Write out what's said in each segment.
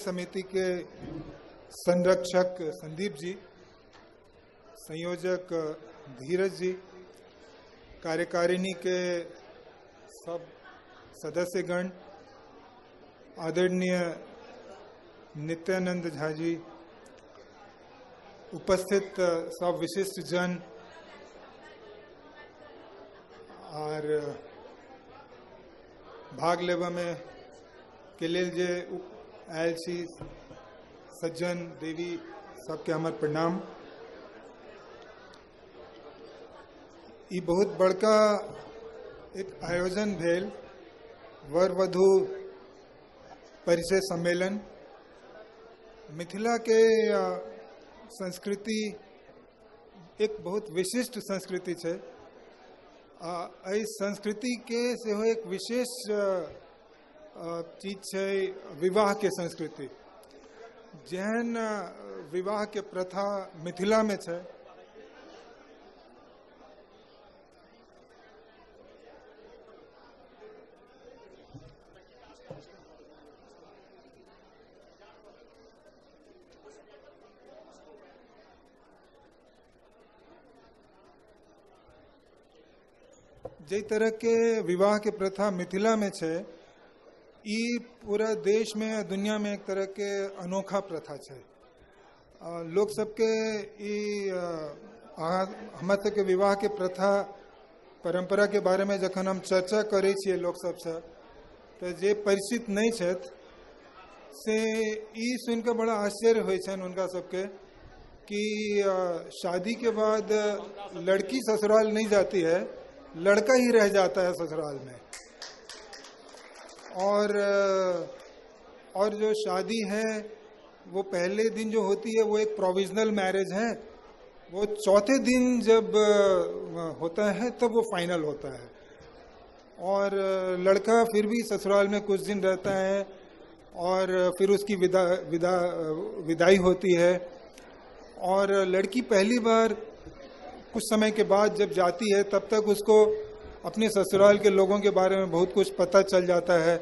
समिति के संरक्षक संदीप जी, संयोजक धीरज जी, कार्यकारिणी के सब सदस्यगण, आदरणीय नित्यानंद झा जी, उपस्थित सब विशिष्ट जन और भाग लेवा में के लिए जे आयल छी सज्जन देवी सबके हमर प्रणाम। ई बहुत बड़का एक आयोजन भेल वर वधु परिचय सम्मेलन। मिथिला के संस्कृति एक बहुत विशिष्ट संस्कृति है। एहि संस्कृति के सेहो एक विशेष चीज है विवाह के संस्कृति। जेहन विवाह के प्रथा मिथिला में है, जे तरह के विवाह के प्रथा मिथिला में है, ई पूरा देश में दुनिया में एक तरह के अनोखा प्रथा है। लोग सबके हम सबके विवाह के प्रथा परंपरा के बारे में जखन हम चर्चा करे छिए लोग सबसे, तो जे परिचित नहीं छथि से ई सुनकर बड़ा आश्चर्य होय छन उनका सबके कि शादी के बाद लड़की ससुराल नहीं जाती है, लड़का ही रह जाता है ससुराल में। और जो शादी है वो पहले दिन जो होती है वो एक प्रोविजनल मैरिज है, वो चौथे दिन जब होता है तब वो फाइनल होता है। और लड़का फिर भी ससुराल में कुछ दिन रहता है और फिर उसकी विदाई होती है। और लड़की पहली बार कुछ समय के बाद जब जाती है तब तक उसको अपने ससुराल के लोगों के बारे में बहुत कुछ पता चल जाता है।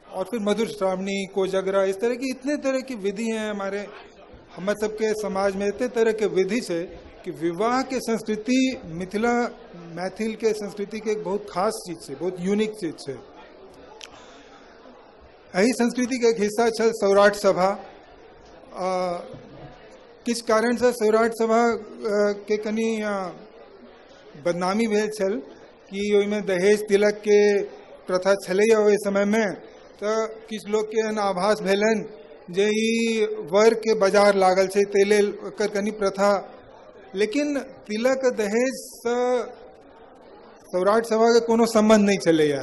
और फिर मधुर श्रावणी, कोजगरा, इस तरह की इतने तरह की विधि हैं हम सबके समाज में, इतने तरह के विधि से कि विवाह के संस्कृति मैथिल के संस्कृति के एक बहुत खास चीज है, बहुत यूनिक चीज है। यही संस्कृति का एक हिस्सा है सौराठ सभा। किस कारण से सौराठ सभा के कनी बदनामी भेल छल कि ओहिमे दहेज तिलक के प्रथा छलैया ओहि समय में, तो किछ लोग के आभास भेलन जे ई वर के बाजार लागल छै ताहि लेल ओकर कनी प्रथा। लेकिन तिलक दहेज से सौराठ सभा के कोनो संबंध नहीं छलैया।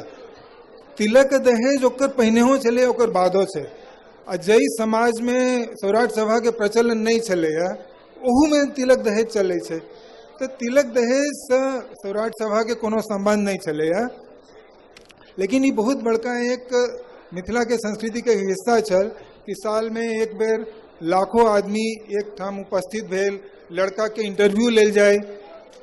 तिलक दहेज ओकर पहिनेहो छलै, ओकर बादो छै। आ जई समाज में सौराठ सभा के प्रचलन नहीं छलैया ओहू में तिलक दहेज चलै छै। तो तिलक दहेज से सौराठ सभा के कोनो संबंध नहीं छलैया। लेकिन ये बहुत बड़का एक मिथिला के संस्कृति के हिस्सा छल कि साल में एक बेर लाखों आदमी एक ठाम उपस्थित भेल, लड़का के इंटरव्यू लेल जाए।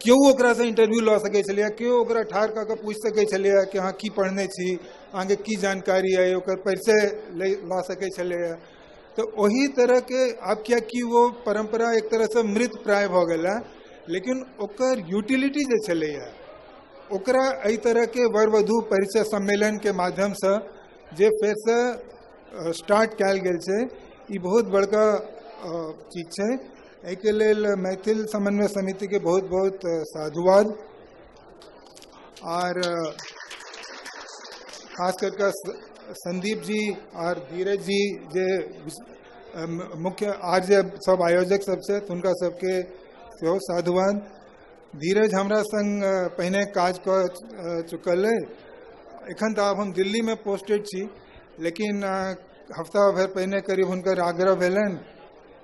क्यों ओकरा से इंटरव्यू लऽ सकै छलैया, क्यों ओकरा ठाढ़ कऽ कऽ पूछ सकै छलैया कि अहाँ की पढ़ने छी, अहाँके की जानकारी है, ओकर परिचय लऽ सकै छलैया। तो वही तरह के अब क्या कि वो परंपरा एक तरह से मृत प्राय भऽ गेल है। लेकिन ओकर यूटिलिटी जे छलैया ओकरा एहि तरह के वर वधु परिचय सम्मेलन के माध्यम से जे फेर से स्टार्ट कयल गेल छै, ई बहुत बड़का चीज छै। एहिके लेल मैथिल समन्वय समिति के बहुत बहुत साधुवाद। और खास करके संदीप जी और धीरज जी जे मुख्य आर जे सब आयोजक सब से उनका सबके सेहो साधुवाद। धीरज हमरा संग पहले काज कर चुकल है। एखन तो अब हम दिल्ली में पोस्टेड छी, लेकिन हफ्ता भर पहले करीब हुनकर आग्रह भेलन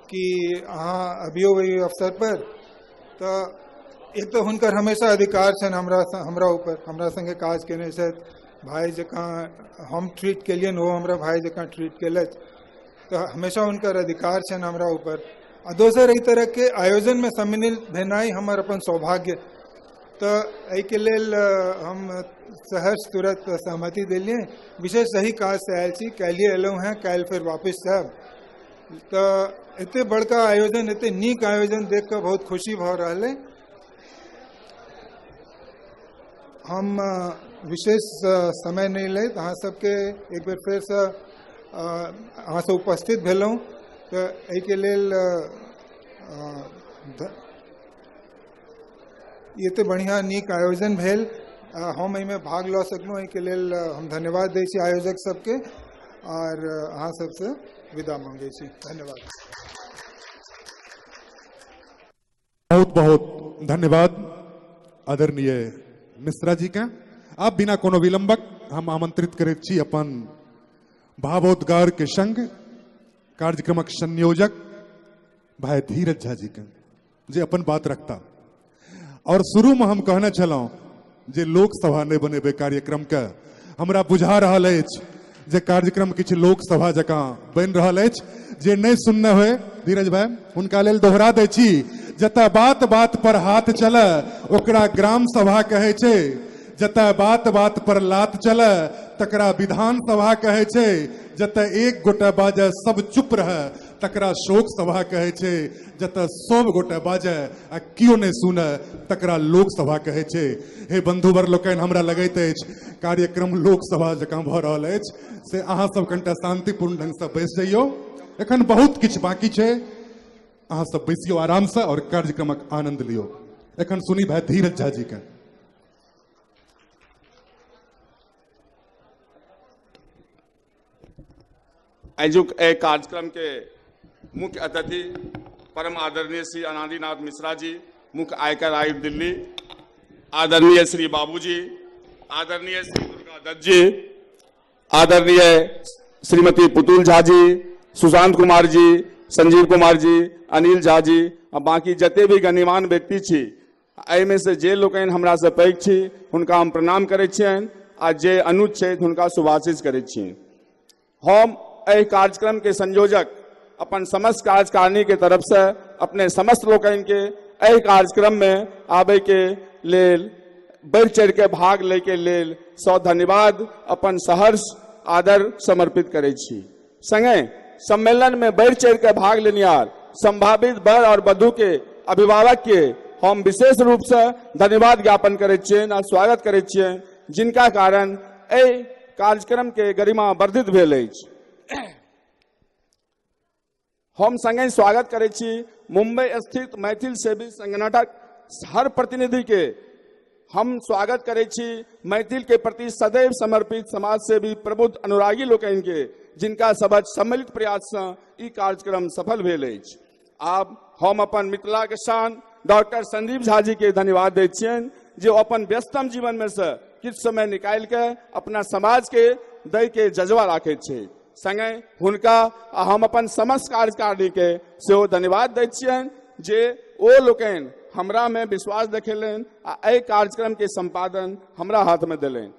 कि अहाँ अभियो वही अवसर पर। तो एक तो हुनकर हमेशा अधिकार छन हमरा ऊपर, हमरा संगे काज केने छथि। भाई जकाँ हम ट्रीट केलियन, वो हमरा भाई जकाँ ट्रीट केलथि। तो हमेशा हुनकर अधिकार छन हमरा ऊपर। और दोसर एहि तरह के आयोजन में सम्मिलित भेनाई हमर अपन सौभाग्य। तो एहि के लेल हम सहर्ष तुरंत सहमति दिलिए। विशेष सही काज से आयल छी, काल्हिए एलहुँ हैं, काल्हि फिर वापिस जायब। तो एते बड़का आयोजन, एते नीक आयोजन देख कर बहुत खुशी भ रहा है। हम विशेष समय नहीं ले, अहाँ सबके एक बेर फिर से अहाँ सब उपस्थित भेलहुँ, तो एहि के लेल ये तो बढ़िया नीक आयोजन भेल, हम एहिमे भाग ल सकलहुँ, एहि के लेल हम धन्यवाद दै छी आयोजक सबके और अहाँ सबसे विदा मांगे छी। धन्यवाद। बहुत बहुत धन्यवाद आदरणीय मिश्रा जी के। आप बिना कोनो विलंबक हम आमंत्रित करैत छी अपन भावोद्गार के संग कार्यक्रमक संयोजक भाई धीरज झा जी के, जे अपन बात रखता। और शुरू में हम कहने छलौं जे लोकसभा नहीं बनेबे कार्यक्रम के, हमरा बुझा रहल अछि जे कार्यक्रम किछु लोकसभा जकां बनि रहल अछि। जे नहीं सुनने हुए धीरज भाई, हुनका लेल दोहरा दै छी, जतऽ बात बात पर हाथ चले ओकरा ग्राम सभा कहे छै, जतऽ बात बात पर लात चले तकरा विधान सभा कहे छै, जतऽ एक गोटे बाजे सब चुप रहे तकरा शोक सभा कहे छै, जतऽ सब गोटे बाजे आ कियो नहीं सुने तकरा लोकसभा कहे छै। हे बंधुवर लोकनि, हमरा लगैत अछि कार्यक्रम लोकसभा जकां भऽ रहल अछि, से अहाँ सब कनिटा शांतिपूर्ण ढंग से बैस जाइयो। एखन बहुत किछु बाकी छै, अहाँ सब बैसियो आराम से और कार्यक्रमक आनंद लियो। एखन सुनी भाई धीरज झा जी के। आजुक ए कार्यक्रम के मुख्य अतिथि परम आदरणीय श्री अनादिनाथ मिश्रा जी, मुख्य आयकर आयुक्त दिल्ली, आदरणीय श्री बाबूजी, आदरणीय श्री दुर्गा दत्त जी, आदरणीय श्रीमती पुतुल झा जी, सुशांत कुमार जी, संजीव कुमार जी, अनिल झा जी आ बाकी जते भी गणमान्य व्यक्ति छी, एहिमे से जे लोकनि हमरा से पैघ छी हुनका हम प्रणाम करैत छियनि आ जे अनुज छथि हुनका शुभाशीष करैत छी। हम एहि कार्यक्रम के संयोजक अपन समस्त कार्यकारिणी के तरफ से अपने समस्त लोकनि के एहि कार्यक्रम में आबे के लेल, बढ़ चढ़ के भाग ले के लेल सौ धन्यवाद अपन सहर्ष आदर समर्पित करैत छी। संगे सम्मेलन में बढ़ चढ़ के भाग लेनिहार संभावित बर और वधु के अभिभावक के हम विशेष रूप से धन्यवाद ज्ञापन करैत छियनि और स्वागत करैत छियनि, जिनका कारण एहि कार्यक्रम के गरिमा वर्धित भेल अछि। हम संगे स्वागत करैत छी मुंबई स्थित मैथिल सेवी संगठनक हर प्रतिनिधि के। हम स्वागत करैत छी मैथिल के प्रति सदैव समर्पित समाज सेवी प्रबुद्ध अनुरागी लोकनि के, जिनका सबहक सम्मिलित प्रयास से ई कार्यक्रम सफल भेल अछि। आब हम अपन मिथिला के शान डॉक्टर संदीप झा जी के धन्यवाद दैत छियनि, जो अपन व्यस्तम जीवन में से किछु समय निकालि के अपना समाज के दै के जज्बा राखैत छै। संगे हुनका हम अपन समस्त कार्यकारिणी के सेहो धन्यवाद दैत छियनि, जे ओ लोकनि हमरा में विश्वास देखेलनि आ एहि कार्यक्रम के संपादन हमरा हाथ में देलनि।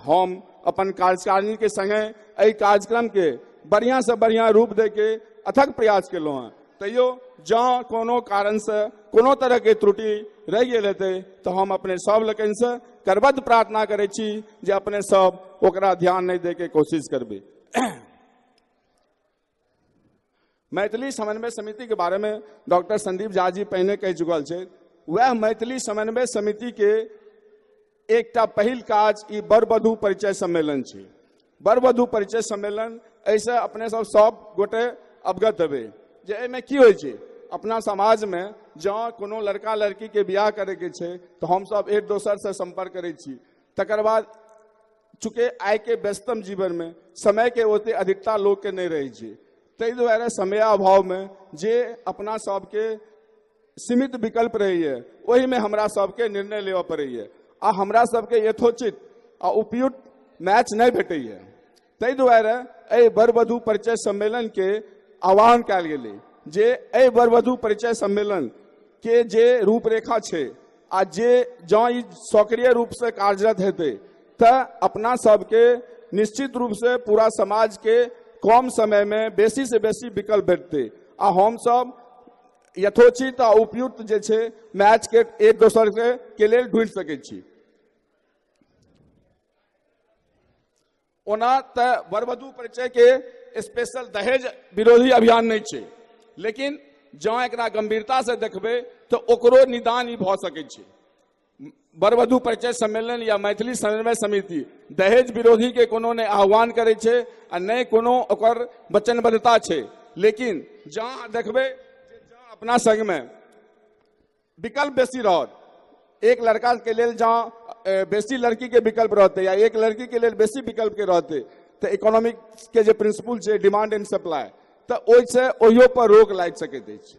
हम अपन कार्यकारिणी के संगे एहि कार्यक्रम के बढ़िया से बढ़िया रूप दे के अथक प्रयास केलहुँ हैं। तैयो जँ कोनो कारण से कोनो तरह के त्रुटि रह गेल हेतै तो हम अपने सब लोकनि से करबद्ध प्रार्थना करैत छी जे अपने सब ओकरा ध्यान नहीं दे के कोशिश करबै। मैथिली समन्वय समिति के बारे में डॉक्टर संदीप झा जी पहले कह चुकल छै। वह मैथिली समन्वय समिति के एकटा पहिल काज ई बर वधु परिचय सम्मेलन छै। बर वधु परिचय सम्मेलन ऐसे अपने सब गोटे अवगत हेबै जे एहिमे की होइ छै। अपना समाज में जँ कोनो लड़का लड़की के बियाह करे के छै तो हम सब एक दोसर से संपर्क करै छी। तकर बाद चूँकि आइ के व्यस्तम जीवन में समय के ओते अधिकता लोग के नहीं रहे छै, ताहि दुआरे समय अभाव में जे अपना सबके सीमित विकल्प रहैए ओहि में हमरा सबके निर्णय लेवा पड़ैए आ हमरा सबके यथोचित आ उपयुक्त मैच नहीं भेटैए। ताहि दुआरे एहि बर वधु परिचय सम्मेलन के आह्वान कयल गेलै जे एहि बर वधु परिचय सम्मेलन के जे रूपरेखा छै आ जे जँ ई सक्रिय रूप से कार्यरत हेतै तऽ अपना सबके निश्चित रूप से पूरा समाज के कम समय में बेसी से बेसी विकल्प भेटतै आ हम सब यथोचित आ उपयुक्त जे छै मैच के एक दोसर के लेल ढूंढ सकै छी। ओना तऽ वरवधु परिचय के स्पेशल दहेज विरोधी अभियान नहीं छै, लेकिन जँ एकरा गंभीरता से देखबै तो ओकरो निदान ई भऽ सकै छै। वरवधु परिचय सम्मेलन या मैथिली समन्वय समिति दहेज विरोधी के कोनो ने आह्वान करे छै आ नहीं कोनो ओकर वचनबद्धता छै, लेकिन जहाँ देखबै जहाँ अपना संग में विकल्प बेसी रहत, एक लड़का के लेल जहाँ बेसी लड़की के विकल्प रहते या एक लड़की के लेल बेसी विकल्प के रहते तो इकोनॉमिक्स के जो प्रिंसिपल छै डिमांड एंड सप्लाई तो ओइसे ओहियो पर रोक लागि सकैत अछि।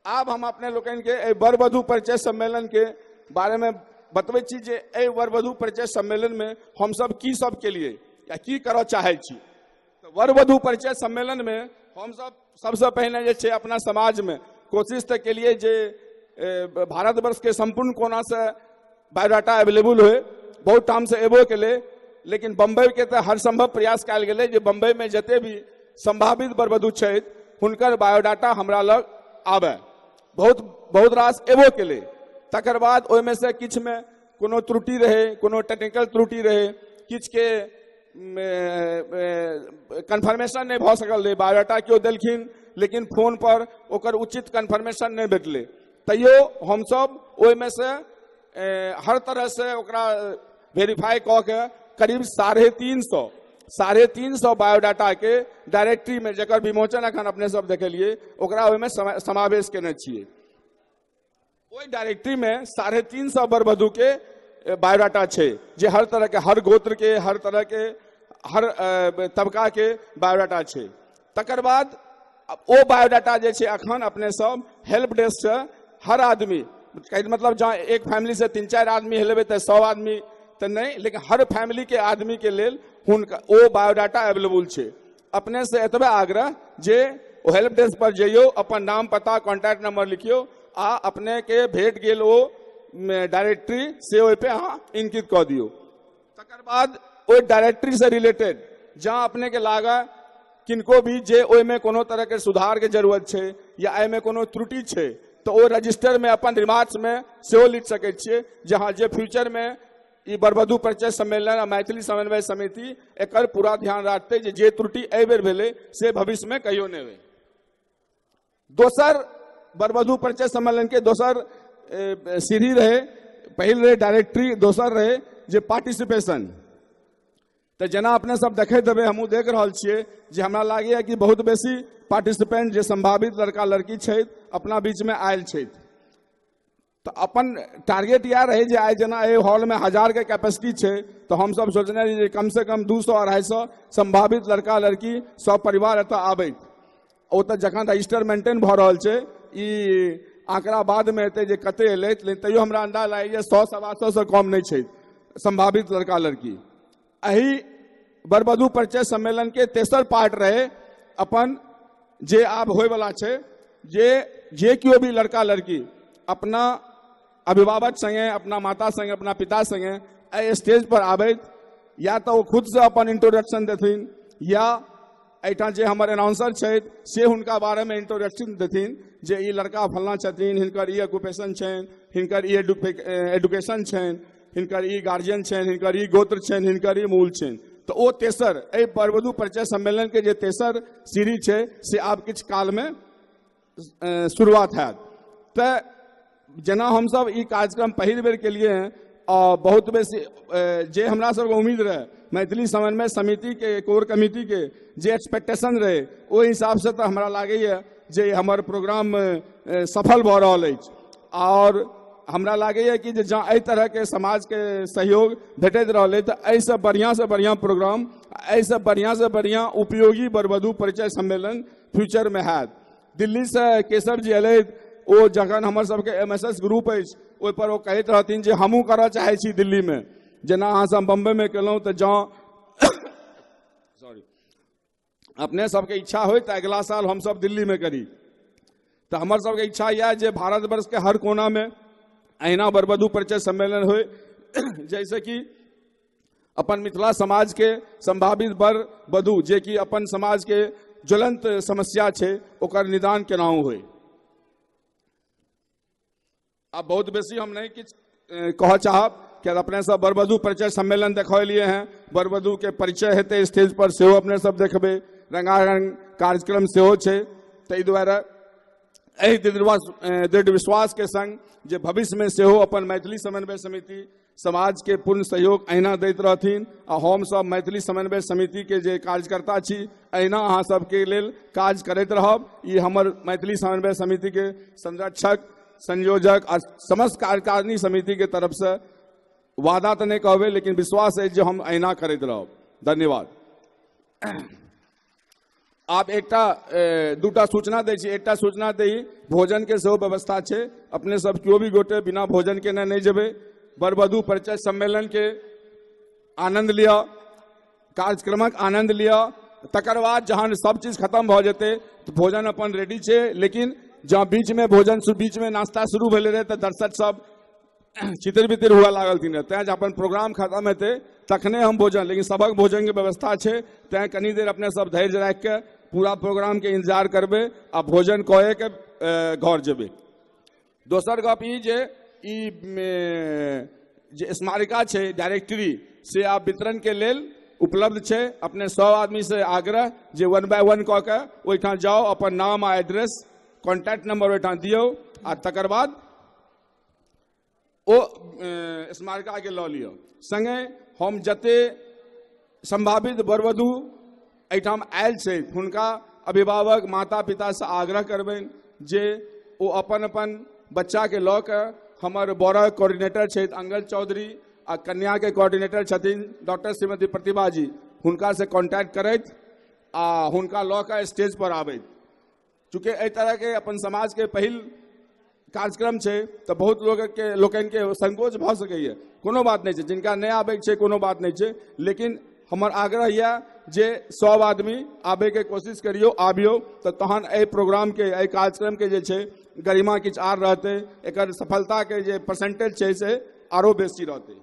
आब हम अपने लोकनि के वरवधु परिचय सम्मेलन के बारे में बतबै छी जे एहि वरवधु परिचय सम्मेलन में हम सब की सब केलिए या की करऽ चाहै छी। तो वरवधु परिचय सम्मेलन में हम सब सबसे पहले जे छै अपना समाज में कोशिश तो केलिए जे भारतवर्ष के संपूर्ण कोना से बायोडाटा अवेलेबल हुए, बहुत टाइम से एबो के ले, लेकिन बम्बई के तो हर संभव प्रयास कयल गेलै जे बम्बई में जते भी संभावित वरवधु छथि हुनकर बायोडाटा हमरा लग आबे, बहुत रास एबो के ले। तकर बाद ओहिमे से किछ में कोनो त्रुटि रहे, कोनो टेक्निकल त्रुटि रहे, किछ के कन्फर्मेशन नहीं भऽ सकल रहे, बायोडाटा केओ देलखिन लेकिन फोन पर ओकर उचित कन्फर्मेशन नहीं भेटले, तैयो हम सब ओहिमे से हर तरह से ओकरा वेरीफाई कऽ के करीब 350 बायोडाटा के डायरेक्टरी में जकर विमोचन अखन अपने सब देखलिए ओकरा ओहिमे समावेश केने छियै। ओहि डायरेक्टरी में 350 वरवधु के बायोडाटा छै जे हर तरह के, हर गोत्र के, हर तरह के, हर तबका के बायोडाटा छै। तकर बाद ओ बायोडाटा जे छै अखन अपने सब हेल्प डेस्क से हर आदमी, मतलब जहाँ एक फैमिली से 3-4 आदमी हेलेबे तो 100 आदमी तो नहीं, लेकिन हर फैमिली के आदमी के लेल हुनका ओ बायोडाटा अवेलेबल छै। अपने से एतबे आग्रह जे ओ हेल्प डेस्क पर जइयो, अपन नाम पता कॉन्टैक्ट नंबर लिखियो आ अपने के भेट गेल ओ डायरेक्टरी से ओहि पे अहाँ इंकित कऽ दियो। तकर बाद ओहि डायरेक्टरी से रिलेटेड जहाँ अपने के लागा किनको भी जे ओहि में कोनो तरह के सुधार के जरूरत छै या एहि में कोनो त्रुटि छै तो ओ रजिस्टर में अपन रिमार्क्स में सेहो लिख सकै छियै, जहाँ जे फ्यूचर में ई वरवधु परिचय सम्मेलन आ मैथिली समन्वय समिति एकर पूरा ध्यान राखते जे त्रुटि एहि बेर भेलै से भविष्य में कहियो नहीं हुए। दोसर वरवधु परिचय सम्मेलन के दोसर सीढ़ी रहे, पहिल रहे डायरेक्टरी, दोसर रहे जे पार्टिसिपेशन। तो जना अपने सब देखैत हेबै, हमहूँ देख रहल छियै जे हमरा लागैए कि बहुत बेसी पार्टिसिपेंट जे संभावित लड़का लड़की छथि अपना बीच में आयल छथि। तो अपन टारगेट यह रहे जे आइ जना एहि हॉल में 1000 के कैपेसिटी छै तो हम सब सोचने रही कम से कम 200-250 संभावित लड़का लड़की सब परिवार एतऽ आबैत। ओतऽ जखन रजिस्टर मेंटेन भऽ रहल छै, ई आंकड़ा बाद में एतै जे कते एलै, लेकिन तैयो हमरा अंदाज लागैए 100-125 से कम नहीं छै संभावित लड़का लड़की। एही वरवधु परिचय सम्मेलन के तेसर पार्ट रहे अपन जे आब होय वाला छै जे केओ भी लड़का लड़की अपना अभिभावक संगे, अपना माता संगे, अपना पिता संगे एहि स्टेज पर आबैत, या तो वो खुद से अपन इंट्रोडक्शन देथिन या एहिठाम जे हमर अनाउंसर छथि से हुनका बारे में इंट्रोडक्शन देथिन जे ई लड़का फलना छथिन, हिनकर ई ऑक्युपेशन छनि, हिनकर ई एडुकेशन छनि, हिनकर ई गार्जियन छनि, हिनकर ई गोत्र छनि, हिनकर ई मूल छनि। तो ओ तेसर एहि वरवधु परिचय सम्मेलन के जे तेसर सीढ़ी छै से आब किछु काल में शुरुआत हैत। तो जेना हम सब ई कार्यक्रम पहिल बेर केलिए हैं और बहुत बेसी जे हमरा सबके उम्मीद रहे मैथिली समन्वय समिति के कोर कमिटी के जे एक्सपेक्टेशन रहे ओहि हिसाब से तो हमरा लागैए जे हमर प्रोग्राम सफल भऽ रहल अछि। और हमरा लागैए कि जे जहाँ एहि तरह के समाज के सहयोग भेटैत रहलै तो एहिसँ बढ़िया से बढ़िया प्रोग्राम, एहिसँ बढ़िया से बढ़िया उपयोगी वरवधु परिचय सम्मेलन फ्यूचर में हैत। दिल्ली से केशव जी एलैथ, ओ जखन हमर सबके MSS ग्रुप अछि ओहि पर ओ कहैत रहथिन जे हमहूँ करऽ चाहै छी दिल्ली में, जेना अहाँ सब बम्बई में केलहुँ तो जँ अपने सबके इच्छा होय तो अगला साल हम सब दिल्ली में करी। तो हमर सबके इच्छा यह जे भारतवर्ष के हर कोना में अहिना वरवधु परिचय सम्मेलन होय, जैसे कि अपन मिथिला समाज के संभावित वर वधु जे कि अपन समाज के ज्वलंत समस्या छै ओकर निदान केनाहु होय। अब बहुत बेसी हम नहीं किछ कह चाहब कि अपने सब बरबधू परिचय सम्मेलन देखलिए हैं, बरबधू के परिचय हेतु स्टेज पर सेहो अपने सब देखबे, रंगारंग कार्यक्रम सेहो छै। ताहि दुआरे एहि दृढ़ विश्वास के संग जे भविष्य में सेहो अपन मैथिली समन्वय समिति समाज के पूर्ण सहयोग अहिना दैत रहथिन आ हम सब मैथिली समन्वय समिति के जे कार्यकर्ता छी अहिना अहाँ सबके लेल काज करैत रहब। ई हमर मैथिली समन्वय समिति के संरक्षक, संयोजक और समस्त कार्यकारिणी समिति के तरफ से वादा तो नहीं कहबे, लेकिन विश्वास है जो हम अहिना करैत रहब। धन्यवाद। आप एकटा दूटा सूचना दै छी। एकटा सूचना दी भोजन के सेहो व्यवस्था छै। अपने सब केओ भी गोटे बिना भोजन के नहीं जेबे। बरबधू परिचय सम्मेलन के आनंद लिया, कार्यक्रमक आनंद लिया। तकर बाद जहां सब चीज खत्म भ जेते तो भोजन अपन रेडी छै, लेकिन जहाँ बीच में भोजन बीच में नाश्ता शुरू भेले रहे तो दर्शक सब चितिर बितिर हुआ लागल थी। तैं अपन प्रोग्राम खत्म हेते तखने हम भोजन, लेकिन सबक भोजन के व्यवस्था छै। तैं कनी देर अपने सब धैर्य राख के पूरा प्रोग्राम के इंतजार करबे आ भोजन कए के घर जेबे। दोसर गप ई जे स्मारिका छै डायरेक्टरी से आप वितरण के लेल उपलब्ध छै। अपने 100 आदमी से आग्रह जे 1 बाय 1 कऽ के ओहिठाम जाओ, अपन नाम आ एड्रेस कॉन्टैक्ट नंबर ओहिठाम दियौ आ तकर बाद ओ स्मारिका के लऽ लियो। संगे हम जते संभावित बरवधू एहिठाम आयल छै हुनका अभिभावक माता पिता से आग्रह करबनि जे ओ अपन अपन बच्चा के लऽ के हमर बड़ा कोऑर्डिनेटर छै अंगद चौधरी आ कन्या के कोऑर्डिनेटर छथिन डॉक्टर श्रीमती प्रतिभा जी, हुनका से कांटेक्ट करैत आ हुनका लऽ के स्टेज पर आबैत। चूँकि एहि तरह के अपन समाज के पहिल कार्यक्रम छै तो बहुत लोकन के संकोच भ सकैए। कोनो बात नहीं छै, जिनका नहीं आबे छै कोनो बात नहीं छै, लेकिन हमर आग्रह यह जे 100 आदमी आबे के कोशिश करियो, आबियो तो तहन एहि प्रोग्राम के एहि कार्यक्रम के जे छै गरिमा किछ आर रहते, एकर सफलता के जे परसेंटेज छै से आरो बेसी रहते।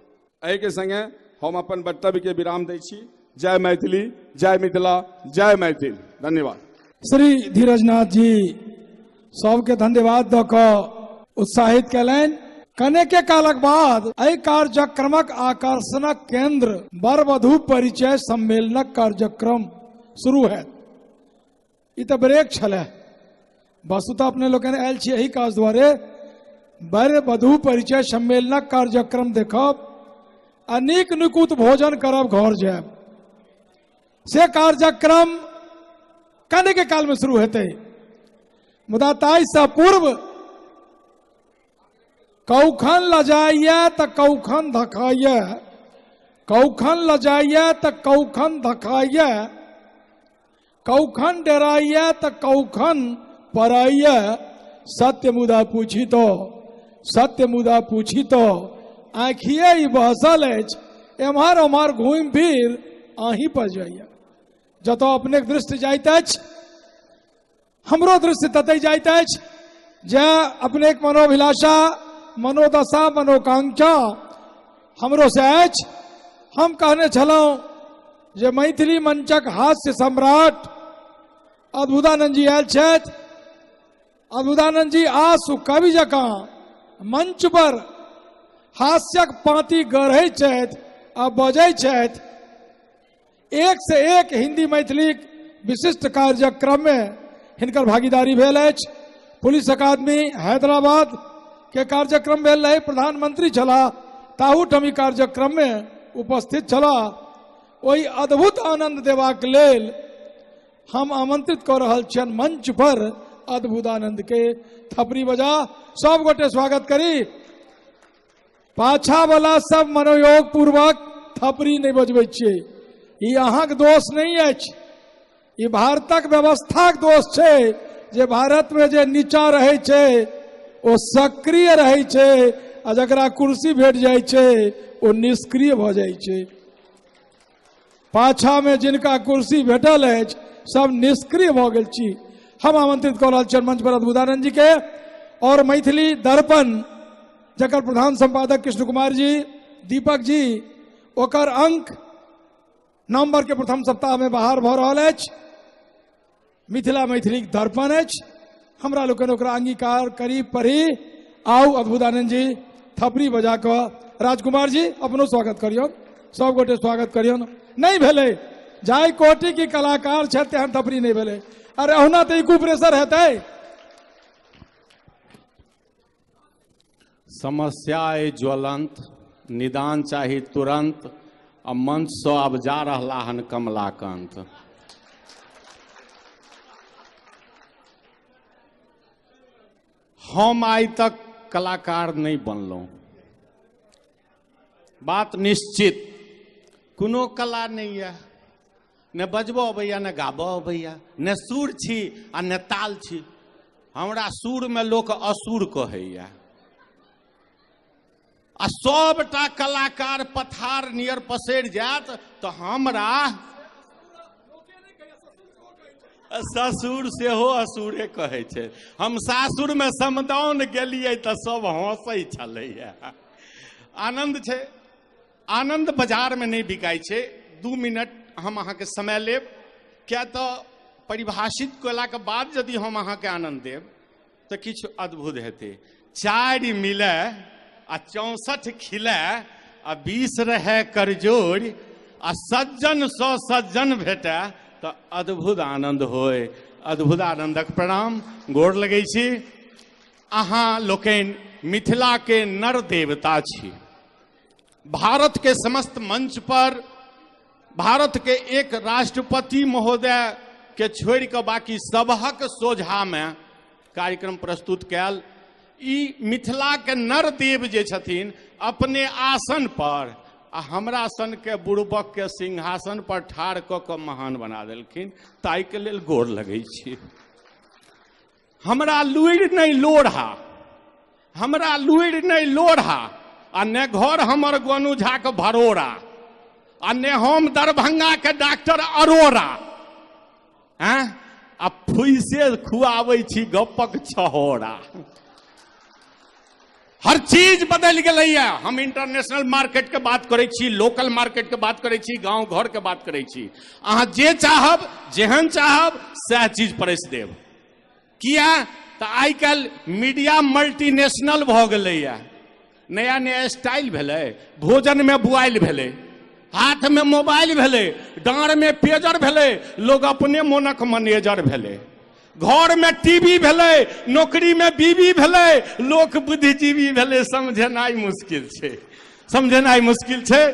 एहि के संगे हम अपन वक्तव्य के विराम दै छी। जय मैथिली, जय मिथिला, जय मैथिल। धन्यवाद। श्री धीरजनाथ जी सबके धन्यवाद द क उत्साहित कयलनि। कने के कालक बाद एहि कार्यक्रमक आकर्षणक केंद्र बरवधू परिचय सम्मेलनक कार्यक्रम शुरू है। ई तो ब्रेक छलै, वस्तुतः अपने लोग आयल छी एहि काज दुआरे बरवधू परिचय सम्मेलनक कार्यक्रम देखब आ नीक निकुत भोजन करब, घर जायब। से कार्यक्रम कने के काल में शुरू हेतै, मुदा ताहि से पूर्व कौखन लजाइए त कौखन धखाइए, कौखन लजाइए त कौखन धखाइए, कौखन डराइए त कौखन पराइए। सत्य मुदा पूछी तो, सत्य मुदा पूछी तो आँखिए ही बहसल अछि, एम्हर ओम्हर घूम फिर अहीं पर जाइए। जतऽ अपने दृष्टि जाइत अछि हमरो दृष्टि ततै जाइत अछि। जे अपने मनोभिलाषा, मनोदशा, मनोकांक्षा हमरो से अछि। हम कहने छलहुं जे मैथिली मंचक हास्य सम्राट अद्भुतानंद जी आयल छथि। अद्भुतानंद जी आसु कवि जकां मंच पर हास्यक पाँति गढ़ै छथि आ बजै छथि। एक से एक हिंदी मैथिली विशिष्ट कार्यक्रम में हिनकर भागीदारी भेल अछि। पुलिस अकादमी हैदराबाद के कार्यक्रम भेल रहे, प्रधानमंत्री छला ताहू ठमी कार्यक्रम में उपस्थित छला। ओहि अद्भुत आनंद देबाक लेल हम आमंत्रित कर रहल छियनि मंच पर अद्भुतानंद के। थपरी बजा सब गोटे स्वागत करी। पाछा वाला सब मनोयोग पूर्वक थपरी नहीं बजबै छियै, ई अहाँक दोष नहीं अछि, ई भारतक व्यवस्थाक दोष छै जे भारत में जे नीचा रहै छै ओ सक्रिय रहै छै आ जकरा कुर्सी भेट जाइ छै ओ निष्क्रिय भ जाइ छै। पाछा में जिनका कुर्सी भेटल अछि सब निष्क्रिय भ गेल छी। हम आमंत्रित कर रहल छियनि मंच पर अद्भुतानंद जी के। और मैथिली दर्पण जकर प्रधान संपादक कृष्ण कुमार जी, दीपक जी, ओकर अंक नवंबर के प्रथम सप्ताह में बाहर भ रहल अछि। मिथिला मैथिली दर्पण अछि। हमरा लोकनि ओकरा अंगीकार करी, पढ़ी आउ अद्भुतानंद जी थपड़ी बजा कऽ राजकुमार जी अपनो स्वागत करियौ, सब गोटे स्वागत करियौ। नहीं भेले जाय कोटि की कलाकार छै तेहन थपड़ी नहीं भेले। अरे ओना तऽ इकू प्रेशर हेतै। समस्या अइ ज्वलंत, निदान चाही तुरंत, आ मंच सँ आब जा रहला हन कमलाकांत। हम आइ तक कलाकार नहीं बनलहुँ, बात निश्चित। कोनो कला नहीं है, न बजबो अबैया न गाबो अबैया, न सुर छी आ न ताल छी। हमरा सुर में लोक असुर कहैया, आ सबटा कलाकार पथार नियर पसरि जायत तऽ हमरा ससुर सेहो असुरे कहै छै। हम सासुर में समदाउन गेलियै तऽ सब हंसै छलैया। आनंद छै, आनंद बाजार में नहीं बिकाई छै। 2 मिनट हम अहाँ के समय लेब, क्या तो परिभाषित कला के बाद यदि हम अहाँ के आनंद देब तो किछु अद्भुत हेतै। 4 मिले आ 64 खिले आ 20 रहे करजोड़ आ सज्जन सौ सज्जन भेटे तो अद्भुत आनंद होय। अद्भुत आनंदक प्रणाम गोर लगै छी। अहाँ लोकनि मिथिला के नर देवता छी। भारत के समस्त मंच पर भारत के एक राष्ट्रपति महोदय के छोड़ के बाकी सबहक सोझा में कार्यक्रम प्रस्तुत कैल। ई मिथिला के नर देव जे छथिन अपने आसन पर आ हमरा सन के बुड़बक के सिंहासन पर ठाढ़ क के महान बना देलखिन। ताई के लेल गोर लगै छी। हमरा लुइर नहीं लोढ़ा, हमरा लुइर नहीं लोढ़ा, आ ने घर हमर गोनू झा के भरोड़ा, आ ने हम दरभंगा के डॉक्टर अरोड़ा। हैं आ फुइसे खुआबै छी गपक छहोड़ा। हर चीज बदल गया। हम इंटरनेशनल मार्केट के बात करै छी, लोकल मार्केट के बात करै छी, गांव घर के बात करै छी। अहाँ जे चाहब जेहन चाहब सह चीज परस देब। किया तऽ आइ काल्हि मीडिया मल्टीनेशनल भऽ गेलैया। नया नया स्टाइल भेलै, भोजन में बुआइल भेलै, हाथ में मोबाइल भेलै, डाँड़ में पेजर भेलै, लोग अपने मोनक मैनेजर भेलै। घर में टीवी भेलै, नौकरी में बीवी भेलै, लोक बुद्धिजीवी भेलै। समझेनाइ मुश्किल छै, समझेनाइ मुश्किल छै।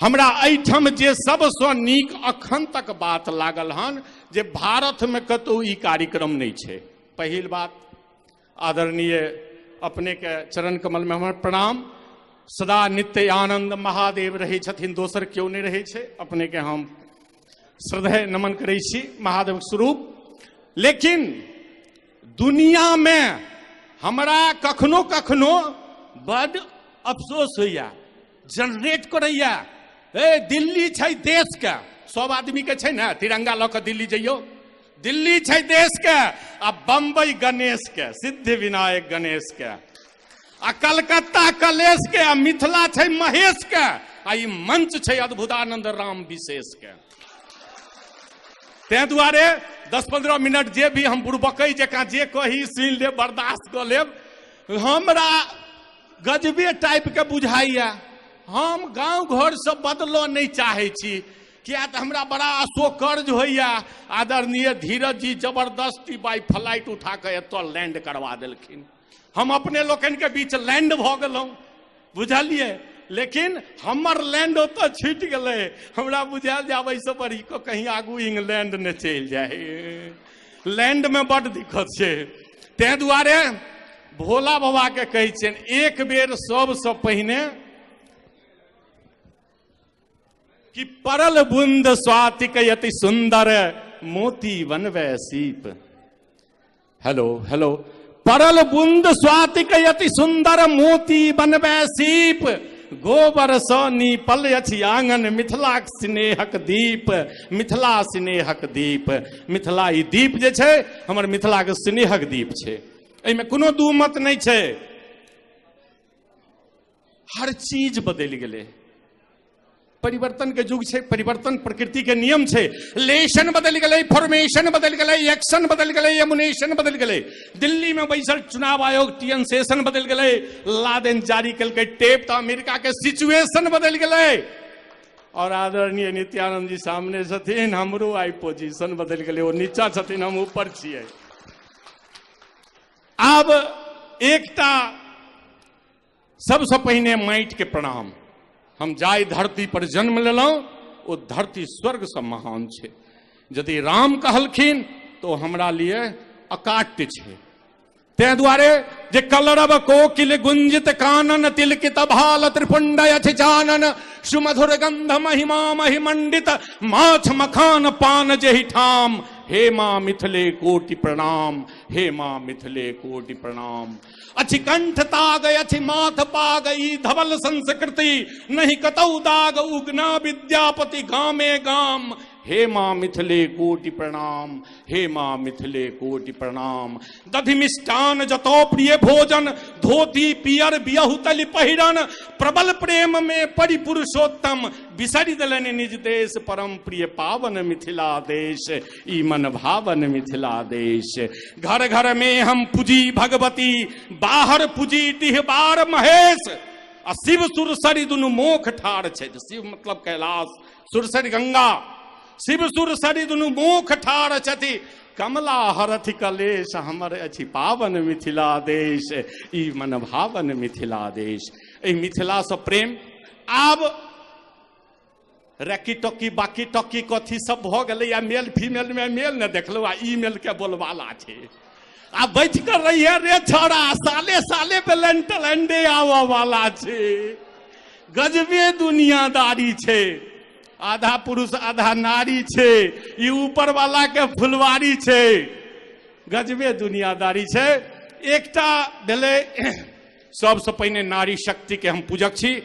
हमरा एहिठाम जे सबसँ नीक अखन तक बात लागल हन जे भारत में कतहु ई कार्यक्रम नहीं छै। पहिल बात, आदरणीय अपने के चरण कमल में हमर प्रणाम। सदा नित्य आनंद महादेव रहे छथिन, दोसर क्यों नहीं रहे छे। अपने के हम श्रद्धेय नमन करै छी महादेव स्वरूप। लेकिन दुनिया में हमरा कखनो कखनो बड़ अफसोस होइया, जनरेट करैया। ए दिल्ली छै देश के, सब आदमी के छै ना तिरंगा लऽ कऽ दिल्ली जइयो। दिल्ली छै देश के आ बम्बई गणेश के, सिद्धि विनायक गणेश के, आ कलकत्ता कलेश के, आ मिथिला छै महेश के, आ ई मंच छै अद्भुतानंद राम विशेष के। तै दुआरे 10-15 मिनट जे भी हम बुड़बकै जकाँ जे कही सुनि लेब, बर्दाश्त कऽ लेब। हमरा गजबे टाइप के बुझाइया। हम गांव घर से बदलो नहीं चाहे छी, किया तऽ हमरा बड़ा अशोकर्ज होइया। आदरणीय धीरज जी जबरदस्ती बाई फ्लाइट उठा के एतऽ लैंड करवा देलखिन। हम अपने लोकन के बीच लैंड भऽ गेलहुँ, बुझलिए। लेकिन हमर लैंड ओतऽ छूटि गेलै। हमरा बुझायल जाबै से बड़ी को कहीं आगू इंग्लैंड ने चलि जाए। लैंड में बड़ दिक्कत छै। तै दुआरे भोला बाबा के कहै छियनि एक बेर सबसँ पहिने कि परल बुंद स्वातिक यति सुंदर मोती बनवे सीप। हेलो हेलो, परल बुंद स्वातिक यति सुंदर मोती बनवे सीप, गोबर सँ नीपल अछि आंगन मिथिला स्नेहक दीप। मिथिला स्नेहक दीप, मिथिला ई दीप जे छै हमर मिथिला के स्नेहक दीप छै। एहिमे कोनो दू मत नहीं छै। हर चीज बदलि गेलै। परिवर्तन के युग छे, परिवर्तन प्रकृति के नियम छे। लेशन बदल गए, फॉर्मेशन बदल गए, एक्शन बदल गए, एमुनेशन बदल गए। दिल्ली में बैसल चुनाव आयोग टीएन सेशन बदल गए, लादेन जारी कल के टेप, तो अमेरिका के सिचुएशन बदल गए। और आदरणीय नित्यानंद जी सामने छथिन, हमरो आई पोजीशन बदल गए, वो नीचा छथिन, हम ऊपर छिए। अब एकटा सबसे पहिने माटि के प्रणाम। हम जाय धरती पर जन्म लेलहुं, वो धरती स्वर्ग से महान छे। यदि राम कहलखिन तो हमरा लिए अकाट्य छे। ते दुआरे जे कलरव कोकिल गुंजित कानन, तिलकित भाल त्रिपुंड यथि जानन, सुमधुर गंध महिमा महिमंडित, माछ मखान पान जेहि ठाम। हे मां मिथिले कोटि प्रणाम, हे मां मिथिले कोटि प्रणाम। अच्छी कंठ ताग अच्छी माथ पाग, ई धवल संस्कृति नहीं कतौ दाग, उगना विद्यापति गामे गाम। हे मां मिथिले कोटि प्रणाम, हे मां मिथिले कोटि प्रणाम। दधि मिष्टान जतो प्रिय भोजन, धोती पियर बियहु तलि पहिरन, प्रबल प्रेम में परिपुरुषोत्तम, बिसरि दलनि निज देश परम प्रिय पावन मिथिला देश, ई मन भावन मिथिला देश। घर घर में हम पूजी भगवती, बाहर पूजी डिहबार महेश। आ शिव सुरसरि दुनु मोख ठाड़ छे। शिव मतलब कैलाश, सुरसरि गंगा, शिव सुरसरि दुनु मोख ठाड़ छथि। कमला हरथि कलेश, हमर अछि पावन मिथिला देश, ई मन भावन मिथिला देश। ए मिथिला से प्रेम। आब रैकी टॉकी बाकी टॉकी कथी सब भ गेलै, आ मेल फीमेल में मेल न देखलो, आ ईमेल के बोलबाला छे। आ बैठ कर रही है रे छोड़ा, साले साले पे लंडे आवा वाला छे। गजबे दुनियादारी छे, आधा पुरुष आधा नारी छे, ये ऊपर वाला के फुलवारी छे। गजबे दुनियादारी छे। एकटा भेले सबसे पहिने नारी शक्ति के हम पूजक छी।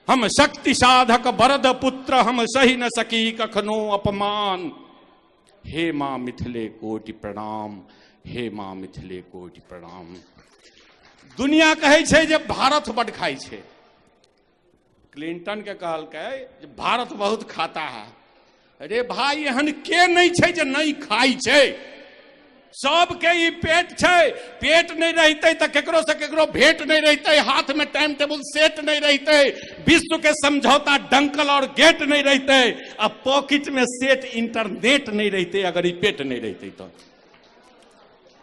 हम शक्ति साधक बरद पुत्र, हम सही न सकी कखनो अपमान। हे मां मिथिले कोटि प्रणाम, हे मां मिथिले कोटि प्रणाम। दुनिया कहे छे जे भारत बड़ खाई छे। क्लिंटन के कहलकै जे भारत बहुत खाता है। अरे भाई एहन के नहीं छे जे नहीं खाई छे। सबके ई पेट छे। पेट नहीं रहते तो केकरो से केकरो भेंट नहीं रहते, हाथ में टाइम टेबल सेट नहीं रहते, विश्व के समझौता डंकल और गेट नहीं रहते, अब पॉकेट में सेट इंटरनेट नहीं रहते। अगर ई पेट नहीं रहते तो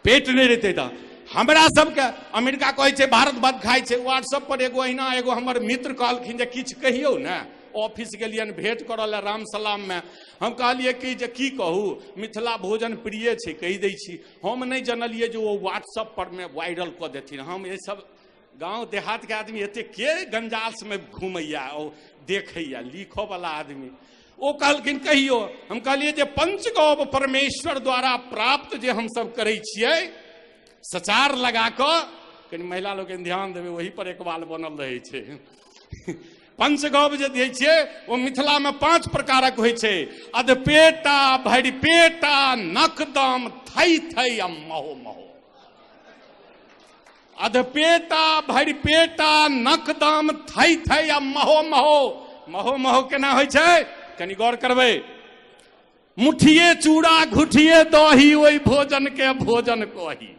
पेट नहीं रहते तो हमरा सबके अमेरिका कहे छे भारत बद खाई छे। व्हाट्सएप पर एगो अहिना एगो हमर मित्र कहलखिन जे किछ कहियो ना। ऑफिस गेलियन भेंट करल राम सलाम में। हम कहलिए कि जे की कहू, मिथिला भोजन प्रिय छे, कहि दै छी। हम नहीं जनलिए जो वो व्हाट्सएप पर में वायरल क देथिन। हम ये सब गांव देहात के आदमी एते के गंजास में घूमैया और देखैया, लिखो वाला आदमी। वो कहलखिन कहियो। हम कहलिए जे पंचगौव परमेश्वर द्वारा प्राप्त जे हम सब करै छियै, सचार लगा कऽ, कनि महिला लोग ध्यान देबै, वही पर एकबाल बनल रहै छै। पंचगौव जे दै छियै वो मिथिला में 5 प्रकारक होइ छै। अधपेटा, भरिपेटा, नकदम, थई थई आ महो महो। अधपेटा, भरिपेटा, नकदम, थई थई आ महो महो। महो महो केना होइ छै कनि गौर करबै। मुठिए चूड़ा घुठिए दही, ओहि भोजन के भोजन कही।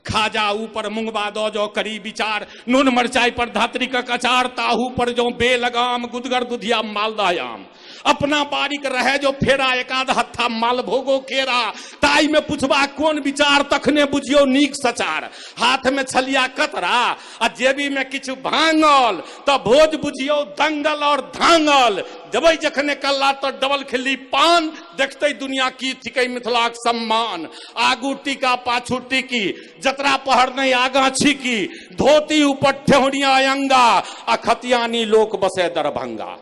खाजा ऊपर मुंगबा दो जो करी विचार, नून मरचाई पर धात्री का अचार, ताहू पर जो बेलगाम, गुदगर दुधिया मालदायाम। अपना बारिक रहे जो फेरा, एकाध हत्था माल भोगो केरा। ताई में पुछबा कोन विचार, तखने बुझियो नीक सचार। हाथ में छलिया कतरा आ जेबी में किछु भांगल, त भोज बुझियो दंगल और धांगल। जबै जखने कल्ला तो डबल खिल्ली पान, देखते दुनिया की थिकै मिथिलाक सम्मान। आगू टीका पाछू टीकी, जतरा पहर नहीं आगा छीकी। धोती ऊपर ठेहुरिया अंगा, आ खतियानी लोक बसे दरभंगा।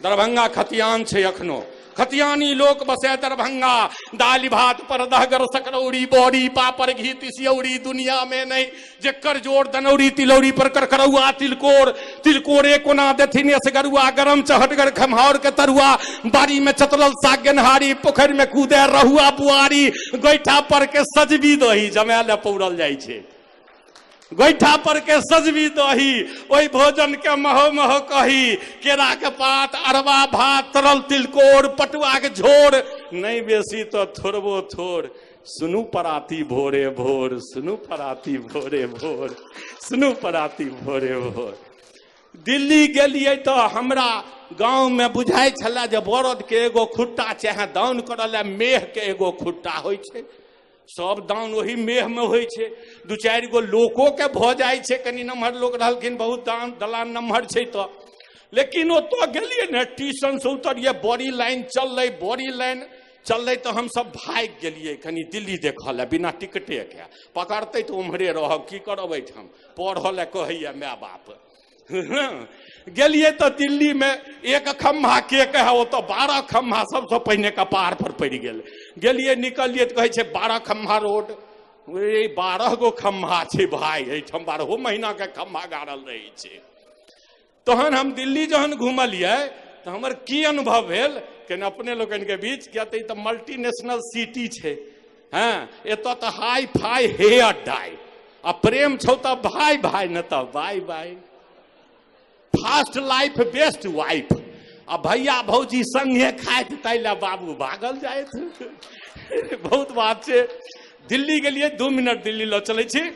दरभंगा खतियान छे अखनो। खतियानी लोक बसे दरभंगा। दाली भात पर दहगर सकरौरी, बौरी पापड़ घी तिसियौरी। दुनिया में नहीं जेकर जोड़ दनौरी तिलौरी पर करकरौआ तिलकोर। तिलकोरे कोना देथिन असगरुआ, गरम चहटगर खमहार के तरुआ। बारी में चतरल साग गेनहारी, पोखर में कूदे रहुआ बुआरी। गोइठा पर के सजबी दही, जमाले पौरल जाइ छे। गोईठा पर के सजवी दही, ओई भोजन के महो महो कही। केरा के पात, अरवा भात, तरल तिलकोर, पटुआ के झोर, नहीं बेसी तो थोड़बो थोड़। सुनू पराती भोरे भोर, सुनू पराती भोरे भोर, सुनू पराती भोरे भोर। दिल्ली गेलिए तो हमरा गांव में बुझाई छला जे बरद के एगो खुट्टा चाहे दान करल मेह के एगो खुट्टा होइ छै। सब दान वही मेह में होइ छै। दू चारि गो लोको के भ जाइ छै, कनी नम्हर लोग रहलखिन, बहुत दान दलान नम्हर छै तो। लेकिन ओतो गेलिए ने, स्टेशन से उतरिए, बड़ी लाइन चललै, बड़ी लाइन चललै तो हम सब भाग गेलिए कनी दिल्ली देखल है, बिना टिकटे के। पकड़ते तो उम्हरे रहब, की करब हम, पढ़ल कहैया माय बाप। गेलिए तो दिल्ली में एक खम्भा के कहे, वो तो 12 खम्भा सबसे पहले कपार पर पड़ गेल। गेलिए निकलिए तो कहे छे 12 खम्भा रोड। 12 गो खम्भा छे भाई, एठम 12 महीना के खम्भा गाड़ल रही छे। तहन हम दिल्ली जहन घूमलिए तो हमर की अनुभव भेल कि अपने लोगन के बीच, क्या तो मल्टीनेशनल सिटी छे। हाँ, एतो तो हाई फाई हेयर डाई, आ प्रेम छौ तो भाई भाई, न तो bye bye. Fast life best wife, आ भैया भौजी संगे खाइत तैला बाबू भागल जाए। बहुत बात छै। दिल्ली गेलिए 2 मिनट दिल्ली लो चले छी।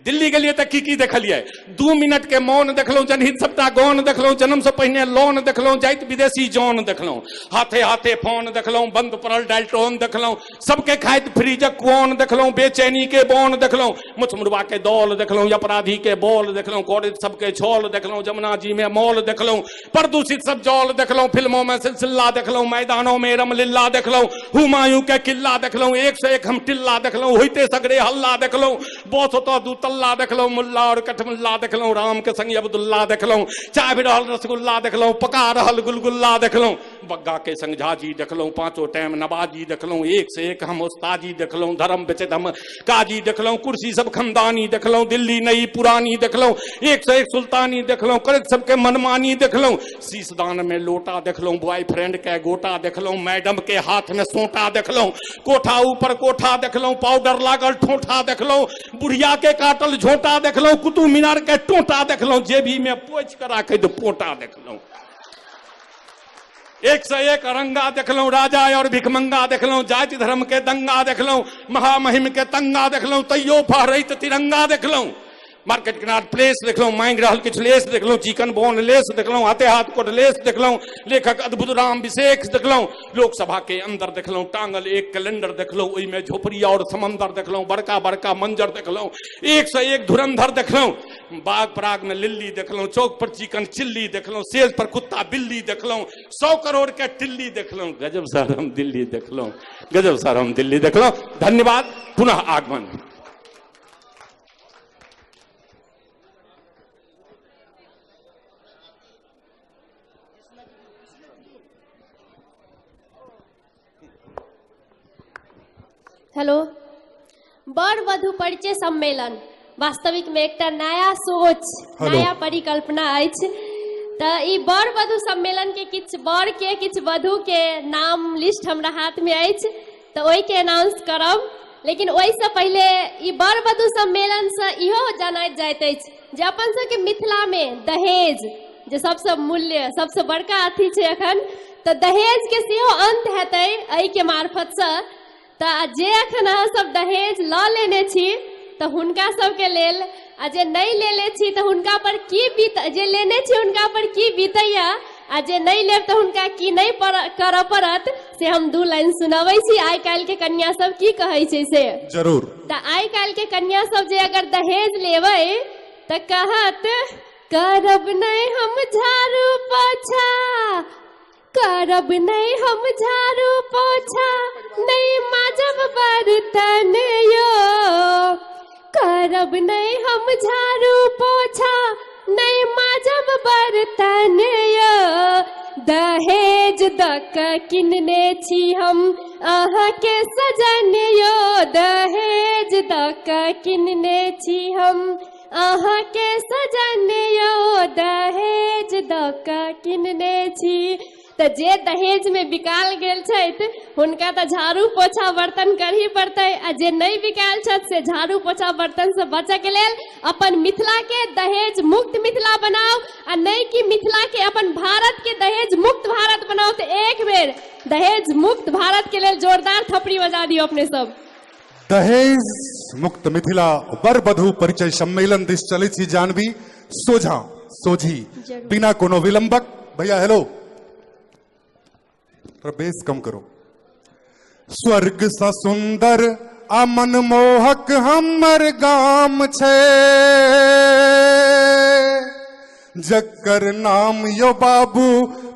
दिल्ली गेलिए तो की देखलिए, 2 मिनट के मौन देखलहुँ, जनहित सप्ताह गान देखलहुँ, जन्म से पहिने लोन देखलहुँ, जाइत विदेशी जौन देखलहुँ, हाथे हाथे फोन देखलहुँ, बंद पड़ल डाल्टोन देखलहुँ, सबके खाइत फ्रीजक कोन देखलहुँ, बेचैनी के बोन देखलहुँ, मुछमुड़वा के दौल देखलहुँ, अपराधी के बोल देखलहुँ, कौड़ित सबके छोल देखलहुँ, जमुना जी में मौल देखलहुँ, प्रदूषित सब जौल देखलहुँ, फिल्मों में सिलसिला देखलहुँ, मैदानों में रमलीला देखलहुँ, हुमायूं के किला देखलहुँ, एक से एक हम टिल्ला देखलहुँ, होइते सगरे हल्ला देखलहुँ, बस तो दू तल्ला देखलहुँ, मुल्ला और कठमुल्ला देखलहुँ, राम के संग अब्दुल्ला देखलहुँ, चाय भी रहल रसगुल्ला देखलहुँ, पका रहल गुलगुल्ला देखलहुँ, बग्गा के संग झाजी देखलहुँ, 5 टाइम नवाजी देखलहुँ, एक से एक हम उस्ताजी देखलहुँ, धर्म बेचैत हम काजी देखलहुँ, कुर्सी सब खमदानी देखलहुँ, दिल्ली नई पुरानी देखलहुँ, एक से एक सुल्तानी देखलहुँ, करत सबके मनमानी देखलहुँ, शीशदान में लोटा देखलहुँ, बॉयफ्रेंड के गोटा देखलहुँ, मैडम के हाथ में सोटा देखलहुँ, कोठा ऊपर कोठा देखलहुँ, पाउडर लागल ठोठा देखलहुँ, बुढ़िया के काटल झोटा देखलहुँ, कुतुब मीनार के टोटा देखलहुँ, जेबी में पोछ कर राखे तो पोटा देखलहुँ, एक से एक अरंगा देखलहुँ, राजा और भिखमंगा देखलहुँ, जाति धर्म के दंगा देखलहुँ, महामहिम के तंगा देखलहुँ, तैयो फहरैत तिरंगा देखलहुँ, मार्केट किनार प्लेस देखलहुँ, मांग रहल किछु लेस देखलहुँ, चिकन बोन लेस देखलहुँ, हाथे हाथ कोट लेस देखलहुँ, लेखक अद्भुत राम विशेष देखलहुँ, लोकसभा के अंदर देखलहुँ, टांगल एक कैलेंडर देखलहुँ, ओहिमे झोपड़ी और समंदर देखलहुँ, बड़का बड़का मंजर देखलहुँ, एक से एक धुरंधर देखलहुँ, बाग पराग में लिल्ली देखलहुँ, चौक पर चिकन चिल्ली देखलहुँ, सेज पर कुत्ता बिल्ली देखलहुँ, 100 करोड़ के टिल्ली देखलहुँ। गजब सर हम दिल्ली देखलहुँ, गजब सर हम दिल्ली देखलहुँ। धन्यवाद, पुनः आगमन। हेलो, बर वधु परिचय सम्मेलन वास्तविक में एक नया सोच, नया परिकल्पना अछि। तो ई बर वधु सम्मेलन के किछ बर के किछ वधु के नाम लिस्ट हमरा हाथ में अछि, तो ओहि के अनाउंस करब। लेकिन ओहि से पहले ई बर वधु सम्मेलन से इहो जानल जाइत अछि जे अपन सबके मिथिला में दहेज जे सबसे मूल्य सबसे बड़का अथी छै अखन, तो दहेज के सेहो अंत हेतै एहि के मार्फत से। तो जे अखन अहाँ सब दहेज ल लेने छी तो हुनका सबके लेल, आ जे नहीं लेले छी तो हुनका पर की बीत, जे लेने छी हुनका पर की बीतैया, आ जे नहीं लेब तो हुनका की नहीं करऽ पड़त, से हम 2 लाइन सुनाबै छी। आइ काल्हि के कन्या सब की कहै छै से जरूर। तो आइ काल्हि के कन्या सब जे अगर दहेज लेबै तो कहत, करब नहीं हम झाड़ू पोछा, करब नहीं हम झाड़ू पोछा, नहीं माजब बर्तन यो, करब नहीं हम झाड़ू पोछा, नहीं माजब बर्तन यो, दहेज दक किनने छी हम अहाँ के सजन यो, दहेज दक किनने छी हम अहाँ के सजन यो, दहेज दक किनने छी, तो जे दहेज में बिकाल गेल छथि हुनका तो झाड़ू पोछा बर्तन करही पड़तै, आ जे नहीं बिकाल छथि से झाड़ू पोछा बर्तन से बचय के लेल अपन मिथिला के दहेज मुक्त मिथिला बनाओ, आ नहीं कि मिथिला के अपन भारत के दहेज मुक्त भारत बनाओ। तो एक बेर दहेज मुक्त भारत के लेल जोरदार थपड़ी बजा दियो अपने सब। दहेज मुक्त मिथिला वर वधु परिचय सम्मेलन दिस चली छी जानवी सोझा सोझी बिना कोनो विलंबक। भैया हेलो, थोड़ा बेस कम करो। स्वर्ग सा सुंदर आ मनमोहक हमर गाम छे, जकर नाम यो बाबू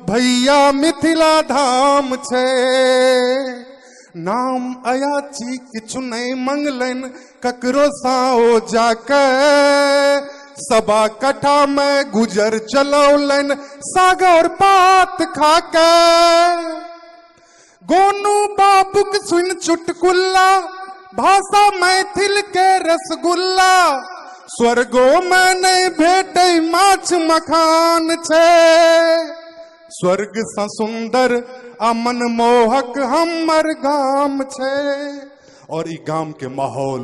भैया मिथिला धाम छे। नाम अयाची किछु नहीं मंगलन ककरो साओ जाके, सबा कठा में गुजर चलौलन सागर पात खाके। गोनू बाबूक सुन चुटकुल्ला भाषा मैथिल के रसगुल्ला, स्वर्गो में नहीं भेटे माछ मखान छे। स्वर्ग सा सुंदर आ मनमोहक हमर गाम छे। और ई गाम के माहौल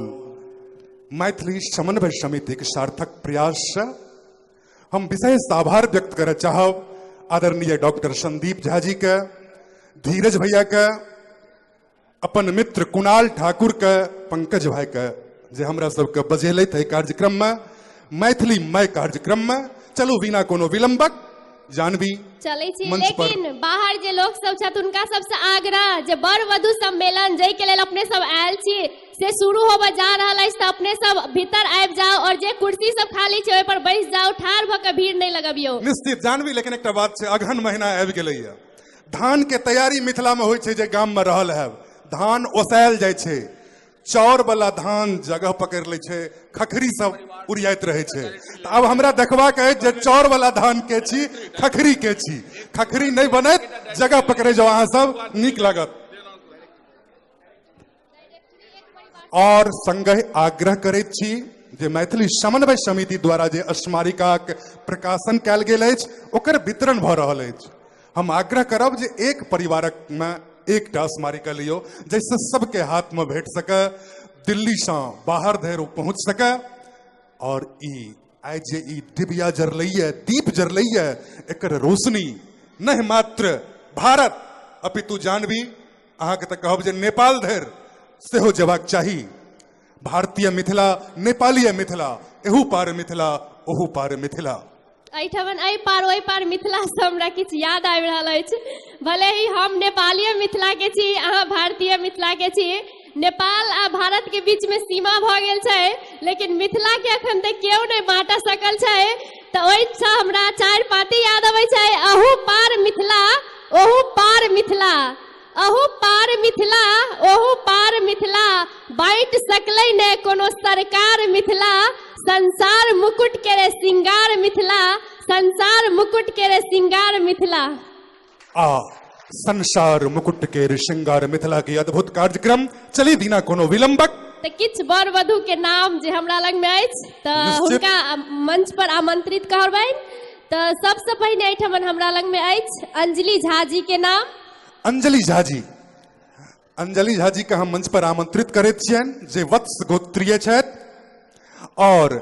मैथिली समन्वय समिति के सार्थक प्रयास से हम विशेष आभार व्यक्त करे चाहब आदरणीय डॉक्टर संदीप झा जी के, धीरज भैया के, अपन मित्र कुणाल ठाकुर के, पंकज भाई के, जे हमरा सबके बजेलैथ एहि कार्यक्रम में, मैथिली मय कार्यक्रम में। चलू बिना कोनो विलंबक जानवी चले छी, लेकिन बाहर जे लोग सब छथि उनका सबसे आग्रह जे वर वधु सम्मेलन जै के लेल अपने सब आयल छी से शुरू होबे जा रहल अछि, तो अपने सब भीतर आबि जाओ और जे कुर्सी सब खाली छै ओहि पर बैस जाओ, ठाढ़ भ के भीड़ नहीं लगबियो। निश्चित जानवी, लेकिन एकटा बात छै, अगहन महीना आबि गेलैया, धान के तैयारी मिथिला में होइ छै जे गाम में रहल है, धान ओसायल जाइ छै, चौर वाला धान जगह पकड़ ले छै, खखरी सब उड़ियात रहे छै। तो अब हमरा देखबाक है जे चौर वाला धान के छी खखरी के छी, खखरी नहीं बनत जगह पकड़े जाओ अहाँ सब, नीक लागत। और संगे आग्रह करैत छी जे मैथिली समन्वय समिति द्वारा जे स्मारिका के प्रकाशन कैल गेल अछि ओकर वितरण भ रहल अछि। हम आग्रह करब जे एक परिवारक में एकटा स्मारिका लियो जैसे सबके हाथ में भेट सके, दिल्ली से बाहर धरि पहुंच सके। और ई आइ जे ई दिव्या जरलैया, दीप जरलैया, एकर रोशनी नहीं मात्र भारत अपितु जानवी अहाँ के त कहब जे नेपाल धरि सेहो जेबाक चाही। भारतीय मिथिला, नेपालीय मिथिला, एहू पार मिथिला, ओहू पार मिथिला। एहिठमन एहि पार ओहि पार मिथिला से हमरा किछु याद आबि रहल अछि। भले ही हम नेपालीय मिथिला के छी, अहाँ भारतीय मिथिला के छी, नेपाल आ भारत के बीच में सीमा भ गेल छै, लेकिन मिथिला के अखन तक केओ नहीं बाँट सकल छै। तो ओहि से हमरा चारि पाती याद अबै छै, अहू पार मिथिला, ओहू पार मिथिला, अहू पार मिथिला, ओहू पार मिथिला, बाँट सकलै ने कोनो सरकार मिथिला, संसार मुकुट के रे सिंगार मिथिला, संसार मुकुट के रे सिंगार मिथिला। संसार मुकुट के रे सिंगार मिथिला के अद्भुत कार्यक्रम चली बिना कोनो विलंबक। तो किछ वर वधु के नाम जे हमरा लग में अछि तो हुनका मंच पर आमंत्रित करबनि। तो सबसे पहिने एठमन हमरा लग में अछि अंजलि झा जी के नाम। अंजलि झा जी, अंजलि झा जी के हम मंच पर आमंत्रित करैत छियनि जे वत्स गोत्रीय छथि और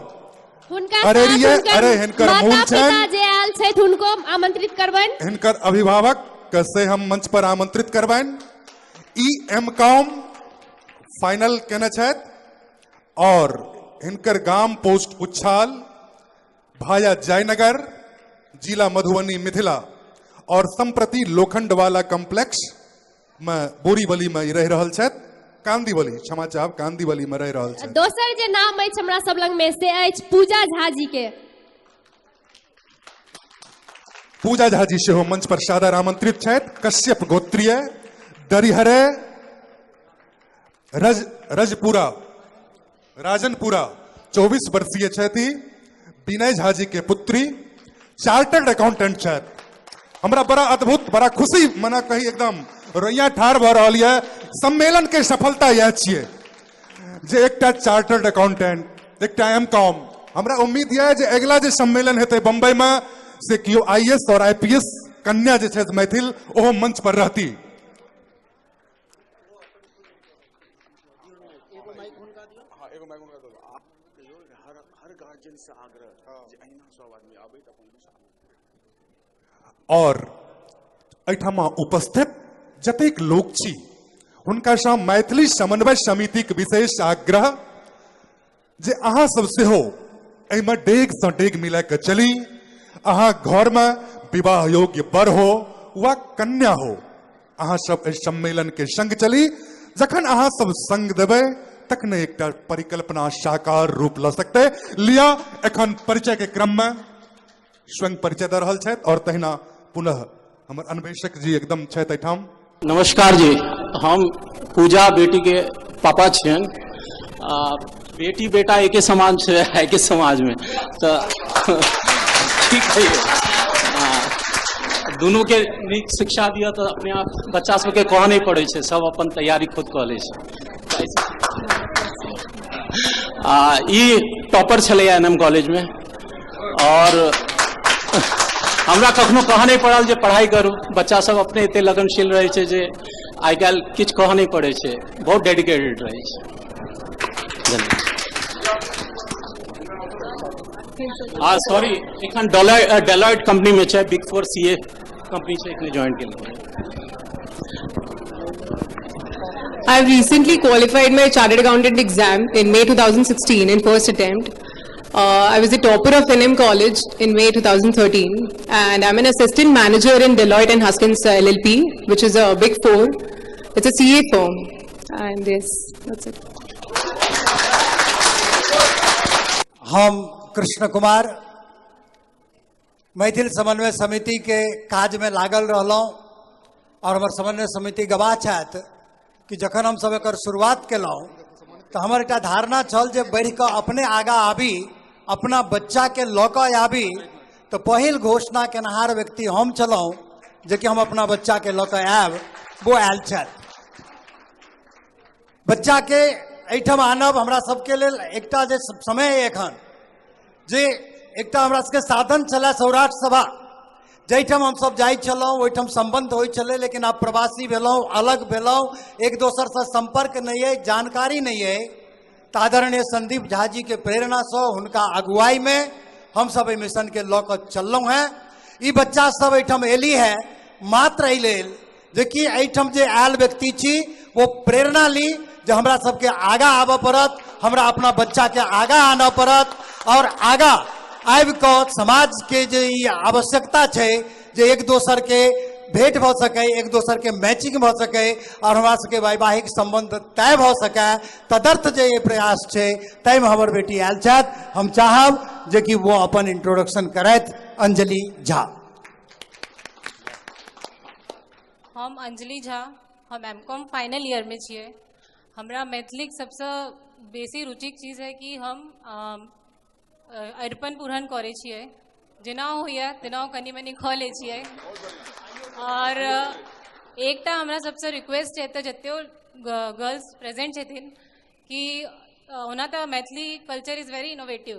हुनका हिनकर मूल छनि, जे आयल छथि हुनको आमंत्रित करबनि। हिनकर अभिभावक के से हम मंच पर आमंत्रित करबनि। ई एम.कॉम फाइनल केने छथि और हिनकर गाम पोस्ट उच्छाल, भाया जयनगर, जिला मधुबनी, मिथिला, और संप्रति लोखंडवाला कॉम्प्लेक्स में बोरीवली में रह रहल छथि, कांदीवली, क्षमा चाहब, कांदीवली में रह रहल छथि। दोसर जे नाम अछि हमरा सब लग में से अछि पूजा झा जी के। पूजा झा जी सेहो मंच पर सादर आमंत्रित छथि। कश्यप गोत्रीय, दरिहरे, रजपुरा, राजनपुरा, 24 वर्षीय छथि। विनय झा जी के पुत्री, चार्टर्ड अकाउंटेंट छथि। हमरा बड़ा अद्भुत, बड़ा खुशी मना कही एकदम रोइया ठाढ़ भ रहल है। सम्मेलन के सफलता यह छियै जे एकटा चार्टर्ड अकाउंटेंट, एकटा एम.कॉम। हमरा उम्मीद है जे अगला जे सम्मेलन हेतै बम्बई में से कियो IAS और IPS कन्या जे छै मैथिल ओहो मंच पर रहती। और एहिठाम उपस्थित जतेक लोक छी हुनका सँ मैथिली समन्वय समिति के विशेष आग्रह जे अहाँ सब सेहो एहिमे डेग सँ डेग मिला के चली। अहाँ घर में विवाह योग्य बर हो वा कन्या हो, अहाँ सब एहि सम्मेलन के संग चली। जखन अहाँ सब संग देबै तखने एकटा परिकल्पना साकार रूप ल सकते। लिया एखन परिचय के क्रम में स्वयं परिचय दे रहल छथि और तहिना पुनः हमर अन्वेषक जी एकदम छथि एहिठाम। नमस्कार जी, हम पूजा बेटी के पापा छियन। बेटी बेटा एके समान छै एके समाज में, तो ठीक है। दोनों के नीक शिक्षा दिया तो अपने आप बच्चा सबके कह नहीं पड़े छै, सब अपन तैयारी खुद कऽ लै छै। ई टॉपर छलै एनएम कॉलेज में और हमरा कखनो कह नहीं पड़ल जे पढ़ाई करू। बच्चा सब अपने एते लगनशील रहे छै जे आइ काल्हि किछु कह नहीं पड़े छै, बहुत डेडिकेटेड रहे छै। सॉरी, एखन डेलॉयट कंपनी में छै, बिग 4 सीए कंपनी छै, एकने ज्वाइन केलियै। I have recently qualified my Chartered Accountant exam in May 2016 in first attempt. I was a topper of NM College in May 2013, and I'm an assistant manager in Deloitte and Haskins LLP, which is a big 4. It's a CA firm, and yes, that's it. हम कृष्ण कुमार मैथिल समन्वय समिति के काज में लागल रहलौं और हमार समन्वय समिति गवाह छथि कि जखन हम सब एकर शुरुआत केलौं तो हमर एकटा धारणा छल जे बढ़ि कऽ अपने आगा आबी, अपना बच्चा के लऽ कऽ आबी। तो पहिल घोषणा केनहार व्यक्ति हम छलौं जे कि हम अपना बच्चा के लऽ कऽ आयब, वो आयल छथि। बच्चा के एहिठाम आनब हमरा सबके लेल एकटा जे समय है एखन जे एकटा हमरा सबके साधन छलै सौराष्ट्र सभा, जाहिठाम हम सब जाइ छलहुँ ओहिठाम संबंध होइ छलै, लेकिन आब प्रवासी भेलहुँ, अलग भेलहुँ, एक दोसर से संपर्क नहीं है, जानकारी नहीं है। तो आदरणीय संदीप झा जी के प्रेरणा से हुनका अगुवाई में हम सब एहि मिशन के लऽ कऽ चललहुँ हैं। ई बच्चा सब एहिठाम एली है मात्र एहि लेल जे कि एहिठाम जे आयल व्यक्ति छी वो प्रेरणा ली जे हमरा सबके आगा आबऽ पड़त, हमरा अपना बच्चा के आगा आनऽ पड़त और आगा आबि कऽ समाज के जे ई आवश्यकता छै जे एक दोसर के भेंट भऽ सके, एक दोसर के मैचिंग भऽ सके और हमरा सबके वैवाहिक संबंध तय भऽ सके, तदर्थ जे ये प्रयास छै तय में हमर बेटी आयल छथि। हम चाहब जे कि वो अपन इंट्रोडक्शन करैत। अंजलि झा। हम अंजलि झा, हम एमकॉम फाइनल ईयर में छियै। हमरा मैथिलीक सबसे बेसी रुचिक चीज है कि हम अरिपन पुरहन करे छियै, जेना होइए तेना कनी मनी खा लै छियै। और एकटा हमरा सबसे रिक्वेस्ट है, तो जत्ते गर्ल्स प्रेजेंट छथिन कि ओना तो Maithili culture is very innovative,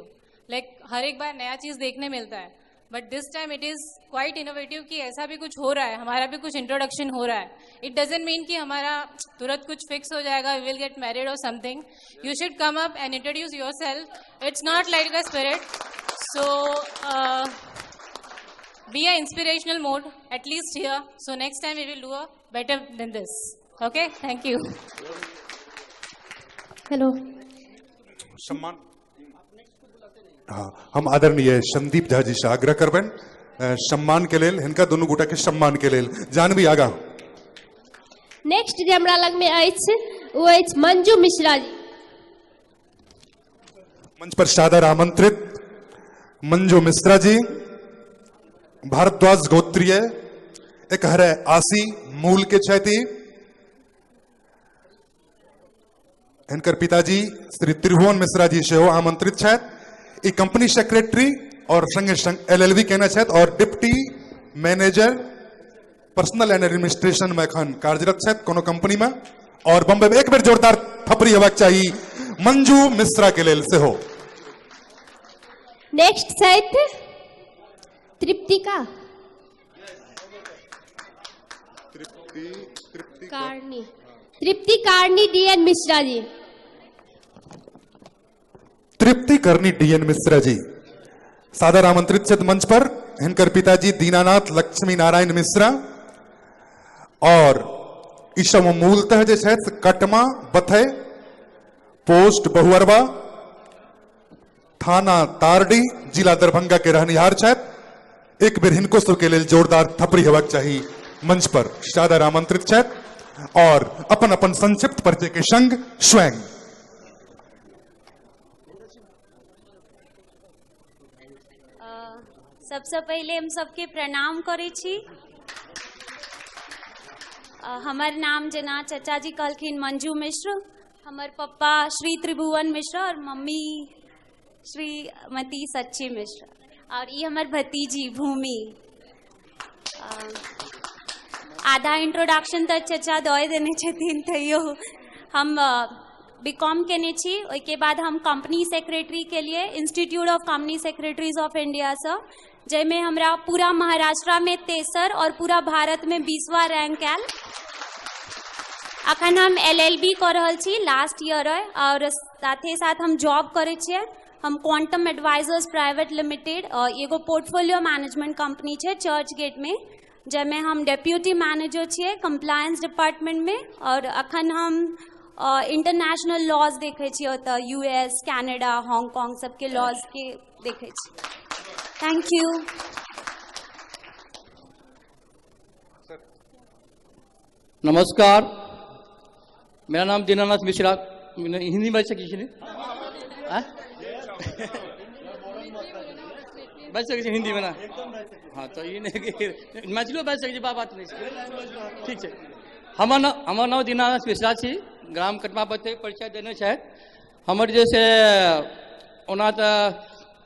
like हर एक बार नया चीज़ देखने मिलता है, but this time it is quite innovative कि ऐसा भी कुछ हो रहा है, हमारा भी कुछ इंट्रोडक्शन हो रहा है। इट डजंट मीन कि हमारा तुरंत कुछ फिक्स हो जाएगा, वी विल गेट मैरिड और something. You should come up and introduce your self, it's not like a spirit. So be an inspirational mode, at least here. So next time we will do a better than this. Okay, thank you. Hello. सम्मान। हाँ, हम आदरणीय संदीप झा जी से आग्रह करबेन सम्मान के लेल, हिनका दोनों गोटा के सम्मान के लेल। जानवी आगा। नेक्स्ट जे हमरा लग में अछि वो अछि मंजू मिश्रा जी। मंच पर सादर आमंत्रित मंजू मिश्रा जी, भारद्वाज गोत्रीय, एक हरे आसी मूल के छथि। हिनकर पिताजी श्री त्रिभुवन मिश्रा जी सेहो आमंत्रित छथि। ई कंपनी सेक्रेटरी और संगे संग LLB केने छथि और deputy manager personnel and administration में एखन कार्यरत छथि कोनो कंपनी में। और बम्बई में एक बेर जोरदार थपड़ी हेबाक चाही मंजू मिश्रा के लेल सेहो। नेक्स्ट छथि तृप्तिका। तृप्ति कारणी DN मिश्रा जी। तृप्ति करनी DN मिश्रा जी सादर आमंत्रित छथि मंच पर। हिनकर पिताजी दीनानाथ लक्ष्मी नारायण मिश्रा और ईसब मूलतः जे छथि कटमा बथै पोस्ट बहुअरबा थाना तारडी जिला दरभंगा के रहनिहार छथि। एक बेर हिनको सबके लेल जोरदार थपड़ी हेबाक चाही। मंच पर सादर आमंत्रित छथि और अपन अपन संक्षिप्त परिचय के संग स्वयं सबसे पहले हम सबके प्रणाम करे छी। हमर नाम जना चचा जी कहलखिन मंजू मिश्र, हमर पप्पा श्री त्रिभुवन मिश्र और मम्मी श्रीमती सच्ची मिश्र और ये हमर भतीजी भूमि। आधा इंट्रोडक्शन तक चचा दए देने छथिन तैयो हम बीकॉम केने छी। ओके बाद हम कंपनी सेक्रेटरी के लिए institute of company secretaries of India से जैमे हमरा पूरा महाराष्ट्र में 23 और पूरा भारत में 20वां रैंक आयल। अखन हम LLB कर रहल छी, लास्ट ईयर है और साथे साथ हम जॉब करे छिए। हम क्वांटम एडवाइजर्स प्राइवेट लिमिटेड और एगो पोर्टफोलियो मैनेजमेंट कंपनी है चर्च गेट में, जैमे हम डेप्यूटी मैनेजर छिए कंप्लायंस डिपार्टमेंट में। और अखन हम इंटरनेशनल लॉज देखे छिए, ओतऽ US, कनाडा, हांगकांग सबके लॉज के देखे छी। Thank you. नमस्कार, मेरा नाम दीनानाथ मिश्रा। हिंदी में सकी बच सके हिंदी में ना? हाँ तो ये नहीं मैथिलो बच सके बात नहीं ठीक है। हमार नाम दीनानाथ मिश्रा छी, ग्राम कटमा बते परिचय देने छथि। हमर जैसे ओना तो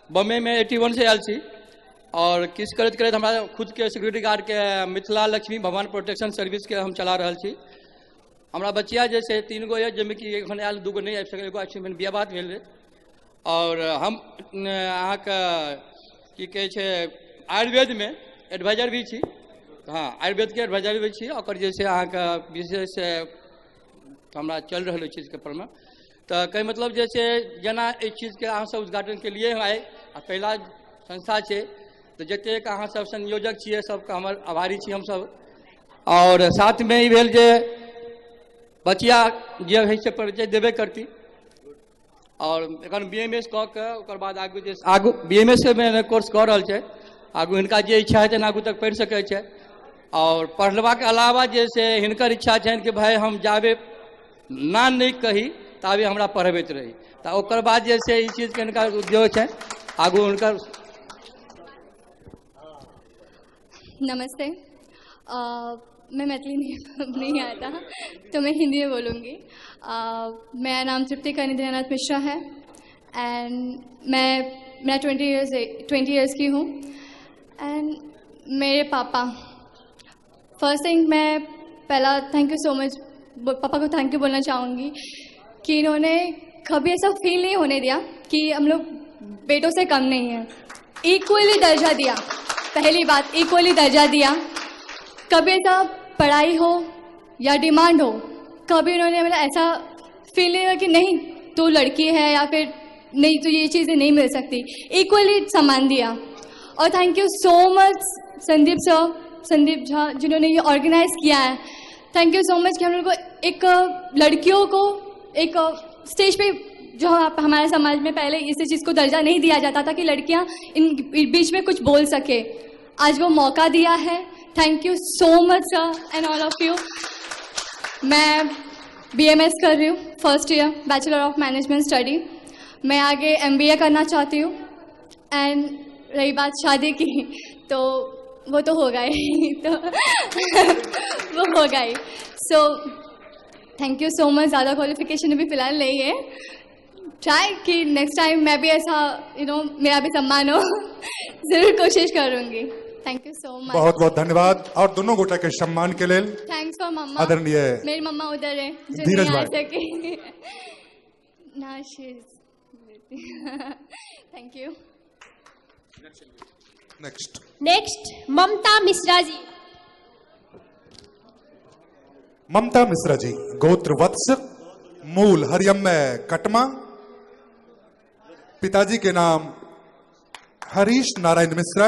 बम्बे में 81 से आयल छी और किस करते करते हमारा खुद के सिक्योरिटी गार्ड के मिथिला लक्ष्मी भवन प्रोटेक्शन सर्विस के हम चला रहा छी। हमारा बच्चिया जैसे 3 गो है, जैमे कि एखन आयल 2 गो नहीं आबि सकल, एगो एक्चुअली बियाह बात भेल रहे। और हम अहाँ के की कहे छे आयुर्वेद में एडवाइजर भी छी। हाँ, आयुर्वेद के एडवाइजर भी छी और जैसे अहाँ के विशेष हमरा चल रहा चीज के पर में तो कई मतलब जैसे जना इस चीज के अहाँ सब उद्घाटन के लिए आए पहला संस्था छे तो जतेक अहाँ सब संयोजक छिए सबके हमर आभारी छी हम सब। और साथ में ई भेल जे बचिया जे है से परिचय देबे करती और एखन BMS कऽ के ओकर बाद आगू BMS में कोर्स कऽ रहल छै। आगू हिनका जे इच्छा हेतै आगू तक पढ़ि सकै छै और पढ़लबा के अलावा जैसे हिनकर इच्छा छनि कि भाई हम जाबे ना नहीं कही ताबे हमरा पढ़बैत रही तो ओकर बाद जैसे ई चीज के हिनका उद्योग छै आगू हुनकर। नमस्ते, मैं मैथिली नहीं आता तो मैं हिंदी में बोलूँगी। मेरा नाम तृप्ति करनी दीनानाथ मिश्रा है एंड मैं 20 इयर्स की हूँ। एंड मेरे पापा, फर्स्ट थिंग मैं पहला थैंक यू सो मच पापा को थैंक यू बोलना चाहूँगी कि इन्होंने कभी ऐसा फील नहीं होने दिया कि हम लोग बेटों से कम नहीं हैं। इक्वली दर्जा दिया, पहली बात इक्वली दर्जा दिया। कभी ऐसा पढ़ाई हो या डिमांड हो, कभी उन्होंने मतलब ऐसा फील नहीं हुआ कि नहीं तू लड़की है या फिर नहीं तो ये चीज़ें नहीं मिल सकती। इक्वली सम्मान दिया। और thank you so much Sandeep Jha जिन्होंने ये ऑर्गेनाइज किया है। थैंक यू सो मच कि हम लोग को एक लड़कियों को एक स्टेज पे जो हमारे समाज में पहले इस चीज़ को दर्जा नहीं दिया जाता था कि लड़कियां इन बीच में कुछ बोल सके, आज वो मौका दिया है। Thank you so much sir and all of you. मैं BMS कर रही हूँ, first year bachelor of management study. मैं आगे MBA करना चाहती हूँ। एंड रही बात शादी की तो वो तो होगा ही तो वो होगा ही। So thank you so much. ज़्यादा क्वालिफिकेशन अभी फ़िलहाल नहीं है, ट्राई कि नेक्स्ट टाइम मैं भी ऐसा मेरा भी सम्मान हो ज़रूर कोशिश करूँगी। Thank you so much. बहुत बहुत धन्यवाद और दोनों गोटा के सम्मान के लिए थैंक्स फॉर मम्मा। आदरणीय मेरी मम्मा उधर है जो धीरज नहीं आ भाई। सके ना थैंक यू। नेक्स्ट ममता मिश्रा जी। ममता मिश्रा जी, गोत्र वत्स, मूल हरियम्मय कटमा, पिताजी के नाम Harish Narayan Mishra,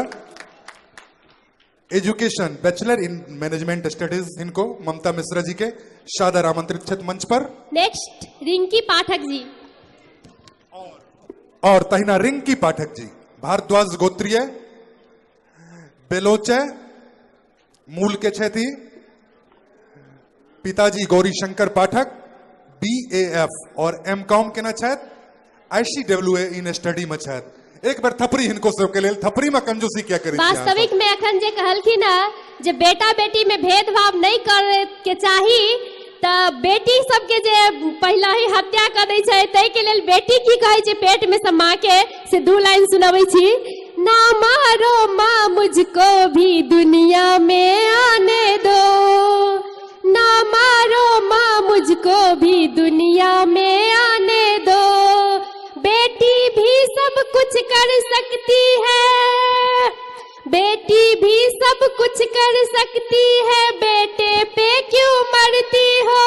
education bachelor in management studies, इनको ममता मिश्रा जी के शादर आमंत्रित छत मंच पर। नेक्स्ट रिंकी पाठक जी। और तहिना रिंकी पाठक जी, भारद्वाज गोत्रीय, बेलोचे, मूल के छेती, पिताजी गौरी शंकर पाठक, BAF और MCOM के न छत, ICWA इन स्टडी में छत। एक बार थपरी हिनको सबके लेल, थपरी में कंजूसी क्या करी? वास्तविक में अखन जे कहलखिन है जे बेटा बेटी में भेदभाव नहीं करे के चाही, त बेटी सबके जे पहला ही हत्या कर दै छै, तै के लेल बेटी की कहै छै पेट में से माँ के, से दू लाइन सुनाबै छी। ना मारो माँ मुझको भी दुनिया में आने दो, ना मारो माँ मुझको भी दुनिया में आने दो, बेटी भी सब कुछ कर सकती है, बेटी भी सब कुछ कर सकती है, बेटे पे क्यों मरती हो,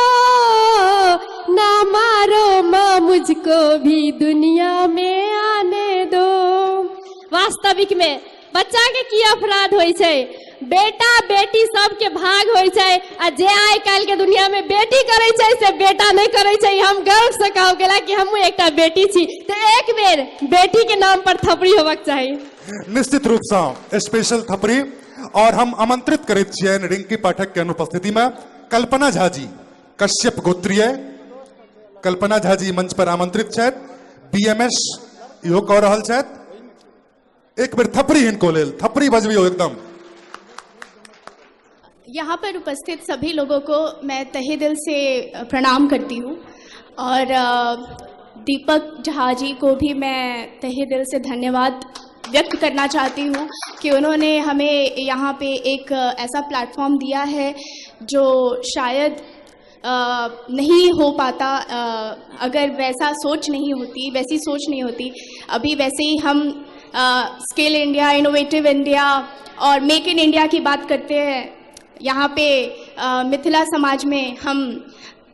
ना मारो माँ मुझको भी दुनिया में आने दो। वास्तविक में बच्चा के की अपराध होय छै, बेटा बेटी सबके भाग होय छै, आ जे आइ काल्हि के दुनिया में बेटी करे छै से बेटा नहीं करे छै। हम गर्व से कहब गेला कि हमहू एकटा बेटी छी, तो एक बेर बेटी के नाम पर थपड़ी होबाक चाही। निश्चित रूप से स्पेशल थपरी। और हम आमंत्रित करैत छियनि रिंकी पाठक के अनुपस्थिति में कल्पना झा जी, कश्यप गोत्रीय। कल्पना झा जी मंच पर आमंत्रित छथि, BMS इहो कह रहल छथि। एक बेर थपरी हिनको लेल, थपरी बजबियो एकदम। यहाँ पर उपस्थित सभी लोगों को मैं तहे दिल से प्रणाम करती हूँ, और दीपक झा जी को भी मैं तहे दिल से धन्यवाद व्यक्त करना चाहती हूँ कि उन्होंने हमें यहाँ पे एक ऐसा प्लेटफॉर्म दिया है जो शायद नहीं हो पाता अगर वैसा सोच नहीं होती, वैसी सोच नहीं होती। अभी वैसे ही हम स्किल इंडिया, इनोवेटिव इंडिया और मेक इन इंडिया की बात करते हैं। यहाँ पे मिथिला समाज में हम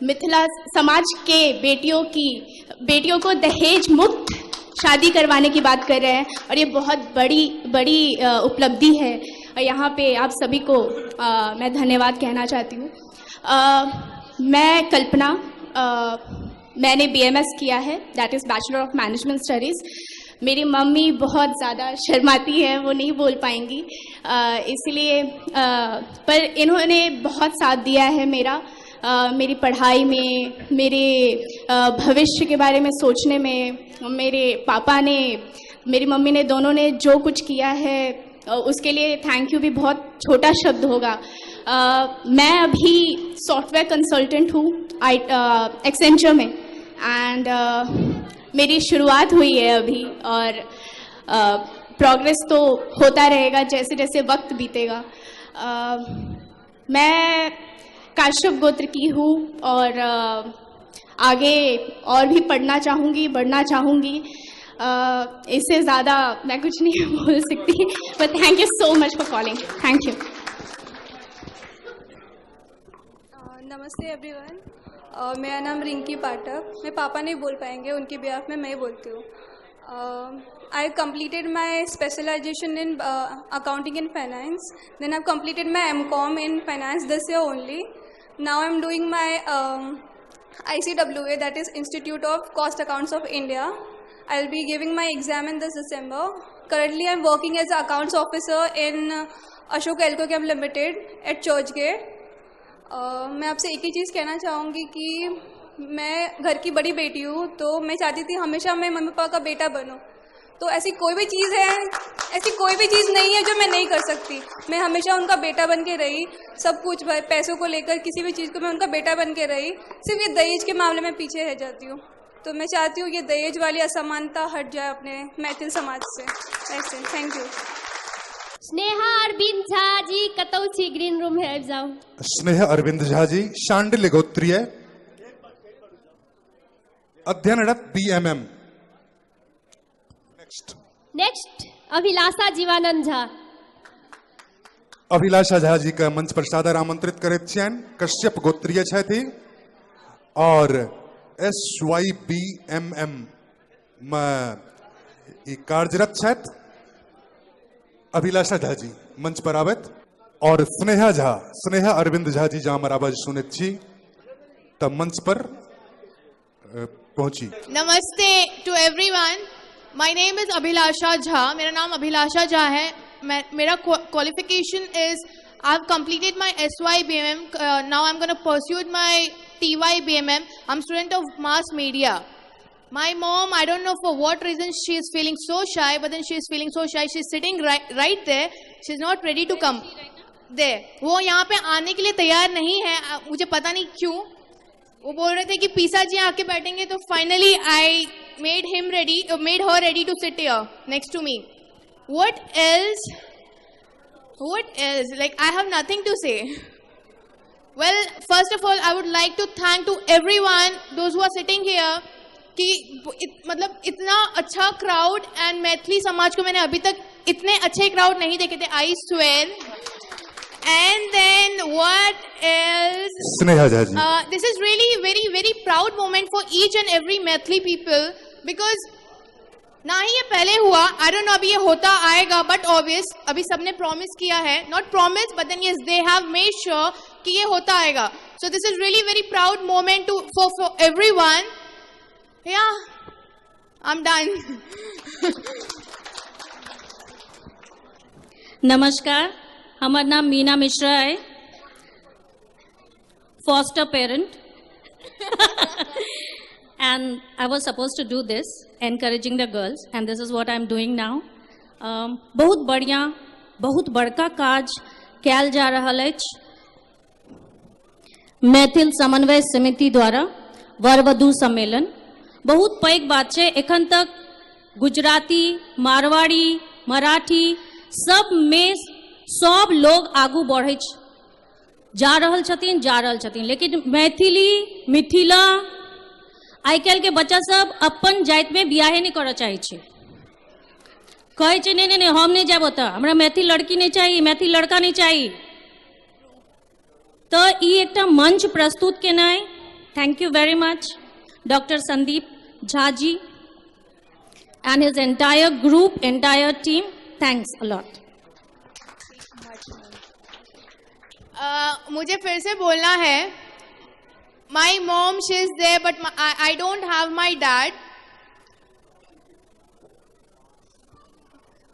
मिथिला समाज के बेटियों को दहेज मुक्त शादी करवाने की बात कर रहे हैं, और ये बहुत बड़ी उपलब्धि है। और यहाँ पे आप सभी को मैं धन्यवाद कहना चाहती हूँ। मैं कल्पना, मैंने BMS किया है, that is bachelor of management studies. मेरी मम्मी बहुत ज़्यादा शर्माती है, वो नहीं बोल पाएंगी, इसलिए पर इन्होंने बहुत साथ दिया है मेरा, मेरी पढ़ाई में, मेरे भविष्य के बारे में सोचने में। मेरे पापा ने, मेरी मम्मी ने, दोनों ने जो कुछ किया है उसके लिए थैंक यू भी बहुत छोटा शब्द होगा। मैं अभी सॉफ्टवेयर कंसल्टेंट हूँ एक्सेंचर में, एंड मेरी शुरुआत हुई है अभी, और प्रोग्रेस तो होता रहेगा जैसे जैसे वक्त बीतेगा। मैं काश्यप गोत्र की हूँ, और आगे और भी पढ़ना चाहूँगी, बढ़ना चाहूँगी। इससे ज़्यादा मैं कुछ नहीं बोल सकती, but thank you so much for calling. Thank you. नमस्ते एवरीवन, मेरा नाम रिंकी पाठक। मैं पापा नहीं बोल पाएंगे, उनकी बिहाफ में मैं बोलती हूँ। I completed my specialization in accounting and finance. Then I've completed my MCOM in finance this year only. Now I'm doing my ICWA, that is Institute of Cost Accounts of India. I'll be giving my exam in this December. Currently I'm working as an accounts officer in Ashok Elcochem Limited at Churchgate. मैं आपसे एक ही चीज़ कहना चाहूँगी कि मैं घर की बड़ी बेटी हूँ, तो मैं चाहती थी हमेशा मैं मम्मी पापा का बेटा बनूँ। तो ऐसी कोई भी चीज़ नहीं है जो मैं नहीं कर सकती। मैं हमेशा उनका बेटा बन के रही, सब कुछ पैसों को लेकर किसी भी चीज़ को मैं उनका बेटा बन के रही। सिर्फ ये दहेज के मामले में पीछे रह जाती हूँ। तो मैं चाहती हूँ ये दहेज वाली असमानता हट जाए अपने मैथिल समाज से। ऐसे थैंक यू। स्नेहा अरविंद झा जी कतौ छी, ग्रीन रूम है, आबि जाओ। स्नेहा अरविंद झा जी, शांडिल्य गोत्रीय, अध्ययनरत BMM। नेक्स्ट अभिलाषा जीवानंद झा। अभिलाषा झा जी के मंच पर सादर आमंत्रित करैत छियनि। कश्यप गोत्रीय छथि और SYBMM में ई कार्यरत छथि। अभिलाषा झा जी मंच पर आबैत और स्नेहा अरविंद झा जी जहाँ हमर आवाज सुनैत छी तब मंच पर पहुंची। नमस्ते to everyone, my name is Abhilasha Jha. मेरा नाम अभिलाषा झा है। मेरा qualification is I have completed my SYBMM. Now I am gonna pursue my TYBMM. I'm student of mass media. My mom, I don't know for what reason she is feeling so shy, but then she is feeling so shy. She's sitting right there. She's not ready to come there. वो यहाँ पे आने के लिए तैयार नहीं है, मुझे पता नहीं क्यों। वो बोल रहे थे कि पीसा जी आके बैठेंगे, तो finally I made her ready to sit here next to me. What else? Like, I have nothing to say. Well, first of all, I would like to thank to everyone, those who are sitting here, कि मतलब इतना अच्छा crowd and Maithili समाज को मैंने अभी तक इतने अच्छे क्राउड नहीं देखे थे, I swear. And then what else? Sneha Jha ji, this is really very very proud moment for each and every Maithili people, because ना ही ये पहले हुआ, I don't know अभी ये होता आएगा, but obvious अभी सबने promise किया है, not promise but then yes they have made sure कि ये होता आएगा. So this is really very proud moment for everyone. Yeah, I'm done. नमस्कार, हमारा नाम मीना मिश्रा है, foster parent. And I was supposed to do this, encouraging the girls, and this is what I'm doing now. बहुत बढ़िया, बहुत बड़का काज कैल जा रहल अछि मैथिल समन्वय समिति द्वारा वर वधू सम्मेलन। बहुत पैघ बात छै, एखन तक गुजराती, मारवाड़ी, मराठी सब में सब लोग आगू बढ़ै जा रहल छथिन, लेकिन मैथिली मिथिला आइ काल्हि के बच्चा सब अपन जाति में बियाहे नहीं करऽ चाहे छै, कहे छै नहीं हम नहीं जाब ओतऽ, हमरा मैथिल लड़की नहीं चाहिए, मैथिल लड़का नहीं चाहिए। तो ई एकटा मंच प्रस्तुत केनाइ, thank you very much doctor Sandeep Jha ji and his entire group, entire team, thanks a lot. मुझे फिर से बोलना है, my mom, she is there, but I don't have my dad.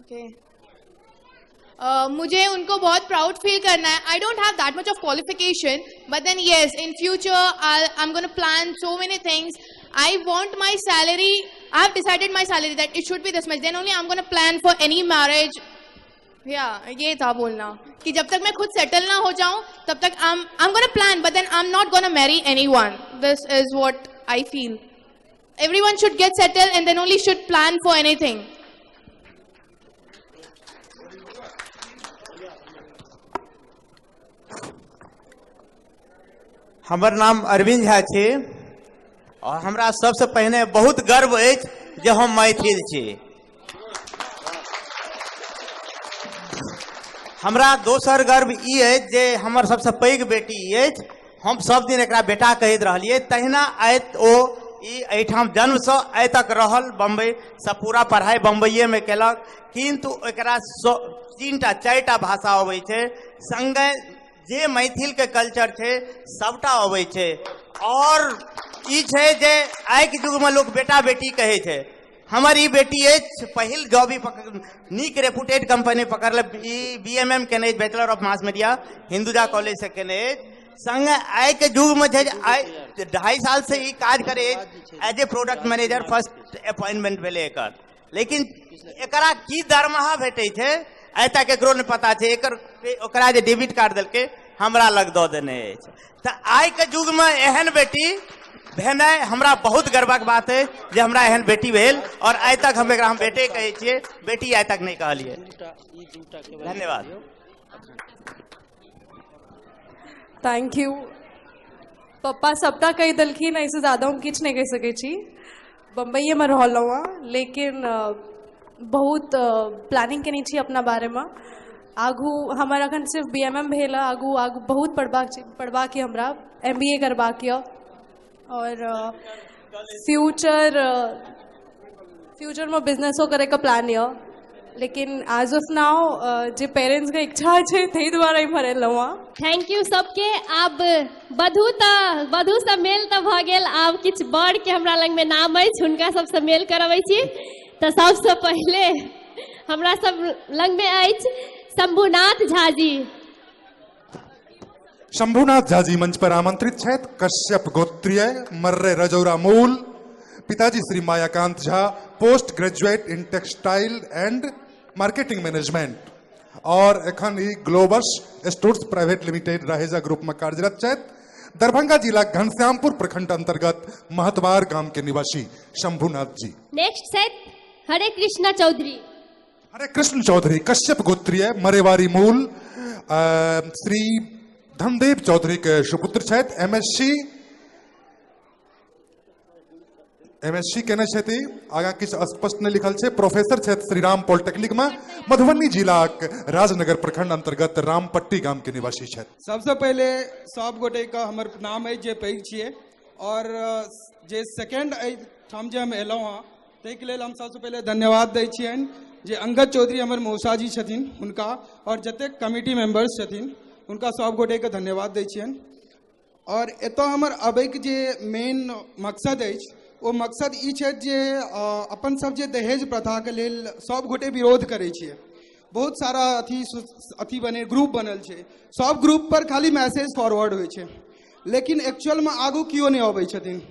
Okay. मुझे उनको बहुत प्राउड फील करना है. I don't have that much of qualification, but then yes, in future I'm going to plan so many things. I want my salary. I have decided my salary that it should be this much. Then only I'm going to plan for any marriage. ये था बोलना कि जब तक मैं खुद settle ना हो जाऊं तब तक I'm going to plan, but then I'm not going to marry anyone. This is what I feel. Everyone should get settled and then only should plan for anything. हमर नाम अरविंद झा छै और हमरा सबसे पहले बहुत गर्व अछि जे हम मैथिल छी। हमरा दोसर गर्व ई अछि जे हमर सबसे पैघ बेटी अछि। हम सब दिन एकरा बेटा कहैत रहलियै, तहिना आइ ओ एहिठाम जन्मसँ आइ तक रहल, बम्बई से पूरा पढ़ाई बम्बईये में केलक, किंतु एकरा 3टा 4टा भाषा अबै छै, संगे जे मैथिल के कल्चर छै सबटा अबै छै। और ई छै जे आइ के युग में लोग बेटा बेटी कहै छै। हमर ई बेटी अछि पहिल जॉब नीक रेपुटेड कंपनी पकड़ल, BMM केने, bachelor of mass media Hinduja college से केने। संगे आइ के युग में छै 2.5 साल से ई काज करे as a product manager, first appointment भेले एकर। लेकिन एकरा की दरमाहा भेटै छै आइ तक एकरो नहीं पता छै। ओकरा जे डेबिट कार्ड देलकै हमरा लग दऽ देने अछि। तऽ आइ के युग में एहन बेटी भेनाइ हमरा बहुत गर्वक बात है जे हमरा एहन बेटी भेल। और आइ तक हम एकरा बेटे कहै छियै, बेटी आइ तक नहीं कहलियै। धन्यवाद। Thank you. पप्पा सबटा कहि देलखिन, एहिसँ ज्यादा हम किछु नहीं कहि सकै छी। बम्बईये में रहलहुँ हँ, लेकिन बहुत प्लानिंग केने छी अपना बारे में। आगू हमारा अखन सिर्फ BMM भेल आगू आगू बहुत पढ़बा के हमरा MBA करबा के और फ्यूचर में बिजनेसो करे का प्लान है लेकिन एज ऑफ नाउ जे पेरेंट्स के इच्छा है तही द्वारा ही भरे लवा। थैंक यू सबके। आब बधू से मेल तो भ गेल, आब किछ बड़ के हमरा लग में नाम अछि हुनका सबसे मेल करबै छी। तो सबसे पहले हमरा सब लग में अछि शंभुनाथ झा जी। शंभुनाथ झा जी मंच पर आमंत्रित छथि। कश्यप गोत्रीय, मर्रे रजौरा मूल, पिताजी Shri Mayakant Jha, post graduate in textile and marketing management और एखन ई Globus stores private limited Raheja group में कार्यरत छथि। दरभंगा जिला घनश्यामपुर प्रखंड अंतर्गत महतवार गांव के निवासी शंभुनाथ जी। नेक्स्ट छथि हरे कृष्णा चौधरी। हरे कृष्ण चौधरी कश्यप गोत्रीय, मरेवारी मूल, श्री धनदेव चौधरी के सुपुत्र छथि। MSc केने छथि, आगा किछ स्पष्ट नहीं लिखल छे। प्रोफेसर छथि श्री राम पॉलिटेक्निक में, मधुबनी जिला राजनगर प्रखंड अंतर्गत रामपट्टी गांव के निवासी छथि। सबसे पहले सब गोटे का हमर नाम है जे पैघ छिए और जे सेकंड ठाम जे हम एलहुँ हाँ ताहिके लेल हम सबसे पहले धन्यवाद दै छियनि जे अंगद चौधरी हमर मौसा जी छथिन हुनका और जतेक कमिटी मेंबर्स छथिन हुनका सब गोटे के धन्यवाद दै छियनि। और एतऽ हमर अबैके जे मेन मकसद अछि वो मकसद ई छै जे अपन सब जे दहेज प्रथा के लेल सब गोटे विरोध करै छियै। बहुत सारा अथी बने ग्रुप बनल छै, सब ग्रुप पर खाली मैसेज फॉरवर्ड होइ छै लेकिन एक्चुअल में आगू कियो नहीं अबै छथिन।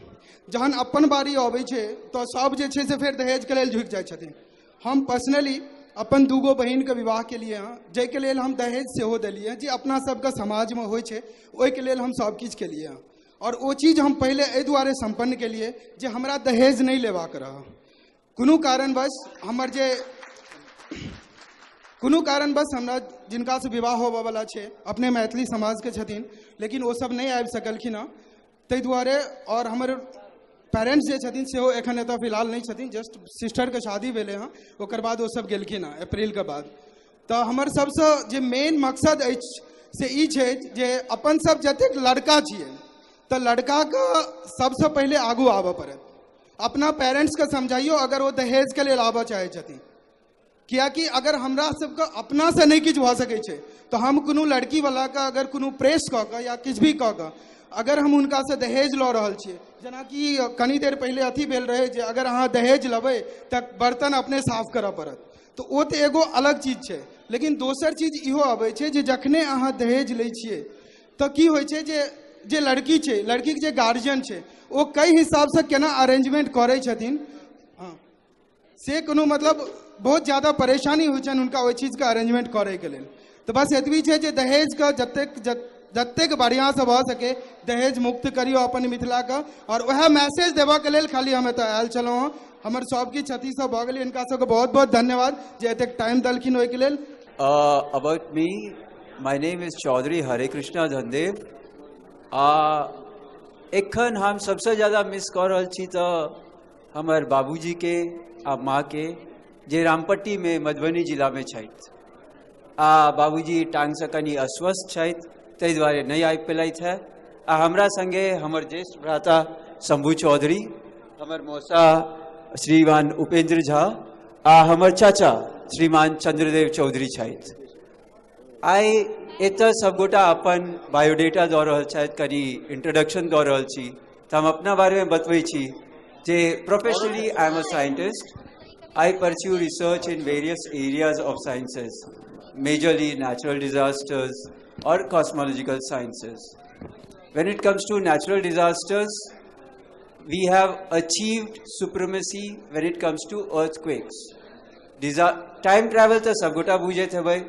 जहन अपन बारी अबै छै तो सब जे छै से फिर दहेज के लेल झुकि जाइ छथिन। हम पर्सनली अपन दूगो बहिन के विवाह के लिए जाहिके लेल हम दहेज सेहो देलिए जे अपना सबके समाज में होइ छै ओहिके लेल हम सब किछु केलिए और वो चीज हम पहले एहि दुआरे संपन्न केलिए जे हमरा दहेज नहीं लेबाक रह। कोनो कारणवश हमरा जिनका से विवाह होबे वाला छै अपने मैथिली समाज के छथिन लेकिन वो सब नहीं आबि सकलखिन हँ ताहि दुआरे। और हमर पेरेंट्स जे छथिन सेहो एखन एतऽ फिलहाल नहीं छथिन, जस्ट सिस्टर के शादी भेले हँ ओकर बाद वो सब गेलखिन हँ अप्रैल के बाद। तो हमर सबसे जे मेन मकसद अछि से ई छै जे अपन सब जतेक लड़का छियै तो लड़का के सबसे पहले आगू आबऽ पड़त। अपना पेरेंट्स के समझाइयो अगर वो दहेज के लेल आबऽ चाहे छथिन, कियाकि अगर हमरा सबके अपना से नहीं किछु भऽ सकै छै तो हम कोनो लड़की वाला का अगर कोनो प्रेस कऽ के या किछु भी कऽ के अगर हम उनका से दहेज लऽ रहल छियै, जेना कि कनी देर पहले अथी भेल रहे जे अगर अहाँ दहेज लेबै तऽ बर्तन अपने साफ करऽ पड़त, तो वो तो एगो अलग चीज छै। लेकिन दोसर चीज इहो अबै छै जे जखने अहाँ दहेज लै छियै तऽ की होइ छै जे लड़की छै, लड़की के जे गार्जियन छै वो कई हिसाब से केना अरेंजमेंट करै छथिन से कोनो मतलब बहुत ज्यादा परेशानी होइ छनि हुनका ओहि चीज के अरेंजमेंट करे के लेल। तो बस एतबी छै जे दहेज के जतेक बढ़िया से भऽ सके दहेज मुक्त करियो अपन मिथिला के और वह मैसेज देबऽ के लेल खाली हम एतऽ आयल छलहुँ हँ। हमर सब किछु अथी सब भऽ गेलै, हिनका सबके बहुत बहुत धन्यवाद जे एतेक टाइम देलखिन ओहिके लेल। About me, my name is Chaudhary Hare Krishna Dhandev। एखन हम सबसे ज़्यादा मिस कर रहल छी तो हमर बाबूजी के आ माँ के जे रामपट्टी में मधुबनी जिला में छथि। बाबूजी टांग से कनी अस्वस्थ छथि ताहि दुआरे नहीं आबि पेलथि है। हमरा संगे हमर ज्येष्ठ भ्राता शंभू चौधरी, हमर मौसा श्रीमान उपेंद्र झा आ हमर चाचा श्रीमान चंद्रदेव चौधरी छथि। आइ एतऽ सबगोटा अपन बायोडेटा दऽ रहल छथि, कनी इंट्रोडक्शन दऽ रहल छी तऽ हम अपना बारे में बतबै छी जे professionally I am a scientist. I pursue research in various areas of sciences, majorly natural disasters or cosmological sciences. When it comes to natural disasters, we have achieved supremacy when it comes to earthquakes. Time travel तो सबगोटा बुझैत हेबै,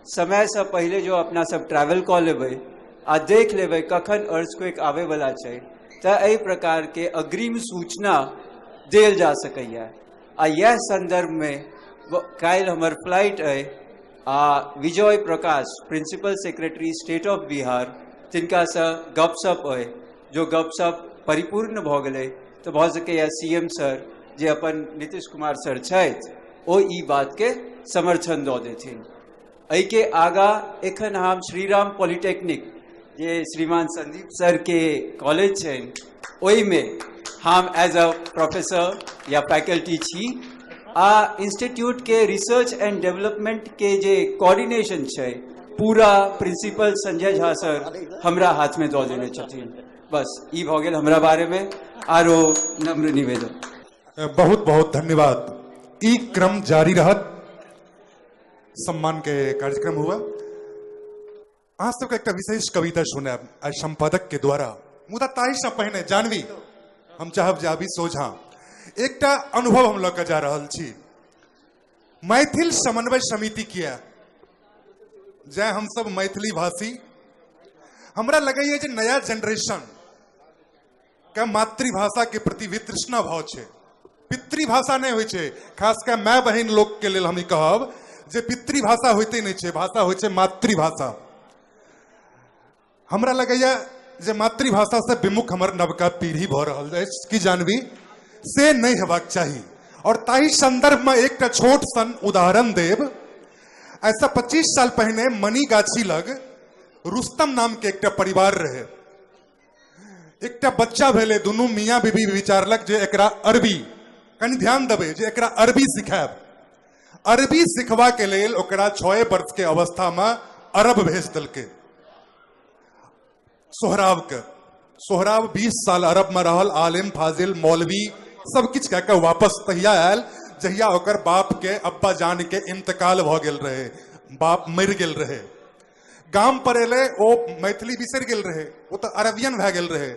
समय से पहले जो अपना सब ट्रैवल कऽ लेबै आ देख लेबै कखन अर्थक्वेक आबै वाला छै तऽ एहि प्रकार के अग्रिम सूचना देल जा सकैया। आ यह संदर्भ में काल्हि हमर फ्लाइट अइ Vijay Prakash principal secretary state of Bihar तिनका से गपशप अइ जो गपशप परिपूर्ण भऽ गेलै तऽ भऽ सकैया CM सर जे अपन नीतीश कुमार सर छथि ओ ई बात के समर्थन दऽ देथिन। एहि के आगा एखन हम श्रीराम पॉलिटेक्निक जे श्रीमान संदीप सर के कॉलेज है ओहि में हम एज अ प्रोफेसर या फैकल्टी छी। आ इंस्टीट्यूट के रिसर्च एंड डेवलपमेंट के जे कोऑर्डिनेशन है पूरा प्रिंसिपल संजय झा सर हमरा हाथ में दऽ देने छथिन। बस ई भऽ गेल हमरा बारे में। आरो नम्र निवेदन। बहुत बहुत धन्यवाद। ई क्रम जारी रहत। सम्मान के कार्यक्रम हुआ। अहाँ सबके एक विशेष कविता सुनाब आई संपादक के द्वारा। मुदा ताहि से पहिने जानवी हम चाहब जे अभी सोझा एकटा अनुभव हम लऽ कऽ जा रहल छी। मैथिल समन्वय समिति किया जै हम सब मैथिली भाषी हमरा लगैए जे नया जनरेशन का मातृभाषा के प्रति वितृष्णा भाव छै। पितृभाषा नहीं होइ छै। खास कर माय बहन लोग के लेल हम कहब जे पितृभाषा होइते नहीं छै, भाषा होइ छै मातृभाषा। हमरा लगैए जे मातृभाषा से विमुख हमर नवका पीढ़ी भऽ रहल अछि कि जानवी से नहीं हेबाक चाही। और ताहि संदर्भ में एक छोट सन उदाहरण देव। ऐसा 25 साल पहले मनी गाछी लग रुस्तम नाम के एक परिवार रहे। एक बच्चा भेले, दुनू मियाँ बीबी विचारलक जे एकरा अरबी, कनि ध्यान देबे, जे एकरा अरबी सिखाब। अरबी सिखबा के लेल ओकरा 6 वर्ष के अवस्था में अरब भेज दिलके सोहराब के। सोहराब 20 साल अरब में रहल, आलिम फाजिल मौलवी सब किछ कह के वापस तहिया आयल जहिया ओकर बाप के अब्बा जान के इंतकाल भ गेल रहे, बाप मर गेल रहे। गाम पर एले ओ मैथिली बिसर गेल रहे, वो तो अरबियन भए गेल रहे।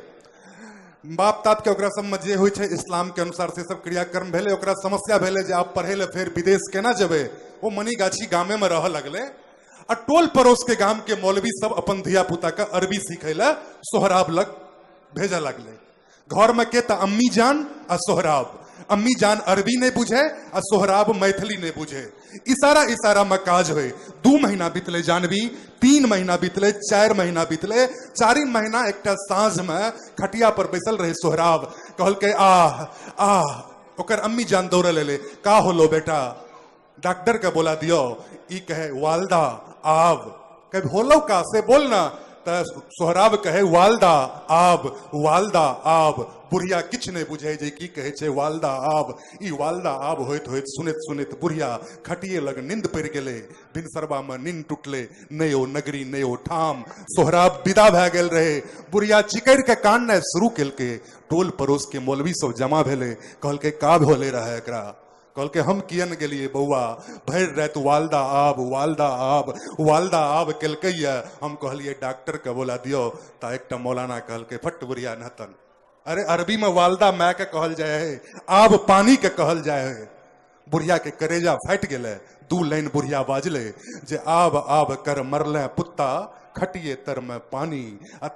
बाप तात के ओकरा सब में जे होइ छै इस्लाम के अनुसार से सब क्रियाक्रम भेले। ओकरा समस्या भेले जे आप पढ़े ले फिर विदेश केना जेबे। वो मनी गाछी गामे में रह लगले। आ टोल पड़ोस के गाम के मौलवी सब अपन धिया पुता के अरबी सीखे ला सोहराब लग भेजा लगले। घर में के अम्मी जान आ सोहराब। अम्मी जान अरबी नहीं बुझे आ सोहराब मैथिली नहीं बुझे। इशारा इशारा में काज हुए। 2 महीना बीतले जानवी, 3 महीना बीतले, 4 महीना बीतले। 4 महीना एक साँझ में खटिया पर बैसल रहे सोहराब। कहल के आह आह। ओकर अम्मी जान दौड़े ले का होलो बेटा? डॉक्टर के बोला दियो। ई कहे वालदा आब। कहे होलो का से बोलना। सोहराब कहे वालदा आब, वालदा आब। बुढ़िया किछ नहीं बुझे जे की कहे छे वालदा आब। ई वालदा आब होइत होइत सुनैत सुनैत बुढ़िया खटिए लग नींद पड़ गेले। भिनसरबा में नींद टूटले, नहीं ओ नगरी नहीं ओ ठाम। सोहराब विदा भए गेल रहे। बुढ़िया चिकैर के कानना शुरू केलके। टोल पड़ोस के मौलवी सब जमा भेले। कहल के का भोले रहे एकरा? कहल के हम कियन गेलिए बउआ, भर रात वालदा आब वालदा आब वालदा आब केलकैया। हम कहलिए डॉक्टर के बोला दियो। ता एक मौलाना कहल के फट बुढ़िया नहतन। अरे अरबी में वालदा मैं के कहल जाए है, आब पानी के कहल जाए है। बुढ़िया के करेजा फाट गेले। 2 लाइन बुढ़िया बाजले जे आब आब कर मरले पुत्ता, खटिए तर में पानी।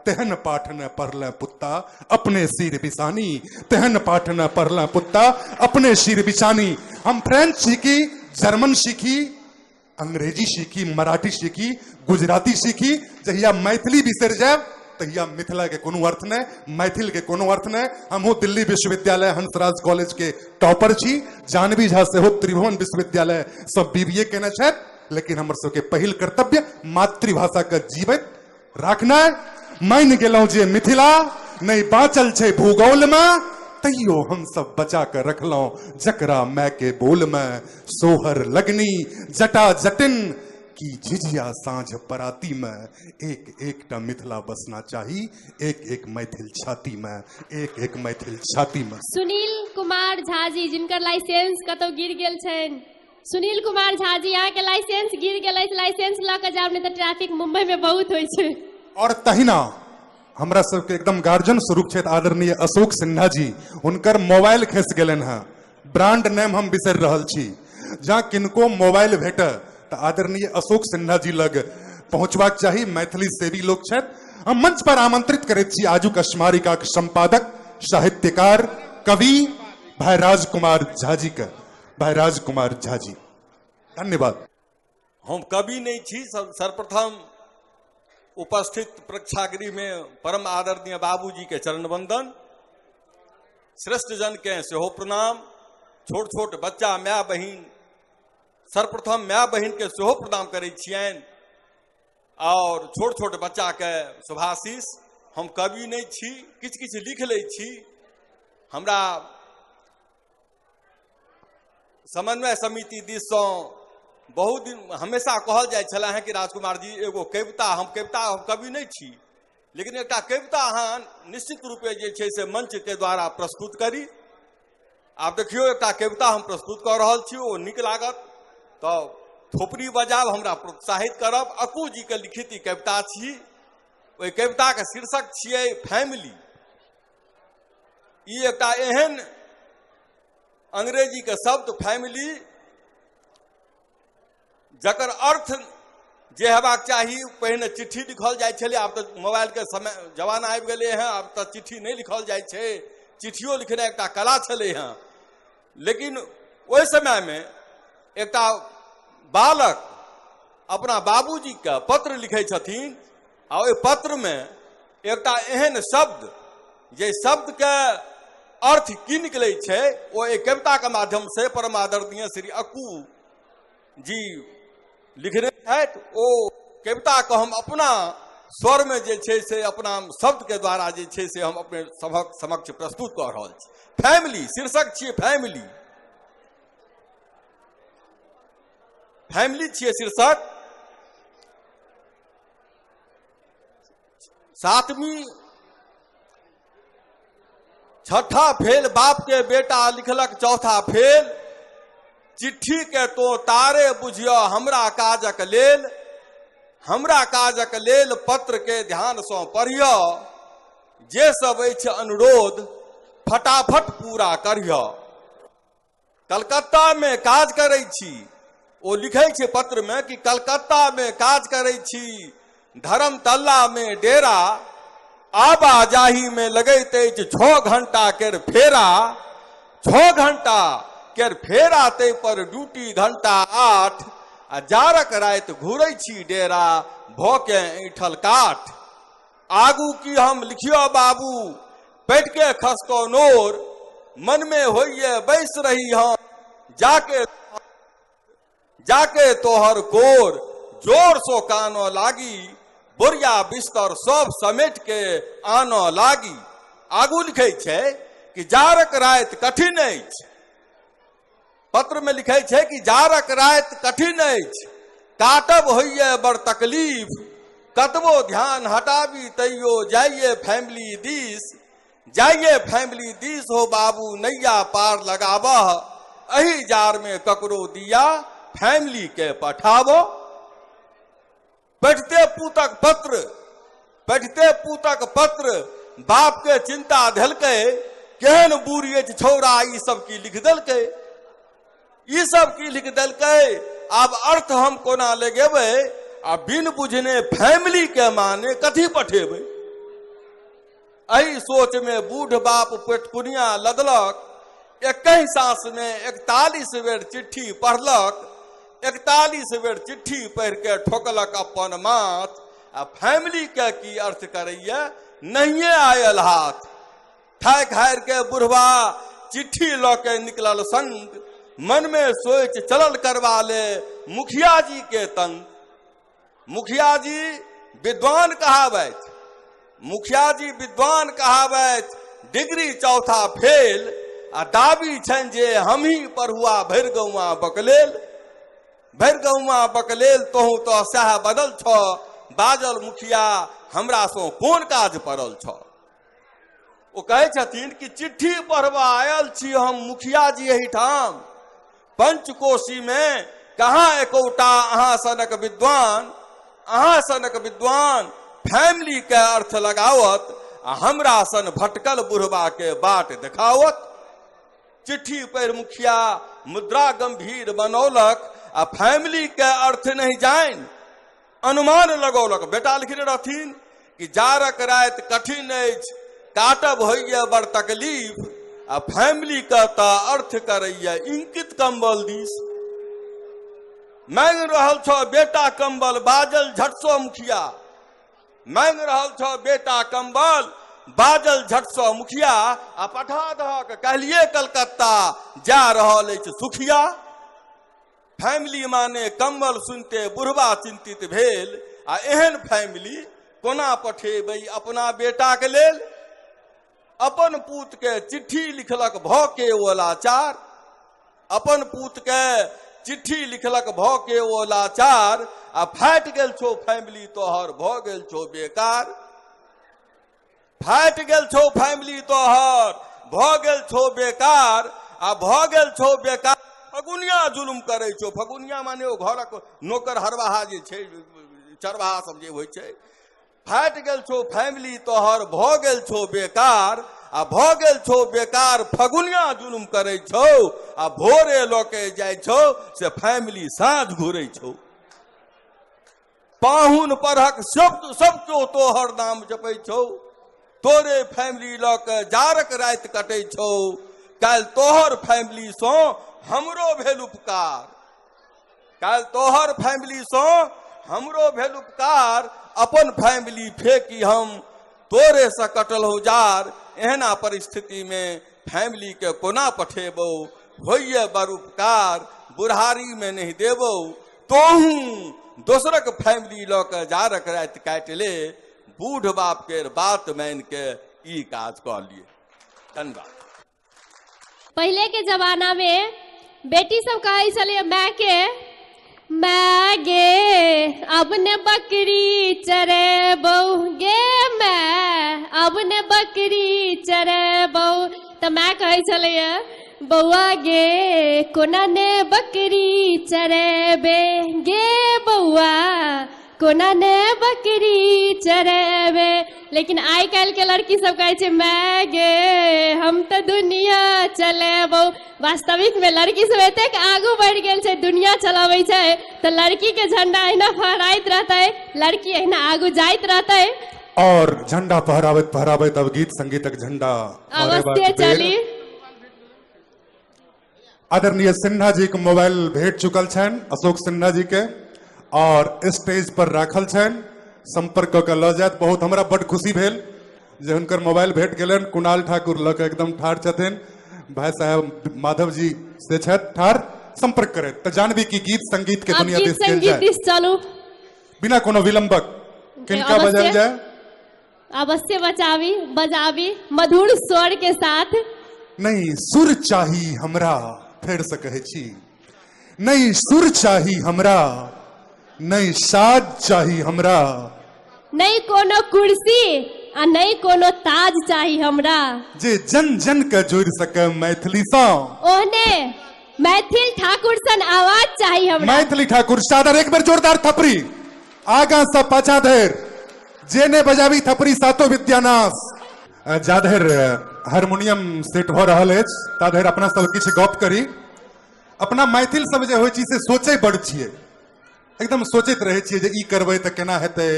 तेहन पाठ न पढ़ले पुत्ता, अपने सिर बिसानी। तेहन पाठ न पढ़ले पुत्ता, अपने सिर बिसानी। हम फ्रेंच सीखी, जर्मन सीखी, अंग्रेजी सीखी, मराठी सीखी, गुजराती सीखी। जहिया मैथिली बिसर जाए तहिया मिथिला के कोनो अर्थ नहीं, मैथिल के कोनो अर्थ नहीं। हम दिल्ली विश्वविद्यालय हंसराज कॉलेज के टॉपर छी। जानवी झा से हो त्रिभुवन विश्वविद्यालय सब बीबीए केने छथि। लेकिन हमर सबके पहिल कर्तव्य मातृभाषा के जीवित रखना। मान गेलौं जे मिथिला नहीं बाँचल छै भूगोल में, तैयो हम सब बचा के रखलौं जकरा मैं के बोल में। सोहर लगनी जटा जटिन की झिझिया साँझ पराती में। एक एकटा मिथिला बसना चाही, एक एक मैथिल छाती में, एक एक मैथिल छाती में। सुनील कुमार झा जी जिनकर लाइसेंस कतौ गिर गेल छनि। सुनील कुमार झा जी यहाँ के लाइसेंस गिर गेल, लाइसेंस ला के जाब नहीं तो ट्रैफिक मुंबई में बहुत होइ छै। और तहिना हमरा सबके एकदम गार्जियन स्वरूप छथि आदरणीय अशोक सिन्हा जी। उनकर मोबाइल खस गेलन है। ब्रांड नेम हम बिसर रहल छी। जहाँ किनको मोबाइल भेटे तो आदरणीय अशोक सिन्हा जी लग पहुंचबाक चाही। मैथिली सेवी लोग छथि। हम मंच पर आमंत्रित करैत छी आजुक स्मारिका के संपादक, साहित्यकार, कवि भाई राजकुमार झा जी के। भाई राजकुमार झा जी धन्यवाद। हम कवि नहीं छी। सर्वप्रथम उपस्थित प्रेक्षागृह में परम आदरणीय बाबूजी के चरण वंदन, श्रेष्ठ जन के सेहो प्रणाम, छोट छोट बच्चा माय बहिन सर्वप्रथम माय बहिन के सेहो प्रणाम करै छियनि और छोट छोट बच्चा के शुभाशीष। हम कवि नहीं छी, किछ किछ लिख लै छी। हमरा समन्वय समिति दिससँ बहुत दिन हमेशा कहल जाइ छलै कि राजकुमार जी एगो कविता, हम कवि नहीं छी, लेकिन एकटा कविता अहाँ निश्चित रूपे जे छै से मंच के द्वारा प्रस्तुत करी। आब देखियो एकटा कविता हम प्रस्तुत कऽ रहल छी, ओ नीक लागत तो थोपड़ी बजाब, हमरा प्रोत्साहित करब। अकू जी के लिखित ई कविता छी। ओहि कविता के शीर्षक छियै फैमिली। ई एकटा एहन अंग्रेजी के शब्द फैमिली जकर अर्थ जे हेबाक चाही, पहिने चिट्ठी लिखल जाइ छलै, आब तऽ मोबाइल के समय जमाना आबि गेलै हैं, आब तऽ चिट्ठी नहीं लिखल जाइ छै। चिट्ठियों लिखनाइ एकटा कला छलै हैं, लेकिन ओहि समय में एकटा बालक अपना बाबूजी के पत्र लिखै छथिन आ ओहि पत्र में एकटा एहन शब्द जे शब्द के अर्थ की निकलै छै, ओ एक कविता के माध्यम से परम आदरणीय श्री अक्कू जी लिखने हैं। ओ कविता को हम अपना स्वर में जे छै से अपना शब्द के द्वारा जे छै से हम अपने सभक समक्ष प्रस्तुत कर रहल छी। फैमिली शीर्षक छियै फैमिली। फैमिली छियै शीर्षक। सातवीं छठा फेल बाप के बेटा लिखलक चौथा फेल। चिट्ठी के तो तारे बुझियो हमरा काजक लेल, हमरा काजक लेल पत्र के ध्यान से पढ़ियो। जे सब अछि अनुरोध फटाफट पूरा करियो। कलकत्ता में काज करै छी, ओ लिखै छै पत्र में कि कलकत्ता में काज करै छी, धर्मतल्ला में डेरा, आवाजाही में लगैत अछि 6 घंटा केर फेरा। 6 घंटा केर फेरा ते पर ड्यूटी घंटा 8, आ जारक रात घूरै छी डेरा भोके ऐठल काठ। आगू की हम लिखियो बाबू पेट के खसको नोर, मन में होइए बैस रही हम जाके तोहर कोर। जोर सो कानो लागी बोरिया बिस्तर सब समेट के आनो लागी। आगू लिखै छै कि जारक रात कठिन अछि। पत्र में लिखै छै कि जारक रात कठिन अछि, काटब होइए बड़ तकलीफ। कतबो ध्यान हटाबी तैयो जाइए फैमिली दिस, जाइए फैमिली दिस हो बाबू नैया पार लगाबह। अही जार में ककरो दिया फैमिली के पठाबो। पढ़ते पूतक पत्र, पढ़ते पूतक पत्र, बाप के चिंता धलकै। केहन बूढ़ी अछि छौरा ई सब की लिख देलकै, ई सब की लिख देलकै। आब अर्थ हम कोना लगेबै, आ बिन बुझने फैमिली के माने कथी पठेबै। एही सोच में बूढ़ बाप पेटकुनिया लदलक। 21 सांस में 41 बेर चिट्ठी पढ़लक। 41 बेर चिट्ठी पढ़ के ठोकलक अपन माथ। आ फैमिली के की अर्थ करैया नहिए आयल हाथ। ठाक हार के बुढ़वा चिट्ठी ल के निकलल संग, मन में सोच चलल करवा ले मुखिया जी के तंग। मुखिया जी विद्वान कहावैत, मुखिया जी विद्वान कहावैत, डिग्री चौथा फेल। आ दाबी छनि जे हमही पढ़ुआ भरि गौआ बकलेल। भरि गौआ बकलेल तोहू तो सएह बदल छ, बाजल मुखिया हमरा सो कोन काज पड़ल छ। ओ कहै छथिन कि चिट्ठी पढ़बा आयल छी हम मुखिया जी एहिठाम। पंचकोशी में कहाँ एकौटा अहाँ सनक विद्वान, अहाँ सनक विद्वान फैमिली के अर्थ लगावत, आ हमरा सन भटकल बुढ़बा के बाट देखावत। चिट्ठी पढ़ मुखिया मुद्रा गंभीर बनौलक, आ फैमिली के अर्थ नहीं जान अनुमान लगौलक। बेटा लिखने रहथिन कि जारक रात कठिन अछि, काटब होइए बड़ तकलीफ। आ फैमिली का ता अर्थ करैया इंकित कंबल दिस। मांग रहल छ बेटा कंबल, बाजल झटसो मुखिया। मांग रहल छ बेटा कंबल, बाजल झटसो मुखिया। आ पठा दहक कहलिए कलकत्ता, जा रहल अछि सुखिया। फैमिली माने कम्बल सुनते बुढ़बा चिंतित भेल। आ एहन फैमिली कोना पठेबै अपना बेटा के लेल? अपन पूत के चिट्ठी लिखलक भ के ओ लाचार, अपन पूत के चिट्ठी लिखलक भ के ओ लाचार। आ फाटि गेल छौ फैमिली तोहर भ गेल छौ बेकार, फाटि गेल छौ फैमिली तोहर भ गेल छौ बेकार। आ भ गेल छौ बेकार फगुनिया जुलुम करे छौ। फगुनिया माने ओ घरक नौकर हरवाहा जे छै, चरवाहा सब जे होइ छै। फाटि गेल छौ फैमिली तोहर भ गेल छौ बेकार। आ भ गेल छौ बेकार फगुनिया जुलुम करे छौ। आ भोरे ल के जाइ छौ से फैमिली साँझ घुरे छौ। पाहुन परहक सब क्यों तोहर नाम जपै छौ। तोरे फैमिली ल के जारक राति कटै छौ। काल तोहर फैमिली सो हमरो भेल उपकार, काल तोहर फैमिली सो हमरो भेल उपकार। अपन फैमिली फेंकी हम तोरे से कटल हो जार। एहना परिस्थिति में फैमिली के कोना पठेबो, होइए बड़ उपकार बुढ़ारी में नहीं देबो। तोहू दोसरक फैमिली ल के जारक राति काटि ले। बूढ़ बाप के बात मान के ई काज कर लिए। धन्यवाद। पहले के जमाना में बेटी सब कहे चले मैं गे अब ने बकरी चरे बहू गे, मैं अब ने बकरी चरे बहू। तो मैं कहे चले बउआ गे कोना ने बकरी चरे बे, गे बउआ कोना ने बकरी चरेबे। लेकिन आई काल के लड़की सब कहे मैं गे हम तो दुनिया चलेबो। वास्तविक में लड़की सब एते आगू बढ़ गेल छै, दुनिया चलाबै छै। तो लड़की के झंडा अहिना फहराइत रहते, लड़की अहिना आगू जाइत रहते। और झंडा फहरावत फहरावत अब गीत संगीतक झंडा अवश्य चली। आदरणीय सिन्हा जी के मोबाइल भेट चुकल छन अशोक सिन्हा जी के, और स्टेज पर राखल छन संपर्क क ल जात। बहुत हमरा बड़ खुशी भेल जे हुनकर मोबाइल भेट गेलन। कुणाल ठाकुर ल के एकदम ठाड़ छथिन, भाई साहब माधव जी से छत ठाड़ संपर्क करे। तो जानबी की गीत संगीत के दुनिया दिस चल जाए चलू बिना कोनो विलंबक। किनका बजाल जाए? अवश्य बजावी मधुर स्वर के साथ। नहीं सुर चाही हमरा, फिर से कहे छी नहीं सुर चाही हमरा, नहीं साज चाही हमरा, नहीं कोनो कुर्सी आ नहीं कोनो ताज चाही हमरा। जे जन जन के जोड़ सके मैथिली सा, ओहने मैथिल ठाकुर सन आवाज चाही हमरा। मैथिली ठाकुर सादर एक बार जोरदार थपरी आगा से पाछा धर जेने बजावी थपरी सातो विद्यानाश। जाधर हारमोनियम सेट भ रहल अछि, ताधर अपना सब किछ गप करी। अपना मैथिल सब जे होइ छी से सोचे बड़ छियै, एकदम सोचैत रहे छियै जे ई करबै तऽ केना हेतै,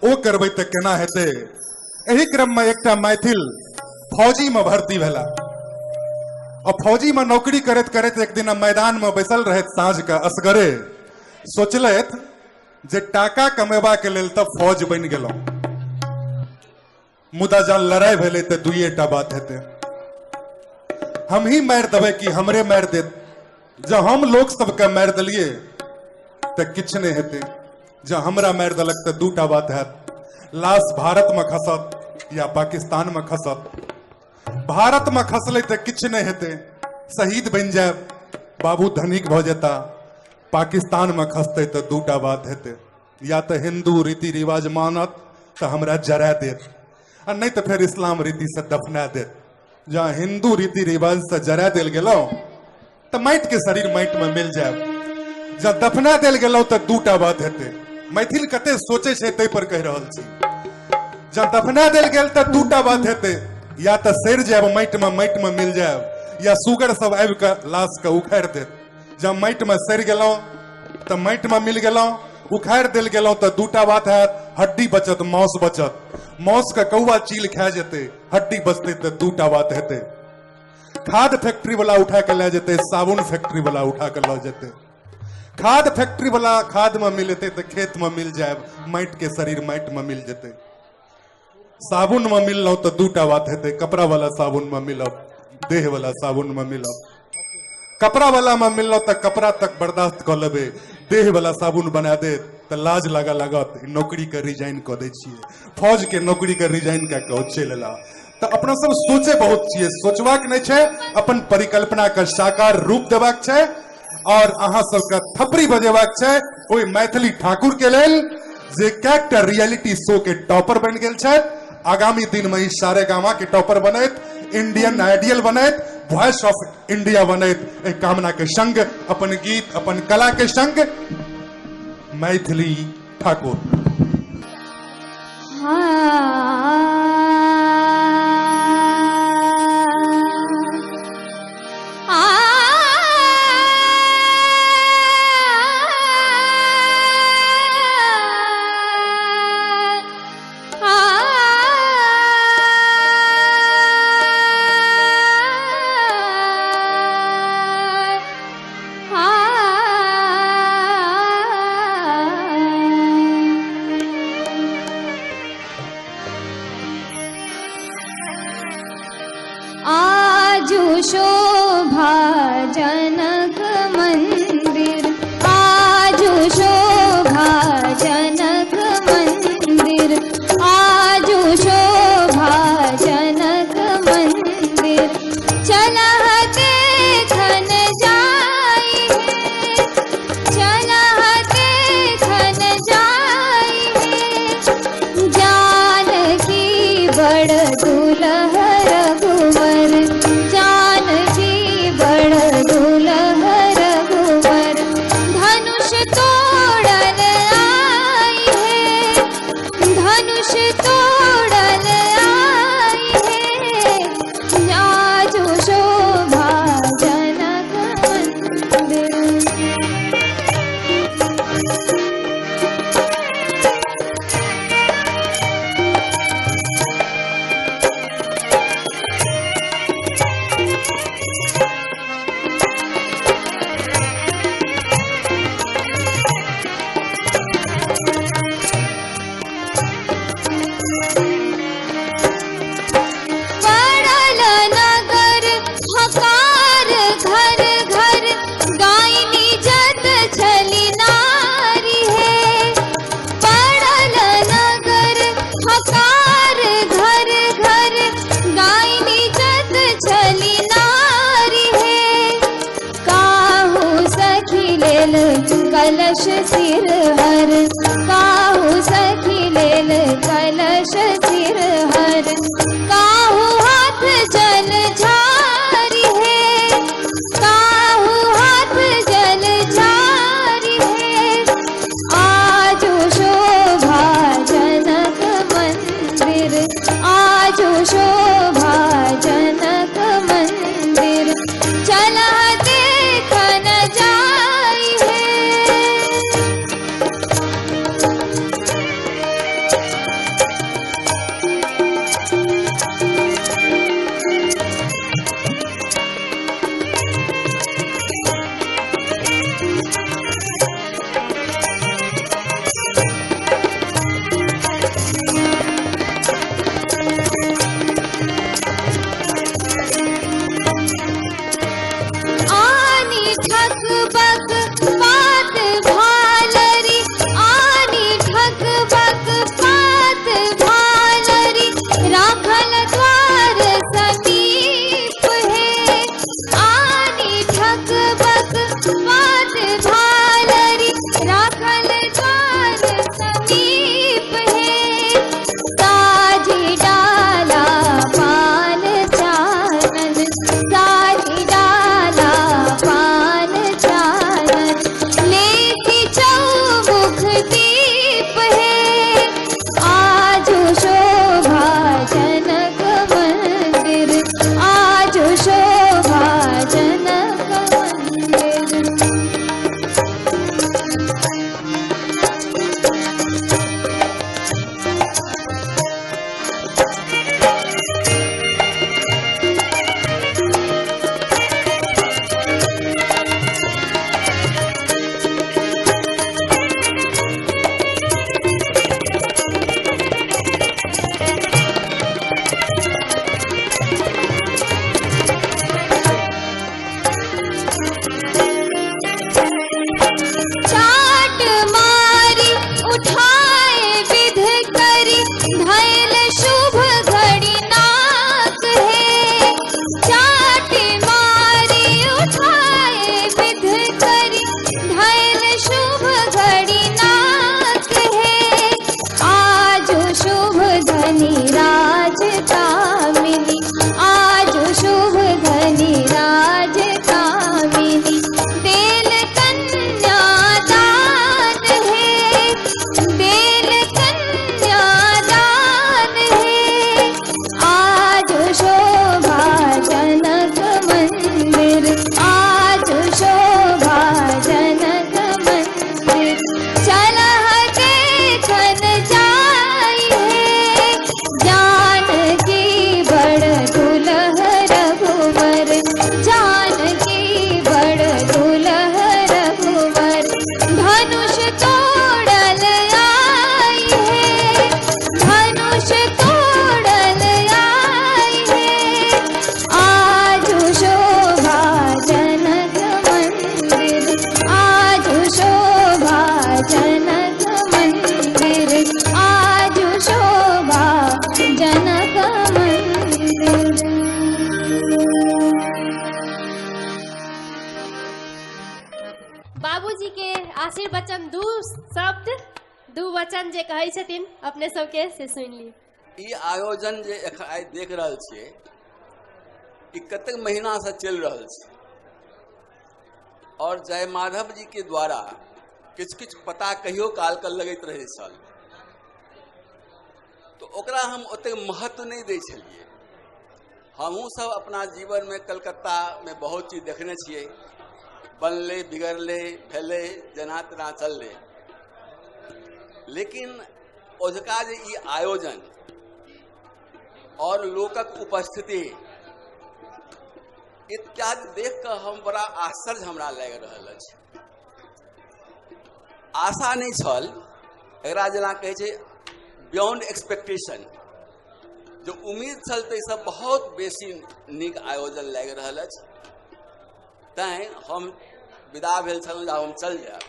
ओ करबै तऽ केना हेतै। एही क्रम में एकटा मैथिल फौजी में भर्ती भेला, और फौजी में नौकरी करैत करैत एक दिन मैदान में बैसल रहैत साँझ के असगरे सोचलैथ जे टाका कमेबा के लेल तऽ फौज बनि गेलहुं, मुदा जब लड़ाई भेलै तऽ दुइएटा बात हेतै, हम ही मारि देबै कि हमरे मारि देत। जब हम लोग सबके मारि देलिए तो किछ नहीं हेते, जब हमरा मारि देलक तो दूटा बात हैत, लाश भारत में खसत या पाकिस्तान में खसत। भारत में खसले तो किछ नहीं हेते, शहीद बन जाए, बाबू धनिक भ जेता। पाकिस्तान में खसते तो दूटा बात हेते, या तो हिंदू रीति रिवाज मानत तो हमरा जरा देत, और नहीं तो फिर इस्लाम रीति से दफना देत। जहाँ हिंदू रीति रिवाज से जरा दिल गेलो तो माटि के शरीर माटि में मिल जाए, जब दफना दिल गेलो तो दूटा बात हेते। मैथिल कते सोचे छे तै पर कह रहल छी, जब दफना दिल गेल तो दूटा बात हेते, या तो सड़ जाए माटि में मिल जाए, या सुगर सब आबि के लाश के उखाड़ देत। जब माटि में सड़ गेलो तो माटि में मिल गेलो, उखाड़ दिल गेलो तो दूटा बात हैत, हड्डी बचत मांस बचत। मांस का कौआ चील खा जेते, हड्डी बचते तो दूटा बात हेते। खाद फैक्ट्री वाला उठा के ले जेते, साबुन फैक्ट्री वाला उठा के ले जेते। खाद फैक्ट्री वाला खाद में मिलते तो खेत में मिल जाए, माटि के शरीर माटि में मिल जेते। साबुन में मिललो तो दूटा बात हेते, कपड़ा वाला साबुन में मिलब, देह वाला साबुन में मिलब। कपड़ा वाला में मिललो तक कपड़ा तक बर्दाश्त कर लेबे, देह वाला साबुन बना दे तो लाज लगा लागत। नौकरी के रिजाइन कर दे छिए, फौज के नौकरी के रिजाइन का चलेला। तो अपना सब सोचे बहुत चाहिए, सोचवाक नहीं छे, अपन परिकल्पना का साकार रूप देवाक छे और अहाँ सबका थपड़ी बजेवाक छे ओई मैथिली ठाकुर के लेल जे कैरेक्टर रियलिटी शो के टॉपर बन गेल छे। आगामी दिन में सारेगामा के टॉपर बनैत, इंडियन आइडियल बनैत, वॉइस ऑफ इंडिया बनैत, एक कामना के संग अपन गीत अपन कला के संग मैथिली ठाकुर। शोभा जनक मंदिर, आजू शोभा जनक मंदिर, आजू शोभा जनक मंदिर। चलत देखन जाई है, चलत देखन जाई है, जानकी बड़ दुलह रघुवर, जानकी बड़ दुलह रघुवर। धनुष तोड़ल आई है, धनुष तोड़ल आई है, आजू शोभा जनक मंदिर। पड़ल नगर हकार घर घर, गायनी जत छली नारी है। पड़ल नगर हकार घर घर, गायनी जत छली नारी है। काहू सखी लेल कलश सिरहर, काहू सखी लेल कलश सिरहर। काहू हाथ जल झारी है, काहू हाथ जल झारी है, आजू शोभा जनक मंदिर, आजू शोभा जनक मंदिर। चला देखन जाई है, बाबूजी के आशीर्वचन दू शब्द दू वचन जे कहै छथिन अपने सबके से सुन ली। ई आयोजन जे आइ देख रहल छियै ई कतेक महीना से चलि रहल छै और जय माधव जी के द्वारा किछु किछु पता कहियो काल के लगैत रहै छल, तो ओकरा हम ओते महत्व नहीं दै छलिए। हमहूँ सब अपना जीवन में कलकत्ता में बहुत चीज देखने छियै, बनले बिगड़ले भेले जेना तेना चलले, लेकिन ओझका जे ई आयोजन और लोकक उपस्थिति इत्यादि देख कर हम बड़ा आश्चर्य हमरा लागि रहल अछि। आशा नहीं छल, एकरा जेना कहै छै बियॉन्ड एक्सपेक्टेशन, जो उम्मीद छल ताहिसँ बहुत बेसी नीक आयोजन लागि रहल अछि। तैं हम विदा भेल छलहुँ जब हम चल जायब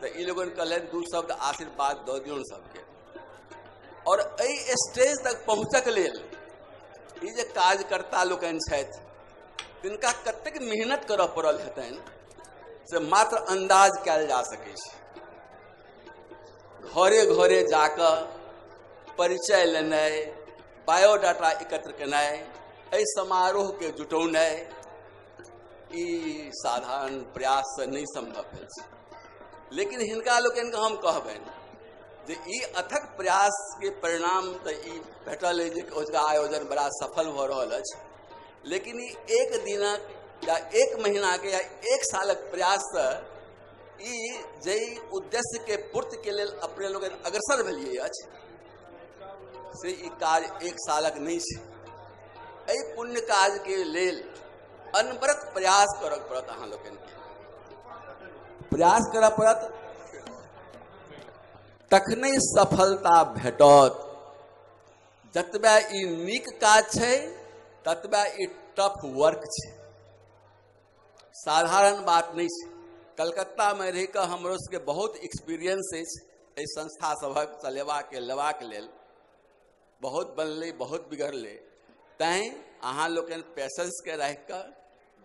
तऽ ई लोगन कहलनि दू शब्द आशीर्वाद दऽ दियौन सबके। और एहि स्टेज तक पहुँचक लेल ई जे कार्यकर्ता लोकनि छथि तिनका कतेक मेहनत करऽ पड़ल हेतनि से मात्र अंदाज कयल जा सकै छै। घरे घरे जाकर परिचय लेनाइ, बायोडाटा एकत्र केनाइ, एहि समारोह के जुटौनाइ ई साधारण प्रयास से नहीं संभव भेल छै। लेकिन हिनका लोकनि के हम कहबनि जे ई अथक प्रयास के परिणाम तऽ ई भेटल अछि जे ओझका आयोजन बड़ा सफल भऽ रहल अछि। लेकिन ई एक दिनक या एक महीना के या एक सालक प्रयास से ई जई उद्देश्य के पूर्ति के लेल अपने लोग अग्रसर भेलिए अछि से ई काज एक सालक नहीं छै। एहि पुण्य काज के लेल अनवरत प्रयास करऽ पड़त, अहाँ लोगन के प्रयास करऽ पड़त, तखने सफलता भेटत। जतबा ई नीक काज छै ततबा ई टफ वर्क छै, साधारण बात नहीं छै। कलकत्ता में रह कर हमरो सबके बहुत एक्सपीरियंस अछि संस्था सभक चलेबाक लेबाक लेल। बहुत बनले बहुत बिगड़ले, तैं अहाँ लोगन पेशेंस के राखि कऽ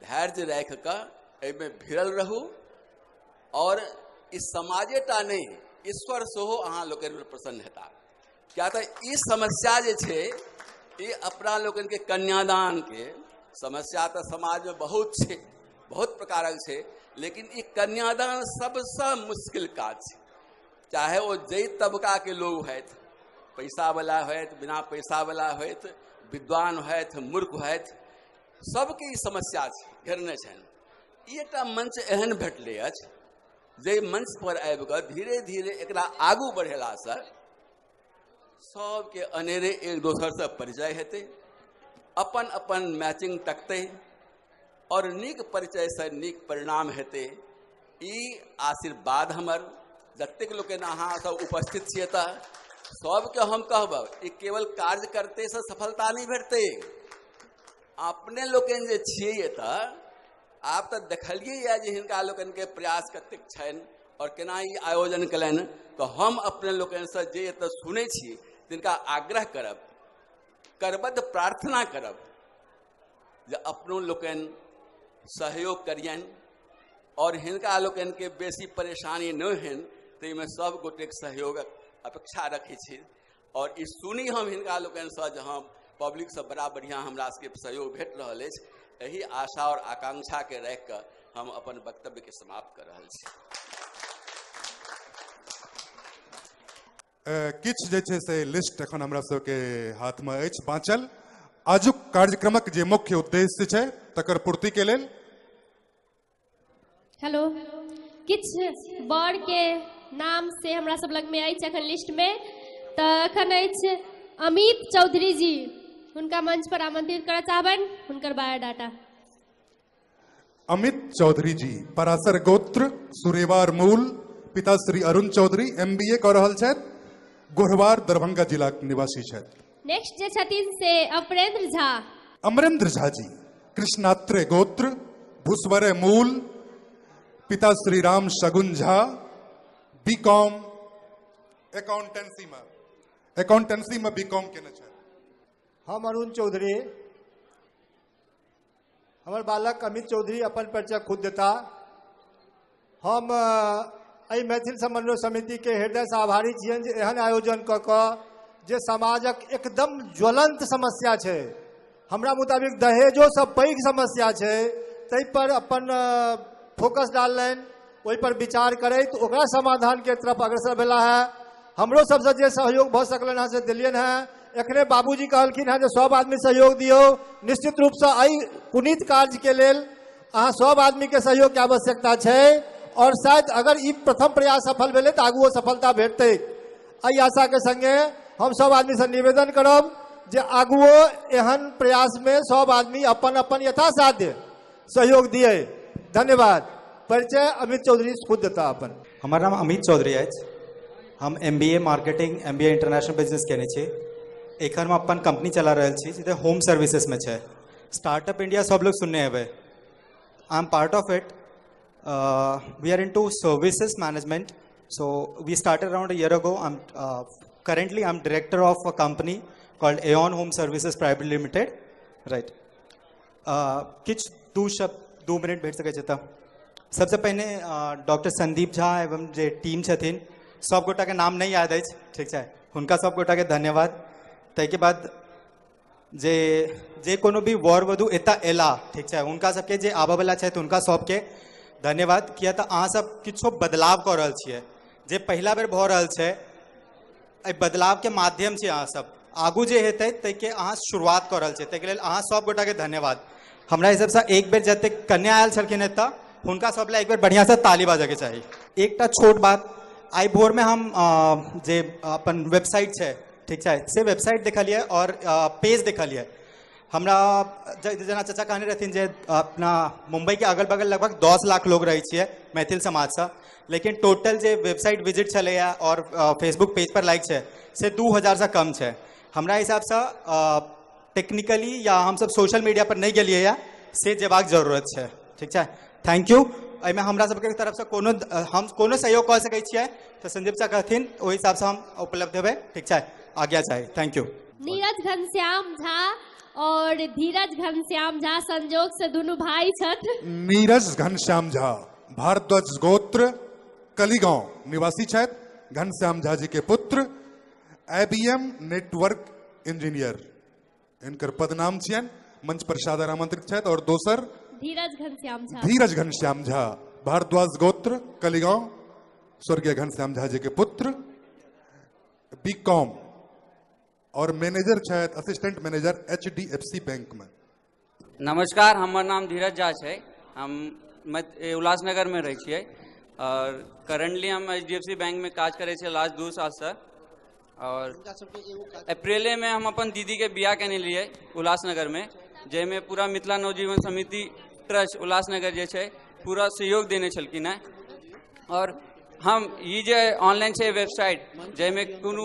धैर्य राखि कऽ एहिमे भिड़ल रहू और इस समाजेटा नहीं ईश्वर सेहो अहाँ लोगन प्रसन्न हेता। क्या तऽ ई समस्या जे छै ई अपना लोगन के कन्यादान के समस्या तो समाज में बहुत छै, बहुत प्रकारक छै, लेकिन ई कन्यादान सबसे मुश्किल काज छै। चाहे वो जई तबका के लोग होत, पैसा वाला होत, बिना पैसा वाला होत, विद्वान होत, मूर्ख होत, सबके ई समस्या छै, घेरने छनि। ई एकटा मंच एहन भेटले अछि जे मंच पर आबि कऽ धीरे धीरे एकरा आगू बढ़ेला से सबके अनेरे एक दोसर से परिचय हेतै, अपन अपन मैचिंग तकतै और नीक परिचय से नीक परिणाम हेतै। ई आशीर्वाद हमर जतेक लोकनि अहाँ सब उपस्थित छियै तऽ सबके हम कहब ई केवल कार्य करते से सफलता नहीं भेटतै। अपने लोकनि जे छियै एतऽ आप तऽ देखलियै या जे हिनका लोकनि के प्रयास कतेक छनि और केना ई आयोजन कयलनि। तो हम अपने लोकनि से जे एतऽ सुनै छी तिनका आग्रह करब, करबद्ध प्रार्थना करब जे अपनो लोकनि सहयोग करियनि और हिनका लोकनि के बेसी परेशानी न होनि ताहिमे सब गोटे सहयोगक अपेक्षा रखै छी। और ई सुनी हम हिनका लोकनि से जे हम पब्लिक से बड़ा बढ़िया हमरा सबके सहयोग भेट रहल अछि, यही आशा और आकांक्षा के राखि कऽ हम अपन वक्तव्य के समाप्त कर रहल छी। किछु जे छै से लिस्ट एखन हमरा सबके हाथ में अछि बाँचल। आजुक कार्यक्रमक जे मुख्य उद्देश्य छै तकर पूर्ति के लेल हेलो किछु बड़ के नाम से हमरा सब लग में अछि एखन लिस्ट में। तऽ एखन अछि अमित चौधरी जी, हुनका मंच पर आमंत्रित करऽ चाहबनि, हुनकर बायोडाटा। अमित चौधरी जी परासर गोत्र, सुरेवार मूल, पिता श्री अरुण चौधरी, MBA कऽ रहल छथि, गोढ़वार दरभंगा जिला निवासी छथि। नेक्स्ट जे छथिन से अमरेंद्र झा। अमरेंद्र झा जी कृष्णात्रे गोत्र, भूसवरे मूल, पिता श्री राम शगुन झा, बीकॉम अकाउंटेंसी में बीकॉम केने छथि। हम अरुण चौधरी हमार बालक अमित चौधरी अपन परिचय खुद देता। हम एहि मैथिल समन्वय समिति के हृदय से आभारी छियन जे एहन आयोजन क के जे समाजक एकदम ज्वलंत समस्या छै, हमरा मुताबिक दहेजो से पैघ समस्या छै, तै पर अपन फोकस डाललनि, ओहि पर विचार करैत ओकरा समाधान के तरफ अग्रसर भेला है। हमरो सबसे जे सहयोग भ सकलन है से दिलियन है। एखने बाबूजी कहलखिन है जे सब आदमी सहयोग दियो। निश्चित रूप से एहि पुनीत कार्य के लेल अहाँ सब आदमी के सहयोग के आवश्यकता छै और शायद अगर ई प्रथम प्रयास सफल भेलै तऽ आगुओ सफलता भेटतै। एहि आशा के संगे हम सब आदमी से निवेदन करब जे आगुओ एहन प्रयास में सब आदमी अपन अपन यथासाध्य सहयोग दिए। धन्यवाद। परिचय अमित चौधरी खुद देता अपन। हमार नाम अमित चौधरी अछि। हम MBA marketing MBA international business केने छी। एखन हम अपन कंपनी चला रहल छी जे होम सर्विसेज में छै। स्टार्टअप इंडिया सब लोग सुनने हेबै। I am part of it. We are into services management. So we started around a year ago. Currently I'm director of a company called Aeon Home Services Private Limited. Right. किछ 2 minute भेट सकै छै तऽ सबसे पहले doctor Sandeep Jha एवं जे team छथिन सब गोटा के नाम नहीं याद अछि, ठीक छै, हुनका सब गोटा के धन्यवाद। ताहिके बाद जे कोनो भी वर वधु एता एला, ठीक छै, हुनका सबके जे आबऽ वाला छथि हुनका सबके धन्यवाद। किया तऽ अहाँ सब किछो बदलाव कऽ रहल छियै जे पहिला बेर भऽ रहल छै। एहि बदलाव के माध्यम से अहाँ सब आगू जे हेतै ताहिके अहाँ शुरुआत कऽ रहल छियै, ताहिके लेल अहाँ सब गोटा के धन्यवाद। हमरा हिसाबसँ एक बेर जते कन्या आयल छलखिन एतऽ हुनका सब ला एक बेर बढ़िया से ताली बाजऽ के चाही। एकटा छोट बात, आइ भोर में हम जे अपन वेबसाइट छै, ठीक छै, से वेबसाइट देखलिए और पेज देखलिए। हमरा जेना चाचा कहने रहथिन जे अपना मुंबई के अगल बगल लगभग 10 लाख लोग रहे छिए मैथिल समाज से, लेकिन टोटल जे वेबसाइट विजिट चले और फेसबुक पेज पर लाइक छै से 2000 से कम छै। हमरा हिसाब से टेक्निकली या हम सब सोशल मीडिया पर नहीं गेलिए या से जेबाक जरूरत छै, ठीक छै। Thank you. एहिमे हमरा सबके तरफ से हम कोनो सहयोग कऽ सकै छियै तऽ संदीप चा कहथिन ओहि हिसाब से हम उपलब्ध हेबै, ठीक छै, आज्ञा चाही। Thank you. नीरज घनश्याम झा और धीरज घनश्याम झा संजोग से दोनों भाई छथि। नीरज घनश्याम झा भारद्वाज गोत्र कलीगांव निवासी छथि। घनश्याम झा जी के पुत्र IBM नेटवर्क इंजीनियर इनकर पदनाम छियन। मंच पर सादर आमंत्रित छथि। और दोसर धीरज घनश्याम झा भारद्वाज गोत्र कलीगांव, स्वर्गीय घनश्याम झा जी के पुत्र, BCom और मैनेजर छथि, असिस्टेंट मैनेजर HDFC बैंक में। नमस्कार, हमर नाम धीरज झा छै। हम उल्लासनगर में रहे छियै और करंटली हम HDFC बैंक में काज करे छियै लास्ट 2 साल से। और अप्रैल में हम अपन दीदी के बियाह केने लिए उल्लासनगर में, जैमे पूरा मिथिला नवजीवन समिति ट्रस्ट उल्लासनगर जे छै पूरा सहयोग देने छलखिन है। और हम ई जे ऑनलाइन छै वेबसाइट जैमे कोनो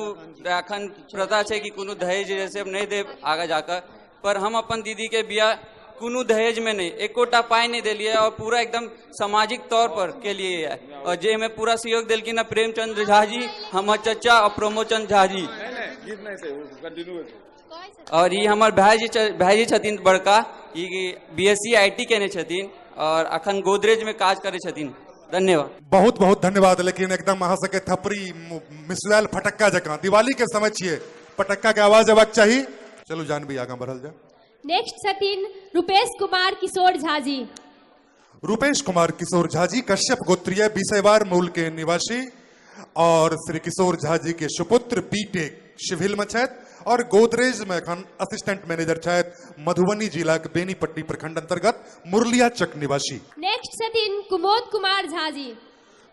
एखन प्रथा छै कि कोनो दहेज जैसे नहीं देव आगे जाकर, पर हम अपन दीदी के बियाह कोनो दहेज में नहीं, एकोटा पाई नहीं दिलिए और पूरा एकदम सामाजिक तौर पर के लिए है। और जे में पूरा सहयोग दिलखिन है प्रेमचंद्र झा जी, हमर चचा और प्रमोचंद झा जी। और ये हमार भाईजी छथिन बड़का, ये BSc IT केने छथिन और अखन गोदरेज में काज करे छथिन। धन्यवाद। बहुत बहुत धन्यवाद। लेकिन एकदम अहाँ सबके थपरी मिसलायल फटक्का जकाँ दिवाली के समय छिए, पटक्का के आवाज अबाक चाहिए। चलू जानवी आगाँ बढ़ल जाए। नेक्स्ट छथिन रुपेश कुमार किशोर झा जी। रुपेश कुमार किशोर झा जी कश्यप गोत्रीय बिसेवार मूल के निवासी और श्री किशोर झा जी के सुपुत्र BTech सिविल में छथि और गोदरेज में एखन असिस्टेंट मैनेजर छथि, मधुबनी जिला के बेनीपट्टी प्रखंड अंतर्गत मुरलिया चक निवासी। नेक्स्ट छथिन कुमोद कुमार झा जी।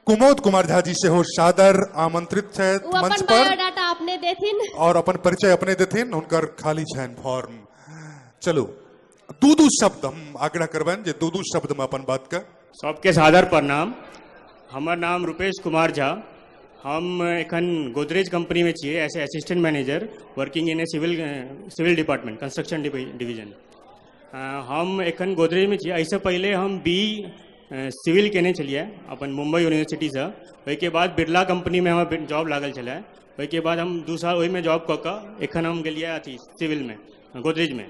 कुमोद कुमार झा जी से हो सादर आमंत्रित छथि मंच पर। बायोडाटा अपने देथिन और अपन परिचय अपने देथिन, हुनकर खाली छनि फॉर्म। चलो 2 शब्द हम आग्रह करबनि जे 2 शब्द में अपन बात का। सबके सादर प्रणाम। हमर नाम रुपेश कुमार झा। हम एखन गोदरेज कंपनी में छिए as assistant manager working in a civil department construction division. हम एखन गोदरेज में छिए। ऐसे पहले हम BE सिविल केने छलिए अपन मुंबई यूनिवर्सिटी से। ओहिके बाद बिरला कंपनी में हमर जॉब लागल छलै। ओहिके बाद हम 2 साल ओहि में जॉब कऽ के एखन हम गेलिए अथी सिविल में गोदरेज में।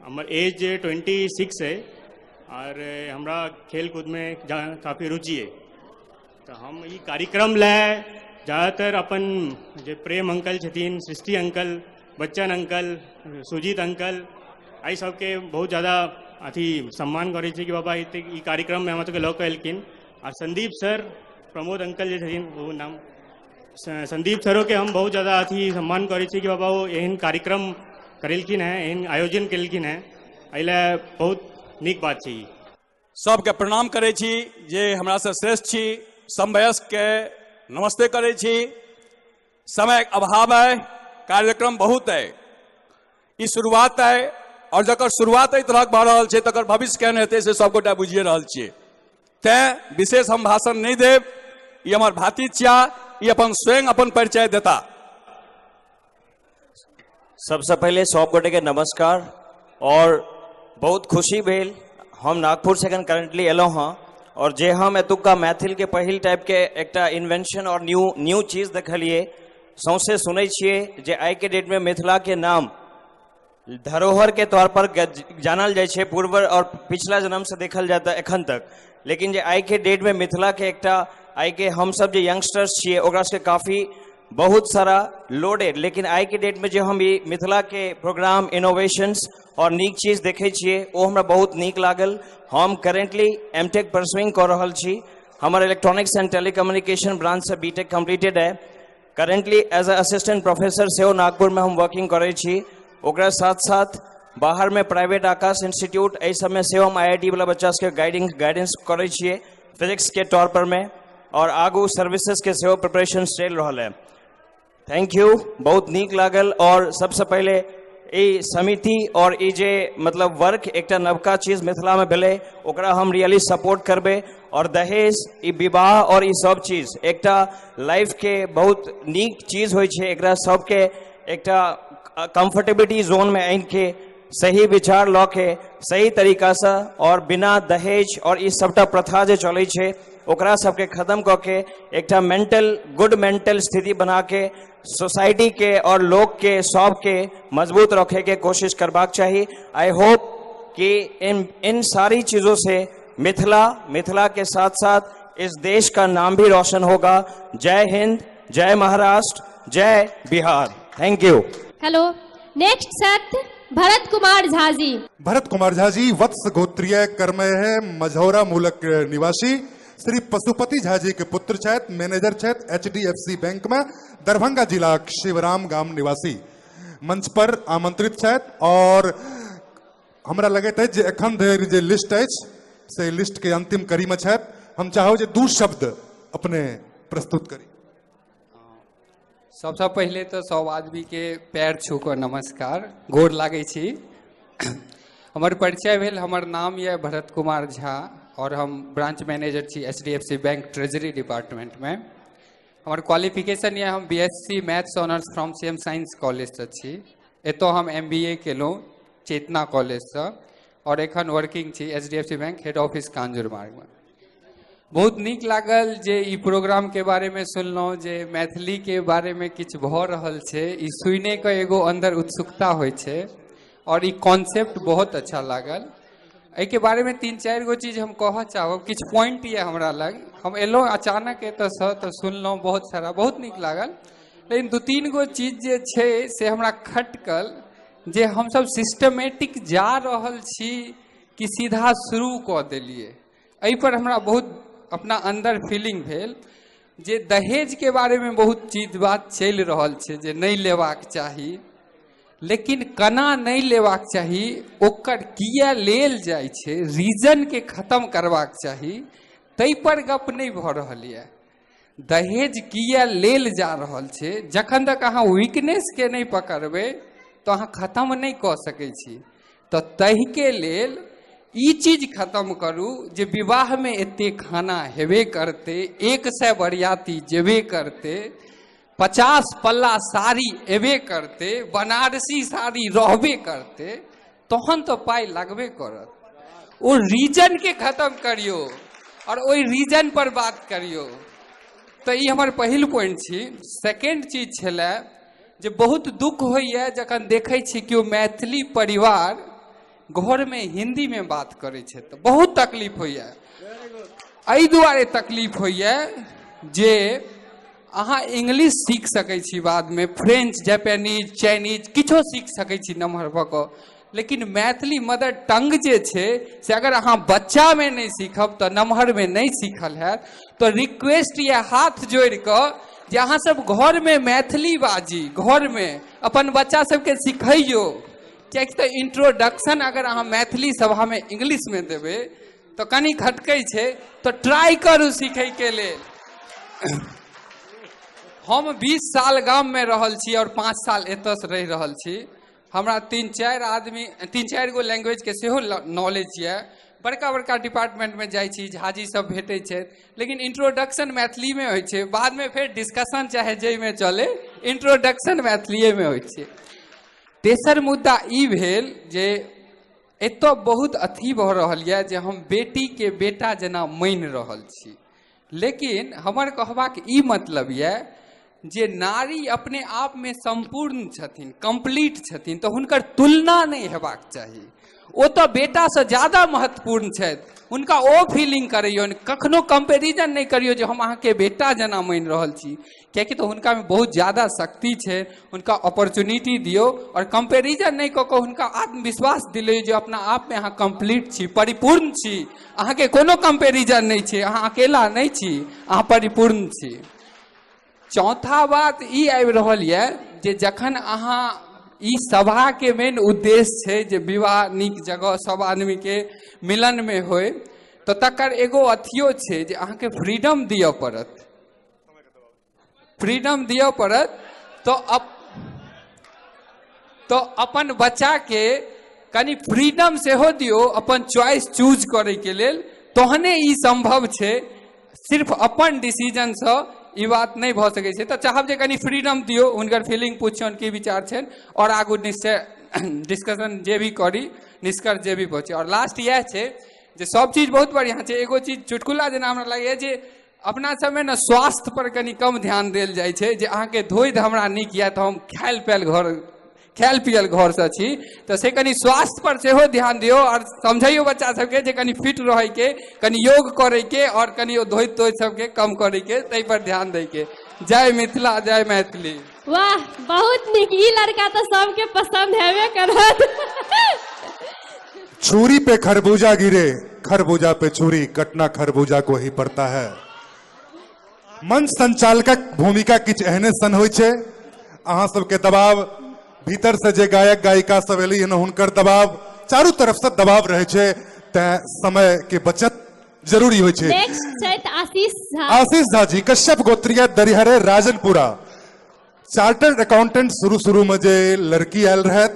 हमार एज 26 है और हमरा खेल कूद में काफ़ी रुचि है। तो हम ये कार्यक्रम ले ज़्यादातर अपन जो प्रेम अंकल छथिन, Srishti uncle, Bachchan uncle, Sujit uncle, आई सबके बहुत ज़्यादा अथी सम्मान करे कि बाबा ई कार्यक्रम में हम तो लौ कलकिन। और संदीप सर, प्रमोद अंकल जो छथिन वो नाम संदीप सरों के हम बहुत ज़्यादा अथी सम्मान करे कि बाबा वो एहन कार्यक्रम करेलकिन है, एहन आयोजन करेलकिन है, अइला बहुत नीक बात छी। सबके प्रणाम करे छी जे हमरा से श्रेष्ठ छी, समवयस्क के नमस्ते करे छी। समय अभाव है, कार्यक्रम बहुत है, ई शुरुआत है और जकर शुरुआत एहि तरह भऽ रहल छै तकर भविष्य केहन हेतै से सब गोटा बुझिए रहल छियै। तें विशेष हम भाषण नहीं देव, ई हमर भातिजा ई अपन स्वयं अपन परिचय देता। सबसे पहले सब गोटे के नमस्कार और बहुत खुशी भेल। हम नागपुर से करेंटली एलौ हाँ और जे हम एतुका मैथिल के पहिल टाइप के एकटा इन्वेंशन और न्यू चीज देखलिए, सौंसे सुनै छियै जे आइ के डेट में मिथिला के नाम धरोहर के तौर पर जानल जाय छै, पूर्व और पिछला जन्म से देखल जाता एखन तक। लेकिन जे आइ के डेट में मिथिला के एकटा आइ के हम सब जे यंगस्टर्स छियै ओकरा से काफी बहुत सारा लोडेड, लेकिन आइ के डेट में जो हम ई मिथिला के प्रोग्राम इनोवेशंस और नीक चीज देखे छियै वो हमरा बहुत नीक लागल। हम करेंटली एमटेक परसुइंग कर रहल छी, हमारे इलेक्ट्रॉनिक्स एंड टेलीकम्युनिकेशन ब्रांच से बीटेक कंप्लीटेड है। Currently as a assistant professor सेहो नागपुर में हम वर्किंग करे छी। ओकरा साथ साथ बाहर में प्राइवेट आकाश इंस्टीट्यूट एहि सब में सेहो हम IIT वाला बच्चा के गाइडेंस करे छियै फिजिक्स के तौर पर में, और आगू सर्विसेज के सेहो प्रिपरेशन चल रहा है। थैंक यू, बहुत नीक लागल। और सबसे पहले ई समिति और ई जे मतलब वर्क एकटा नवका चीज मिथिला में भेले ओकरा हम रियली सपोर्ट करबे। और दहेज, ई विवाह और ई सब चीज एकटा लाइफ के बहुत नीक चीज होय छै, एकरा सबके एकटा कंफर्टेबिलिटी जोन में आनि के सही विचार लऽ के सही तरीका से और बिना दहेज और ई सबटा प्रथा जे चलै छै ओकरा सबके खत्म कऽ के एकटा गुड मेंटल स्थिति बना के सोसाइटी के और लोग के सब के मजबूत रखे के कोशिश करबाक चाहिए। आई होप कि इन सारी चीजों से मिथिला के साथ साथ इस देश का नाम भी रोशन होगा। जय हिंद, जय महाराष्ट्र, जय Bihar. Thank you. Hello, next सत्र भरत कुमार झा जी। भरत कुमार झा जी वत्स गोत्रीय कर्मय है, मझौरा मूलक निवासी, श्री पशुपति झा जी के पुत्र छथि, मैनेजर छथि HDFC बैंक में, दरभंगा जिला शिवराम गाम निवासी, मंच पर आमंत्रित छथि। और हमरा लगैत अछि जे एखन धरि जे लिस्ट अछि से लिस्ट के अंतिम कड़ी में छथि। हम चाहब जे दू शब्द अपने प्रस्तुत करी। सबसे पहले तो सब आदमी के पैर छू कर नमस्कार, गोर लागै छी। हमर परिचय भेल, हमर नाम यह भरत कुमार झा और हम ब्रांच मैनेजर छी HDFC बैंक ट्रेजरी डिपार्टमेंट में। हमार क्वालिफिकेशन यह हम BSc maths honours from CM science college से छी। एतो हम MBA केलहुँ चेतना कॉलेज से और एखन वर्किंग छी HDFC bank head office Kanjurmarg में। बहुत नीक लागल जे ई प्रोग्राम के बारे में सुनलहुँ जे मैथिली के बारे में किछु भऽ रहल छै, ई सुने के एगो अंदर उत्सुकता होइ छै और ई कॉन्सेप्ट बहुत अच्छा लागल। एहि के बारे में 3-4 गो चीज हम कहऽ चाहब, किछु पॉइंट ये हमरा लग। हम एलहुँ अचानक एतऽसँ तऽ सुनलहुँ बहुत सारा, बहुत नीक लागल। लेकिन 2-3 गो चीज जे छै से हमरा खटकल जे हमसब सिस्टमेटिक जा रहल छी कि सीधा शुरू कऽ देलिए। एहि पर हमरा बहुत अपना अंदर फीलिंग भेल जे दहेज के बारे में बहुत चीज बात चलि रहल छै जे नहीं लेबाक चाही, लेकिन कना नहीं लेबाक चाही, ओकर किया लेल जाइ छै, रीजन के खत्म करबाक चाही, तै पर गप नहीं भऽ रहल है। दहेज किया लेल जा रहल छै, जखन तक अहाँ वीकनेस के नहीं पकड़बै तो अहाँ खत्म नहीं कऽ सकै छी। तो तहि के लेल ई चीज खत्म करू जे विवाह में एते खाना हेबे करते, 100 बरियाती जेबे करते, 50 पल्ला साड़ी एबे करते, बनारसी साड़ी रहबे करते, तहन तो पाई लगबे करत। ओ रीजन के खत्म करियो और ओई रीजन पर बात करियो। तो ई हमर पहिल पॉइंट छी। सेकेंड चीज छलै जे बहुत दुख होइए जखन देखै छी कि मैथिली परिवार घर में हिंदी में बात करे छे तो बहुत तकलीफ होइए। एहि दुआरे तकलीफ होइए जे अहाँ इंग्लिश सीख सकै छी, बाद में फ्रेंच, जापानीज, चाइनीज किछो सीख सकै छी नमहर भऽ कऽ, लेकिन मैथिली मदर टंग जे छै से अगर अहाँ बच्चा में नहीं सीखब तो नमहर में नहीं सीखल हैत। तो रिक्वेस्ट ये हाथ जोड़ कऽ जे अहाँ सब घर में मैथिली बाजी, घर में अपन बच्चा सबके सिखैयो, कियाकि तो इंट्रोडक्शन अगर अहाँ मैथिली सभा में इंग्लिश में देबै तो कनी खटकै छै, तो ट्राई करू सीखै के लेल। हम 20 साल गाम में रहल छी और 5 साल एतऽ से रहि रहल छी। हमरा 3-4 गो लैंग्वेज के सेहो नॉलेज है। बड़का बड़का डिपार्टमेंट में जाइ छी, झाजी सब भेटै छै, लेकिन इंट्रोडक्शन मैथिली में होइ छै, बाद में फिर डिस्कशन चाहे जै में चले, इंट्रोडक्शन मैथिलीए में होइ छै। तेसर मुद्दा ई भेल जे एतऽ बहुत अथी भऽ रहल यऽ जे हम बेटी के बेटा जेना मानि रहल छी, लेकिन हमर कहबाक ई मतलब यऽ जे नारी अपने आप में संपूर्ण छथिन, कंप्लीट छथिन, तो हुनकर तुलना नहीं हेबाक चाही। ओ तो बेटा से ज्यादा महत्वपूर्ण छथि, हुनका ओ फीलिंग करियो, कखनो कंपेरिजन नहीं करियो जे हम अहाँ के बेटा जना मानि रहल छी, कियाकि तो हुनका में बहुत ज्यादा शक्ति छै। हुनका अपॉर्चुनिटी दियो और कंपेरिजन नहीं कऽ कऽ हुनका आत्मविश्वास दिलियो जे अपना आप में अहाँ कंप्लीट छी, परिपूर्ण छी, अहाँ के कोनो कंपेरिजन नहीं छै, अहाँ अकेला नहीं छी, अहाँ परिपूर्ण छी। चौथा बात ई आबि रहल यऽ जे जखन अहाँ ई सभा के मेन उद्देश्य छै जे विवाह नीक जगह सब आदमी के मिलन में होय, तो तकर एगो अथियो छै जे अहाँ के फ्रीडम दिअ पड़त, फ्रीडम दिअ पड़त। तो अपन बच्चा के कनी फ्रीडम सेहो दियो, अपन चॉइस चूज करे के लेल, तहने ई संभव छै। सिर्फ अपन डिसीजन से ई बात नहीं भऽ सकै छै। तो चाहब जे कनी फ्रीडम दियो, हुनकर फीलिंग पुछियौन की विचार छनि, और आगू निश्चय डिस्कशन जे भी करी, निष्कर्ष जे भी पहुँचे। और लास्ट यह छै जे सब चीज बहुत बढ़िया छै, एगो चीज चुटकुला जेना हमरा लागैए जे अपना सबमे ने स्वास्थ्य पर कनी कम ध्यान देल जाइ छै, जे अहाँके धोइद हमरा नीक यऽ तो हम खायल पियल घर से छी, तो से कनी स्वास्थ्य पर सेहो ध्यान दियो और समझियो बच्चा सबके जे कनी फिट रहे के, कनी योग करे के, और कनी धोइत तोइत सबके कम करे के, तै पर ध्यान दे के। जय मिथिला, जय मैथिली। वाह, बहुत नीक। ई लड़का तो सबके पसंद हेबे करत। छुरी पे खरबूजा गिरे, खरबूजा पे छुरी, कटना खरबूजा को ही पड़ता है। मंच संचालकक भूमिका किछ एहने सन होइ छै, अहाँ सबके दबाव, भीतर से जे गायक गायिका सब एली हन हुनकर दबाव, चारू तरफ से दबाव रहे छै, तैं समय के बचत जरूरी होइ छै। नेक्स्ट छथि आशीष झा। आशीष झा जी, कश्यप गोत्रीय, दरिहरे, राजनपुरा। चार्टर्ड अकाउंटेंट शुरू में जे लड़की आयल रहत,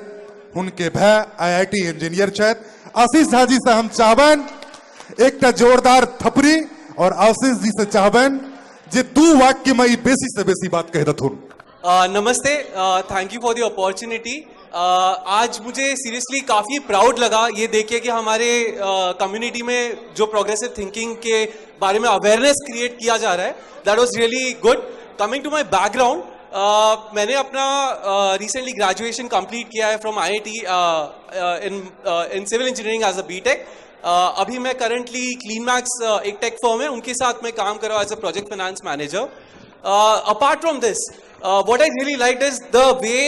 हुनके भाई IIT इंजीनियर छथि। आशीष झा जी से हम चाहबन एक जोरदार थपड़ी, और आशीष जी से चाहबन जे 2 वाक्य में बेसी से बेसी बात कह दथुन। नमस्ते, thank you for the opportunity. आज मुझे सीरियसली काफ़ी प्राउड लगा ये देखिए कि हमारे कम्युनिटी में जो प्रोग्रेसिव थिंकिंग के बारे में अवेयरनेस क्रिएट किया जा रहा है, that was really good. Coming to my background, मैंने अपना रिसेंटली ग्रेजुएशन कंप्लीट किया है from IIT in civil engineering as a BTech. अभी मैं करंटली क्लीनमैक्स एक टेक फर्म है, उनके साथ मैं काम कर रहा हूँ as a project finance manager. Apart from this, what I really liked is the way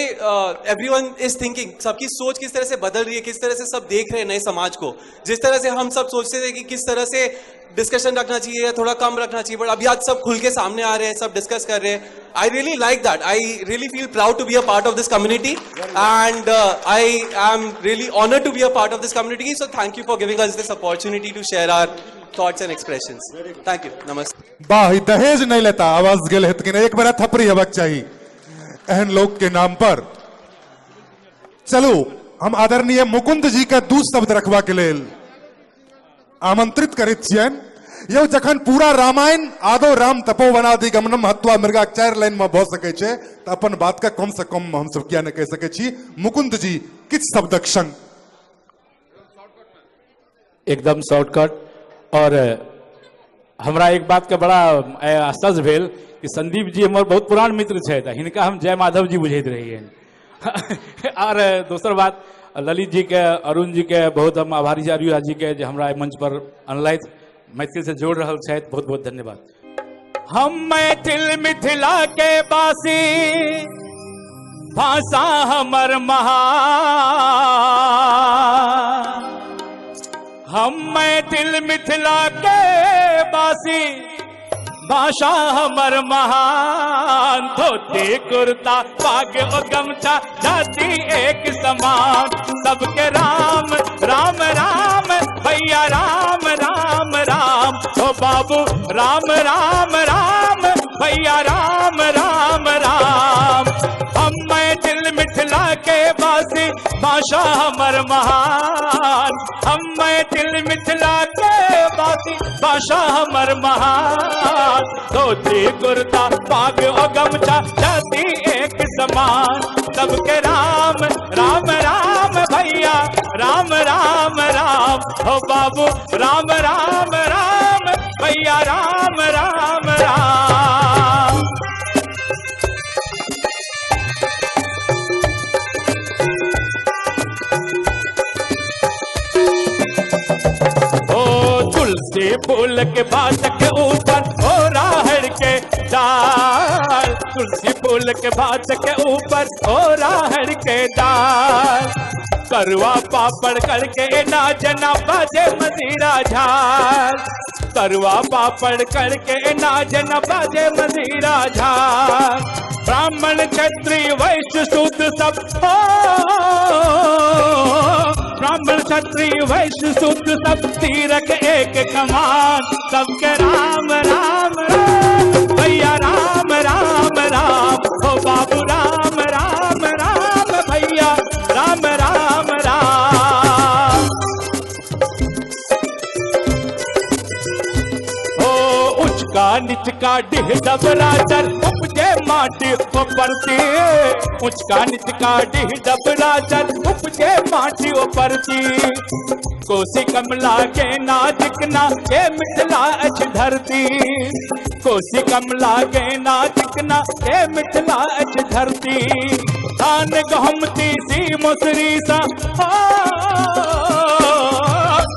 everyone is thinking. सबकी सोच किस तरह से बदल रही है, किस तरह से सब देख रहे हैं नए समाज को। जिस तरह से हम सब सोचते थे कि किस तरह से डिस्कशन रखना चाहिए या थोड़ा कम रखना चाहिए, बट अभी आज सब खुल के सामने आ रहे हैं, सब डिस्कस कर रहे हैं। I really like that. I really feel proud to be a part of this community, and I am really honored to be a part of this community. So thank you for giving us this opportunity to share our thoughts and expressions. Thank you. Namaste. वाह, दहेज नहीं लेता, आवाज गेल हेत कि नहीं, एक बार थपड़ी हेबाक चाहिए एहन लोग के नाम पर। चलो हम आदरणीय मुकुंद जी के 2 शब्द रखबा के लेल आमंत्रित करैत छियनि। यौ जखन पूरा रामायण आदो राम तपोवनादि गमनम हत्वा मृगाक 4 लाइन में भ सकै छै, तो अपन बात का कम से कम हम सब किया न कह सकै छी। मुकुंद जी किछ शब्दक संग। एकदम शॉर्टकट। और हमरा एक बात के बड़ा आश्चर्य भेल कि संदीप जी हमर बहुत पुरान मित्र छथि, हिनका हम जय माधव जी बुझैत रहियनि। और दोसर बात, ललित जी के, अरुण जी के बहुत हम आभारी छी, अरियुरा जी के जे हमरा मंच पर अनलथि, मैथिल से जोड़ रहल छथि, बहुत बहुत धन्यवाद। हम मैथिल मिथिला के बासी, भाषा हमर महान। हम मैथिल मिथिला के बासी, भाषा हमर महान। धोती कुर्ता पाग और गमछा जाति एक समान। सबके राम राम राम भैया राम राम राम। ओ बाबू राम राम राम भैया राम राम राम। हम मैथिल मिथिला के बासी, भाषा हमर महान। हम मैथिल मिथिला के बासी, भाषा हमर महान। धोती कुर्ता पाग और गमछा जाति एक समान। सबके राम राम राम भैया राम राम राम। हो बाबू राम राम राम भैया राम राम राम। तुलसी फूल के बात के ऊपर हो राहड़ के डाल। तुलसी फूल के बात के ऊपर हो राहड़ के डाल। करुआ पापड़ करके नाचना बाजे मजीरा झाल। करुआ पापड़ करके नाचना बाजे मजीरा झाल। ब्राह्मण क्षत्रिय वैश्य शूद्र सब हो, ब्राह्मण क्षत्रिय वैश्य शूद्र सब तीरक एक कमान। सबके राम राम राम भैया राम राम राम। हो बाबू राम राम राम भैया राम राम राम। हो उचका निचका डिह डबरा चल उपजे माटी ओ परती। उचका निचका डिह डबरा चल उपजे माटी ओ परती। कोसी कमला के नाजिक ना के मिथिला अछ धरती। कोसी कमला के नाजिक ना के मिथिला अछ धरती। धान गहुमती सी मुसरी सा,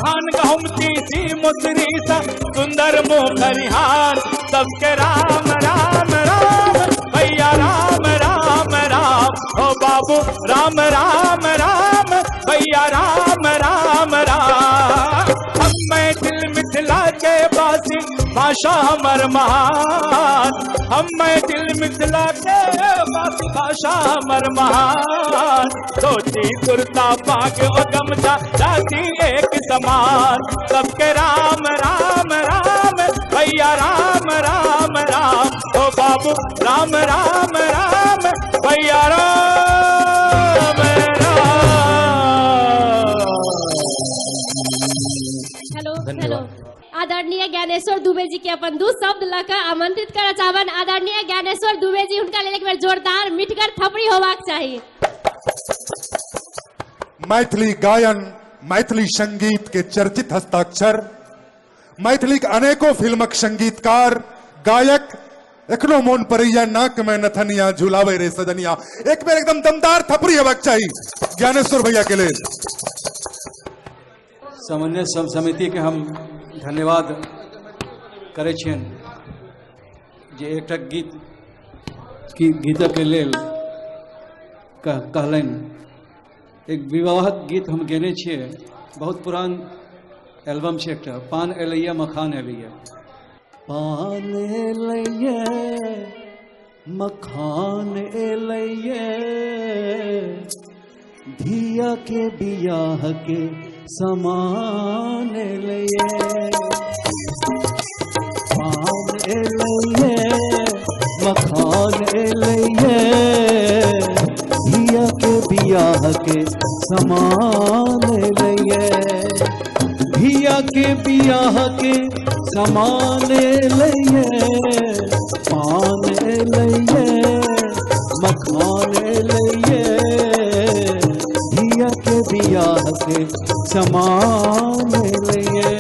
धान गहुमती सी मुसरी सा सुंदर मोखरिहार। सबके राम राम राम भैया राम राम राम। हो बाबू राम राम राम भैया राम राम राम। हम मैथिल मिथिला के बासी, भाषा हमर महान। हम मैथिल मिथिला के बासी, भाषा हमर महान। धोती कुर्ता पाग और गमछा जाति एक समान। सबके राम राम राम भैया राम राम राम। ओ बाबू राम राम राम भैया राम हेलो। आदरणीय ज्ञानेश्वर दुबे जी के अपन दू शब्द लकर आमंत्रित करना चाहबन। आदरणीय ज्ञानेश्वर दुबे जी, हुनका लेल एक बेर जोरदार मिठगर थपड़ी होबाक चाही। मैथिली गायन, मैथिली संगीत के चर्चित हस्ताक्षर, मैथिली के अनेकों फिल्मक संगीतकार, गायक, एखनो मोन परैया नाक में नथनिया झुलावे रे सजनिया। एक बेर एकदम दमदार थपड़ी हेबाक चाही ज्ञानेश्वर भैया के लिए। समन्वय समिति के हम धन्यवाद करे छियन जे एकटा गीतक लेल कहलन। एक विवाहक गीत हम गेने छियै, बहुत पुरान एल्बम छै एकटा, पान एलैया मखान एलैया। पान एलैया मखान एलैया, धिया के बियाह के समान एलैया। पान एलैया मखान एलैया, धिया के बियाह के समान एलैया। धिया के बियाह के समान एलैया। पान एलैया मखान एलैया, धिया के बियाह के समान एलैया।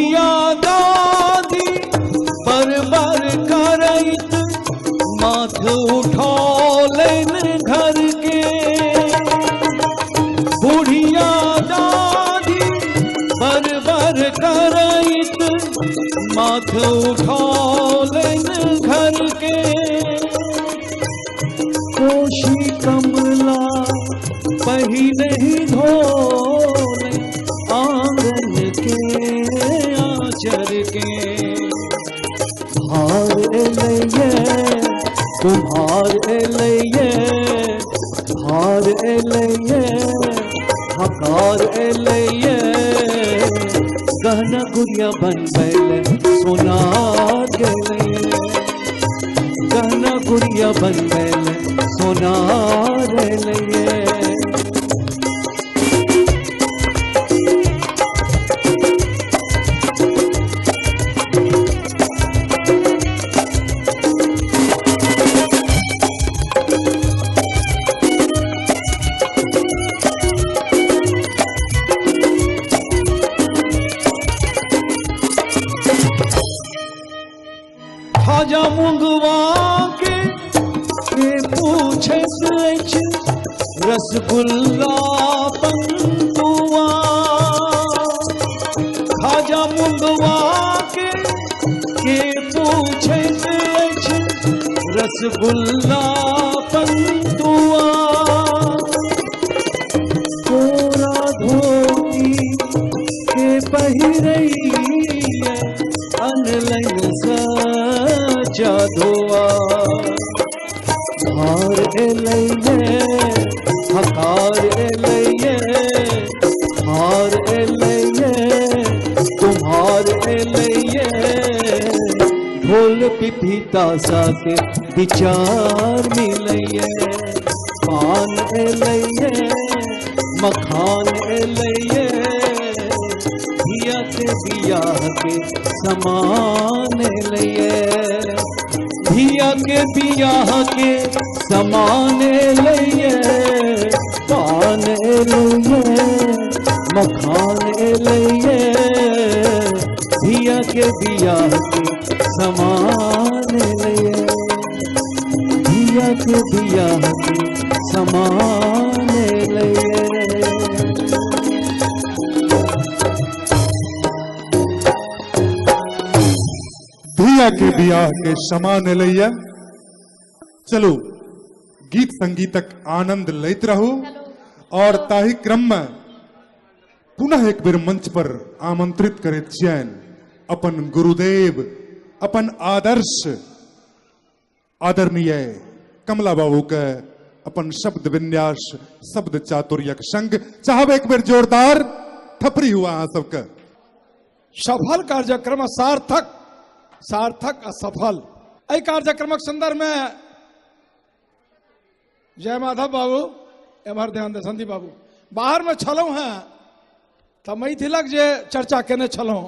बुढ़िया दादी बरबर करैत माथ उठौलन घर के। बुढ़िया दादी बरबर करैत माथ उठौलन घर के। कोशी कमला पहिने धोले आंगन के आचर के। हार एलैये कुम्हार एलैये, हार एलैये हकार एलैये। गहना गुड़िया बन गए सोनार गेलैये, गहना गुड़िया बन गए सोनार एलैये। खाजा मुंगवा के पूछे सच रसगुल्ला पंतुआ। खाजा मुंगवा के पूछे सच रसगुल्ला पंतुआ। तोरा धोती के पहिरैया अनलैन जादुआ। हार एलैये हकार एलैये, हार एलैये तुम्हार एलैये। ढोल पिपीता सा के विचार मिलैये। पान एलैये मखान एलैये, धिया के बियाह के समान एलैये। धिया के बियाह के समान एलैये। पान एलैये मखान एलैये, धिया के बियाह के समान एलैये। धिया के बियाह के समान एलैये। धिया के बियाह के समान एलैया। चलो गीत संगीतक आनंद लैत रहू और ताहि क्रम में पुनः एक बेर मंच पर आमंत्रित करैत छियनि अपन गुरुदेव, अपन आदर्श आदरणीय कमला बाबू के अपन शब्द विन्यास, शब्द चातुर्यक संग चाहब एक बेर जोरदार थपरी हुआ अहाँ सबके। सफल कार्यक्रम सार्थक, सार्थक आ सफल। एहि कार्यक्रमक संदर्भ में जय माधव बाबू एम्हर ध्यान दे संदीप बाबू बाहर में छलहुँ हैं तो मैथिलक जे चर्चा केने छलहुँ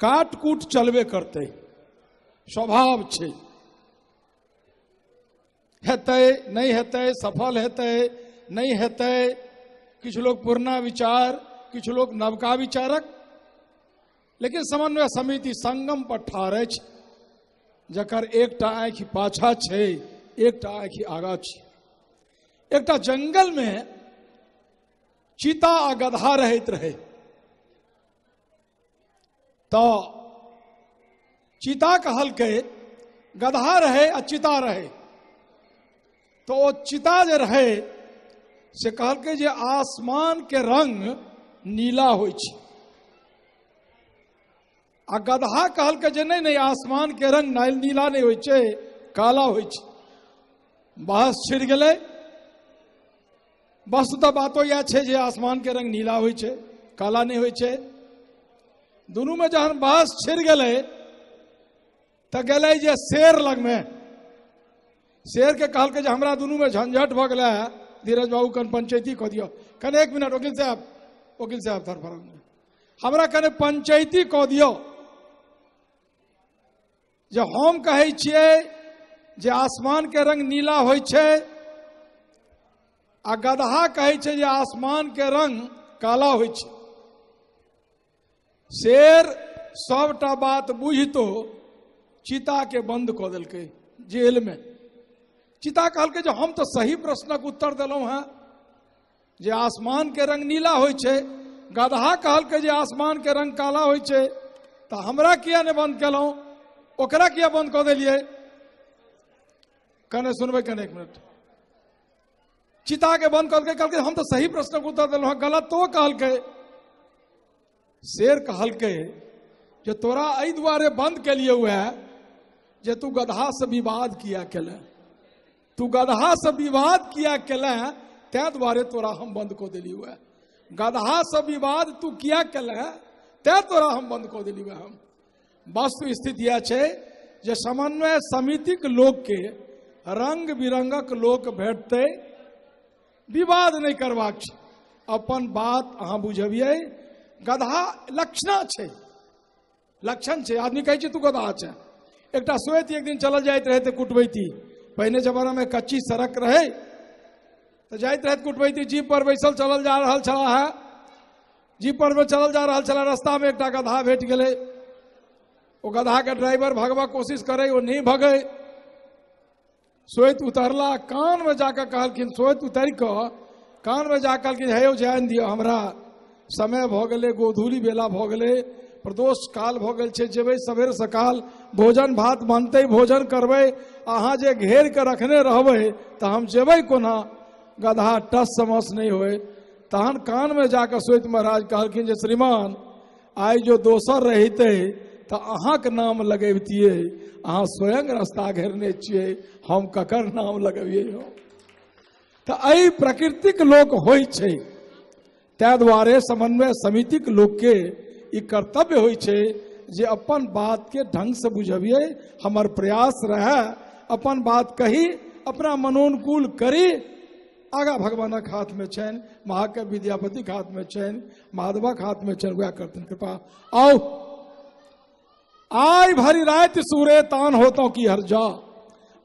काट कूट चलबे करते, स्वभाव छै। हेतै नहीं हेतै, सफल हेतै नहीं हेतै, किछु लोग पुरना विचार, किछु लोग नवका विचारक, लेकिन समन्वय समिति संगम पर ठाढ़ अछि, जकर एकटा आँखि पाछा छै, एकटा आँखि आगा छै। एकटा जंगल में चीता आ गधा रहैत रहे, तो चीता कहलकै गधा रहे आ चीता रहे, तो ओ चीता जे रहे से कहलकै जे आसमान के रंग नीला होइ छै, आ गधा कहलकै जे नहीं नहीं आसमान के रंग नीला नहीं होइ छै, काला होइ छै। बहस छिड़ गेलै। वस्तुतः बातो यह छै जे आसमान के रंग नीला होइ छै, काला नहीं होइ छै। दुनू में जहन बहस छिड़ गेलै तऽ गेलै जे शेर लग में, शेर के कहलकै जे हमरा दुनू में झंझट भऽ गेलै, धीरज बाबू कन पंचायती कऽ दियौ। कने एक मिनट वकील साहब थरफराउ, हमरा कने पंचायती कऽ दियौ जे हम कहै छियै जे आसमान के रंग नीला होइ छै आ गधा कहै छै जे आसमान के रंग काला होइ छै। शेर सबटा बात बुझितो चिता के बंद कऽ देलकै जेल में। चिता कहलकै जे हम तो सही प्रश्नक उत्तर देलहुं हैं जे आसमान के रंग नीला होइ छै। गदहा कहलकै जे आसमान के रंग काला होइ छै, तऽ हमरा किया नहि बंद केलहुं, ओकरा किया बंद कऽ देलियै? कने सुनबै कने एक मिनट। चिता के बंद करके कहलकै हम तो सही प्रश्न के उत्तर देलहुं हैं, गलत तो कहलकै। शेर कहलकै जे तोरा एहि दुआरे बंद केलिए हुए जे तू गदहा से विवाद किया केले, तू गदहा से विवाद किया केले, तै दुआरे तोरा हम बंद कऽ देली हुए। गदहा से विवाद तू किया केले, तै तोरा हम बंद कऽ देली हुए। हम वस्तु स्थिति यह छै जे समन्वय समितिक लोक के रंग बिरंगक लोक भेटतै, विवाद नहीं करबाक छै। अपन बात अहाँ बुझबियै। गदहा लक्षण छै, लक्षण छै। आदमी कहै छै तू गदहा छै। एकटा सोति एक दिन चलल जाइत रहे कुटबैती। पहिने जमाना में कच्ची सड़क रहे तो जाइत रहे कुटबैती, जीप पर बैसल चलल जा रहल छला है। जीप पर चलल जा रहल छला, रास्ता में एकटा गदहा भेट गेलै। ओ गदहा के ड्राइवर भगवा कोशिश करे, वो नहीं भगे। सोइत उतरला, कान में जाकर कहलखिन, सोइत उतर कऽ कान में जाकर कहलखिन हे जान दियो हमरा, समय भ गेलै, गोधूली बेला भ गेलै, प्रदोष काल भ गेल छै, जेबै सबेर सकाल, भोजन भात बनतै, भोजन करबै, अहाँ जे घेर के रखने रहबै तऽ हम जेबै कोना? गदहा टस समस नहीं होए। तहन कान में जाकर सोइत महाराज कहलखिन जे श्रीमान आइ जो दोसर रहिते तऽ अहाँके नाम लगेबतियै, अहाँ स्वयं रास्ता घेरने छियै, हम ककर नाम लगबियै हो? तऽ एहि प्रकृतिक लोक होइ छै। तै दुआरे समन्वय समितिक लोक के ई कर्तव्य होइ छै जे अपन बात के ढंग से बुझबियै। हमर प्रयास रहे अपन बात कही, अपना मनोनुकूल करी। आगा भगवानक हाथ में छनि, महाके विद्यापतिक हाथ में छनि, माधवक हाथ में छनि, वह करतन कृपा। आओ आइ भरी रात सूरे तान होतों की हर्जा,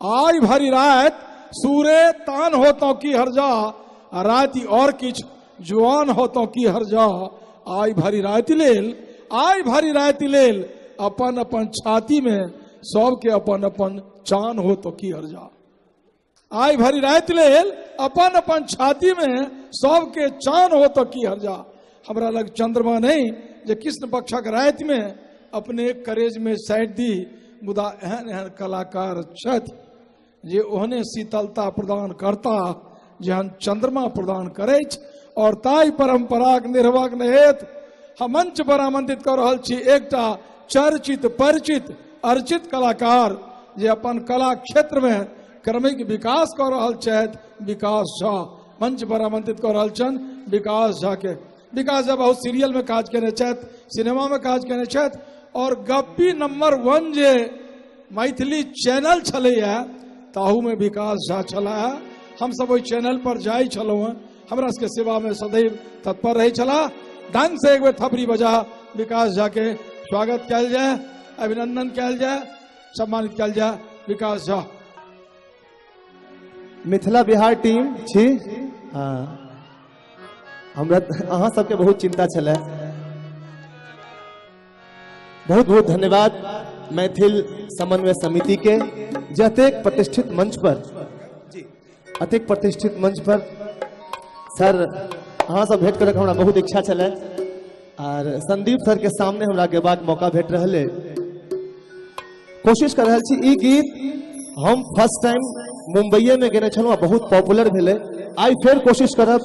आइ भरी रात सूरे तान होतों की हर्जा, राति और किछ जुआन होतों की हर्जा। आइ भरी राति लेल, आइ भरी राति लेल, अपन अपन छाती में सबके अपन अपन चान हो तो की हर्जा। आइ भरी राति लेल, अपन अपन छाती में सबके चान हो तो की हर्जा। हमरा लग चंद्रमा नहीं जे कृष्ण पक्षक राति में अपने करेज में साइड दी, मुदा एहन एहन कलाकार छथि जे ओहने शीतलता प्रदान करता जेहन चंद्रमा प्रदान करैछ। और ताई परंपराक निर्वाहक हेतु हम मंच पर आमंत्रित कर रहल छी एकटा चर्चित परिचित अर्चित कलाकार जे अपन कला क्षेत्र में क्रमिक विकास कर रहल छथि, विकास झा। मंच पर आमंत्रित कर रहल छनि विकास झा के। विकास झा बहुत सीरियल में काज केने छथि, सिनेमा में काज केने छथि, और गप्पी नंबर 1 जे मैथिली चैनल छलैया ताहू में विकास झा छला। हम सब ओहि चैनल पर जाय छलहुँ हैं, हमरा सबके सेवा में सदैव तत्पर रहे छला। ढंग से एक बेर थपड़ी बजा विकास झा के स्वागत कल जाए, अभिनंदन कल जाए, सम्मानित कल जाए। विकास झा मिथिला बिहार टीम छी। हाँ, हमरा अहाँ सबके बहुत चिंता छलै। बहुत बहुत धन्यवाद मैथिल समन्वय समिति के, जतेक प्रतिष्ठित मंच पर, अतेक प्रतिष्ठित मंच पर सर अहाँ सब भेंट करके हमरा बहुत इच्छा छलै, और संदीप सर के सामने हमरा गेबाक मौका भेट रहले। कोशिश कर रहल छी ई गीत हम फर्स्ट टाइम मुंबईए में गेने छलहुँ, बहुत पॉपुलर भेले। आई फेर कोशिश करब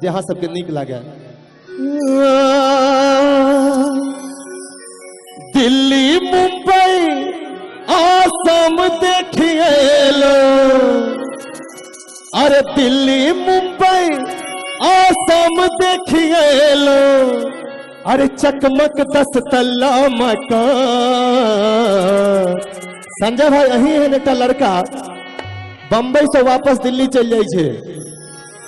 जे अहाँ सबके नीक लागे। दिल्ली मुंबई आसाम देखिए लो, अरे दिल्ली मुंबई आसाम देखिए लो, अरे चकमक 10 तल्ला मकान। संजय भाई अही है एकटा लड़का बम्बई से वापस दिल्ली चल जाय छै,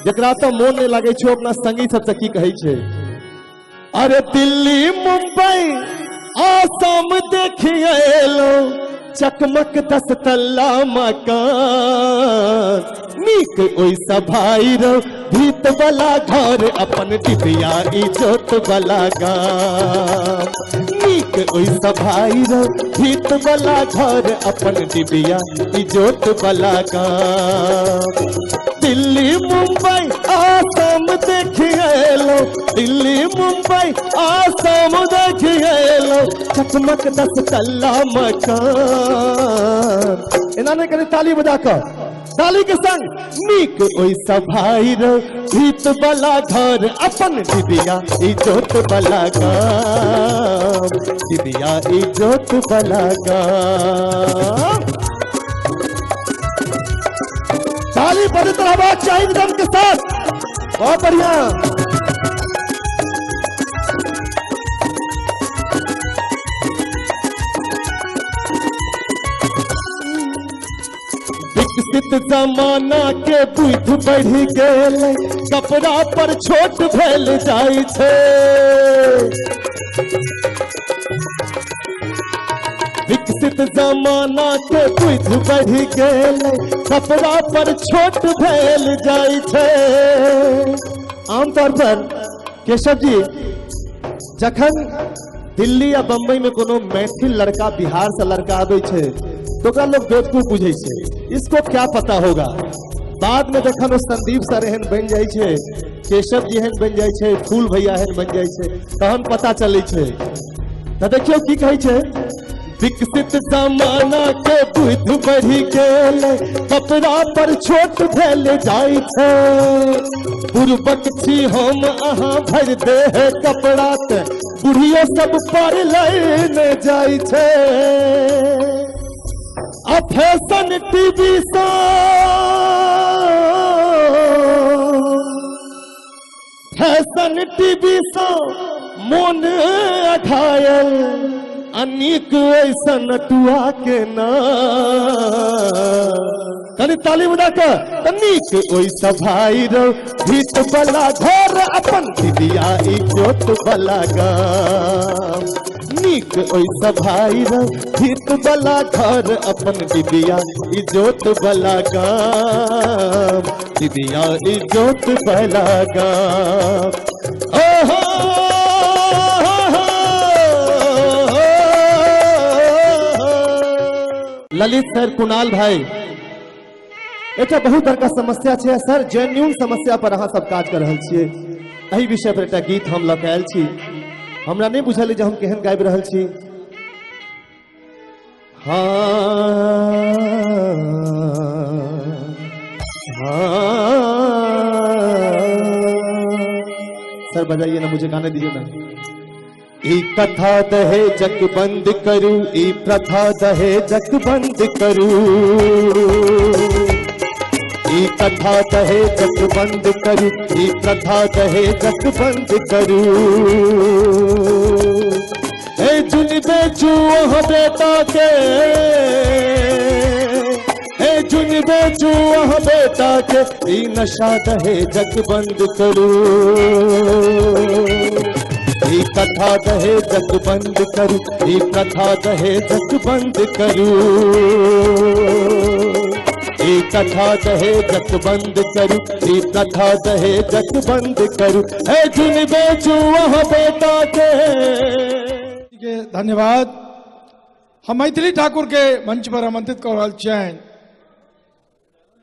जकरा तो मोन नहीं लगे छै अपना संगी सबसे की कहै छै। अरे दिल्ली मुंबई आसाम देखिए लो, चकमक 10 तल्ला मकान नीक ओइसा भाई रो भीत वाला घर अपन डिबिया इजोत वाला गाम नीक ओइसा भाई रो भीत वाला घर अपन डिबिया इजोत वाला गाम दिल्ली मुंबई आसाम देखिए दिल्ली मुंबई आसाम देखिए चकमक 10 तल्ला मकान इन्होंने करी ताली बजाकर ताली के संग नीक ओइसा भाई रो भीत वाला घर अपन दिदिया इजोत वाला गाम दिदिया इजोत वाला गाम ताली बड़ी तरह बात चाहिए दम के साथ बहुत बढ़िया विकसित जमाना के बुध बढ़ गेल कपड़ा पर छोट भेल जाय छे विकसित जमाना के बुध बढ़ गेल कपड़ा पर छोट भेल जाय छे आमतौर पर केशव जी जखन दिल्ली या बम्बई में कोनो मैथिल लड़का बिहार से लड़का आवे छे तो लोग बेवकूफ बुझे छे इसको क्या पता होगा बाद में जखन वो संदीप सर एहन बन जाय छे केशव जी एहन बन जाय छे फूल भैया एहन बन जाय छे तहन पता चले छे तो देखियो की कहे छे विकसित जमाना के बुध बढ़ी गेल कपड़ा पर छोट भेल जाय छे बुरबक छी हम अहाँ भर दे है कपड़ा ते बुढ़ियो सब पर लैने जाय छे आ फैशन टीवी सा फैशन टीवी सा मोन अघायल अनिक ऐसा नटुआ के ना कनी ताली बजा कर अनिक ओइसा भाई रो भीत वाला घर अपन दिदिया इजोत वाला गाम नीक ओइसा भाई रो भीत वाला घर अपन दिदिया इजोत वाला गाम दिदिया इजोत वाला गाम ओहो ललित सर कुणाल भाई एक बहुत बड़का समस्या छे सर जेन्युइन समस्या पर अहाँ सब काज कर रहल छियै एही विषय पर एकटा गीत हम लऽ के आयल छी हमरा नहीं बुझल जे हम केहन गाबि रहल छी सर बजाइए ना मुझे गाने दीजिए ना ई कथा दहेजक बंद करू ई प्रथा दहेजक बंद करू ई कथा दहेजक बंद करू ई प्रथा दहेजक बंद करू ए जुन बेचू वह बेटा के ए जुन बेचू वह बेटा के ई नशा दहेजक बंद करू ई कथा दहेजक बंद करू ई कथा दहेजक बंद करू ई कथा दहेजक बंद करू ई कथा दहेजक बंद करू ए जुन बेचू वह बेटा के धन्यवाद हम मैथिली ठाकुर के मंच पर आमंत्रित कर रहल छियनि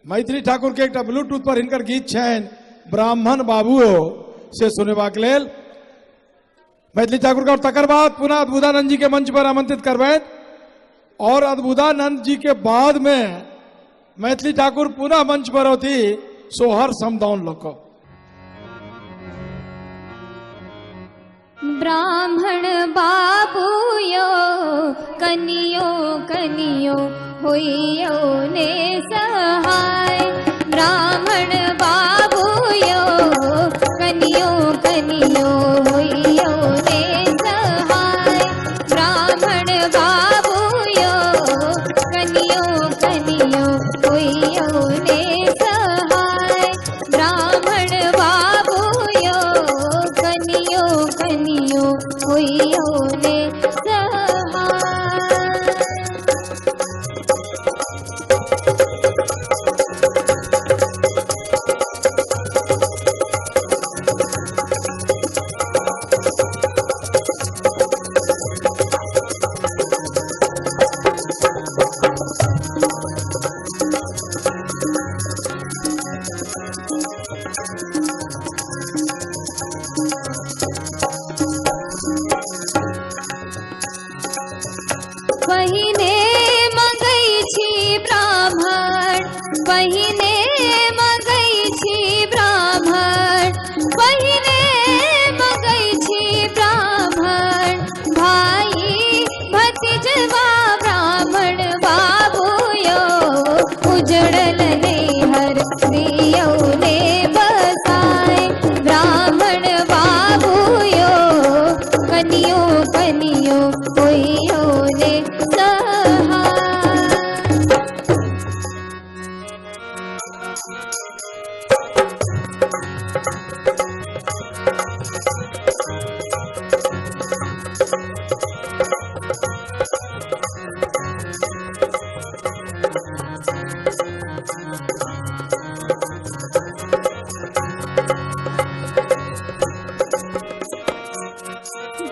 मैथिली ठाकुर के एकटा ब्लूटूथ पर हिनकर गीत छनि ब्राह्मण बाबुओ से सुनेबाक लेल मैथिली ठाकुर का और तकर बाद पुनः अद्भुतानंद जी के मंच पर आमंत्रित करबैन और अद्भुतानंद जी के बाद में मैथिली ठाकुर पुनः मंच पर होती सोहर समदाउन लोक ब्राह्मण बाबूयो कनियो कनियो होइयो ने सहाय ब्राह्मण बाबूयो कनियो कनियो होइयो ने सहाय ब्राह्मण बाबूयो कनियो कनियो होइयो ने सहाय ब्राह्मण बाबूयो कनियो कनियो होइयो ने सहाय पहिने मंगै छी ब्राह्मण, पहिने मंगै छी ब्राह्मण, पहिने मंगै छी ब्राह्मण। भाई भतीजवा ब्राह्मण बाबू यो, उजड़ल हर दियो ने बसाए। ब्राह्मण बाबू यो, कनियो कनियो होइयो ने सहाय।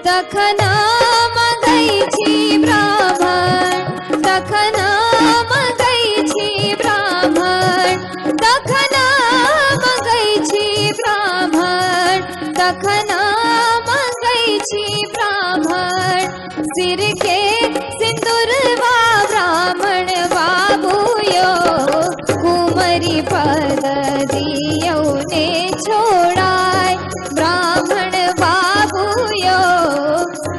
तखना मंगै छी ब्राह्मण, तखना मंगै छी ब्राह्मण, तखना मंगै छी ब्राह्मण, तखना मंगै छी ब्राह्मण। सिर के सिंदूरवा ब्राह्मण बाबू यो, कुमरी पद दियो ने छोड़ाय। ब्राह्मण बाबू यो,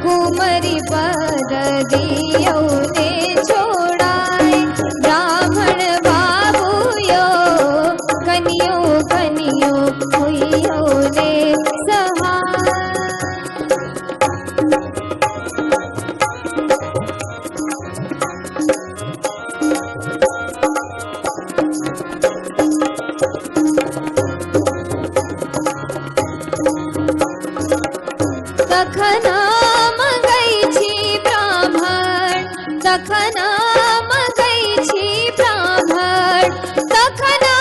कुमरी पद दियो ने छोड़ाय। ब्राह्मण बाबू यो, कनियो कनियो होइयो ने सहाय। तखना मंगै छी ब्राह्मण, तखना मंगै छी ब्राह्मण, तखना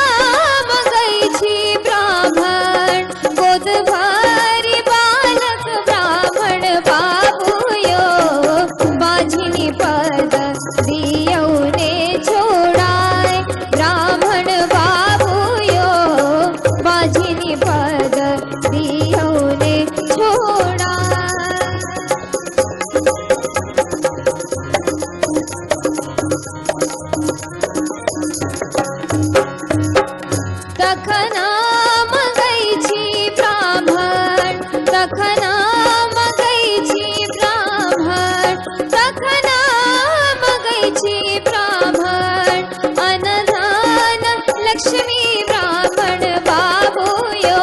मंगै छी ब्राह्मण। गोद भरी बालक ब्राह्मण बाबू यो, बाझिनी पद दियो ने छोड़ाय। ब्राह्मण बाबू यो, बाझिनी पद दियो ने छोड़ाय। तखना मंगै छी ब्राह्मण, तखना मंगै छी ब्राह्मण, तखना मंगै छी ब्राह्मण। अनधान लक्ष्मी ब्राह्मण बाबू यो,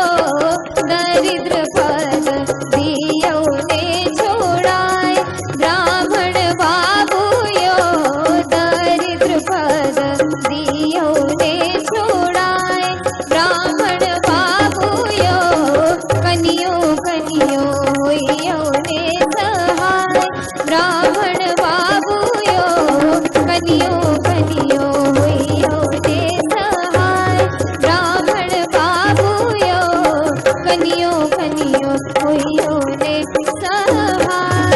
दरिद्र पद दियो ने छोड़ाय। ब्राह्मण बाबू यो, दरिद्र पद दियो ने छोड़ाय। ब्राह्मण बाबू यो, कनियो कनियो होइयो ने सहाय। ब्राह्मण बाबू यो, कनियो कनियो होइयो ने सहाय। ब्राह्मण बाबू यो, कनियो कनियो होइयो ने सहाय।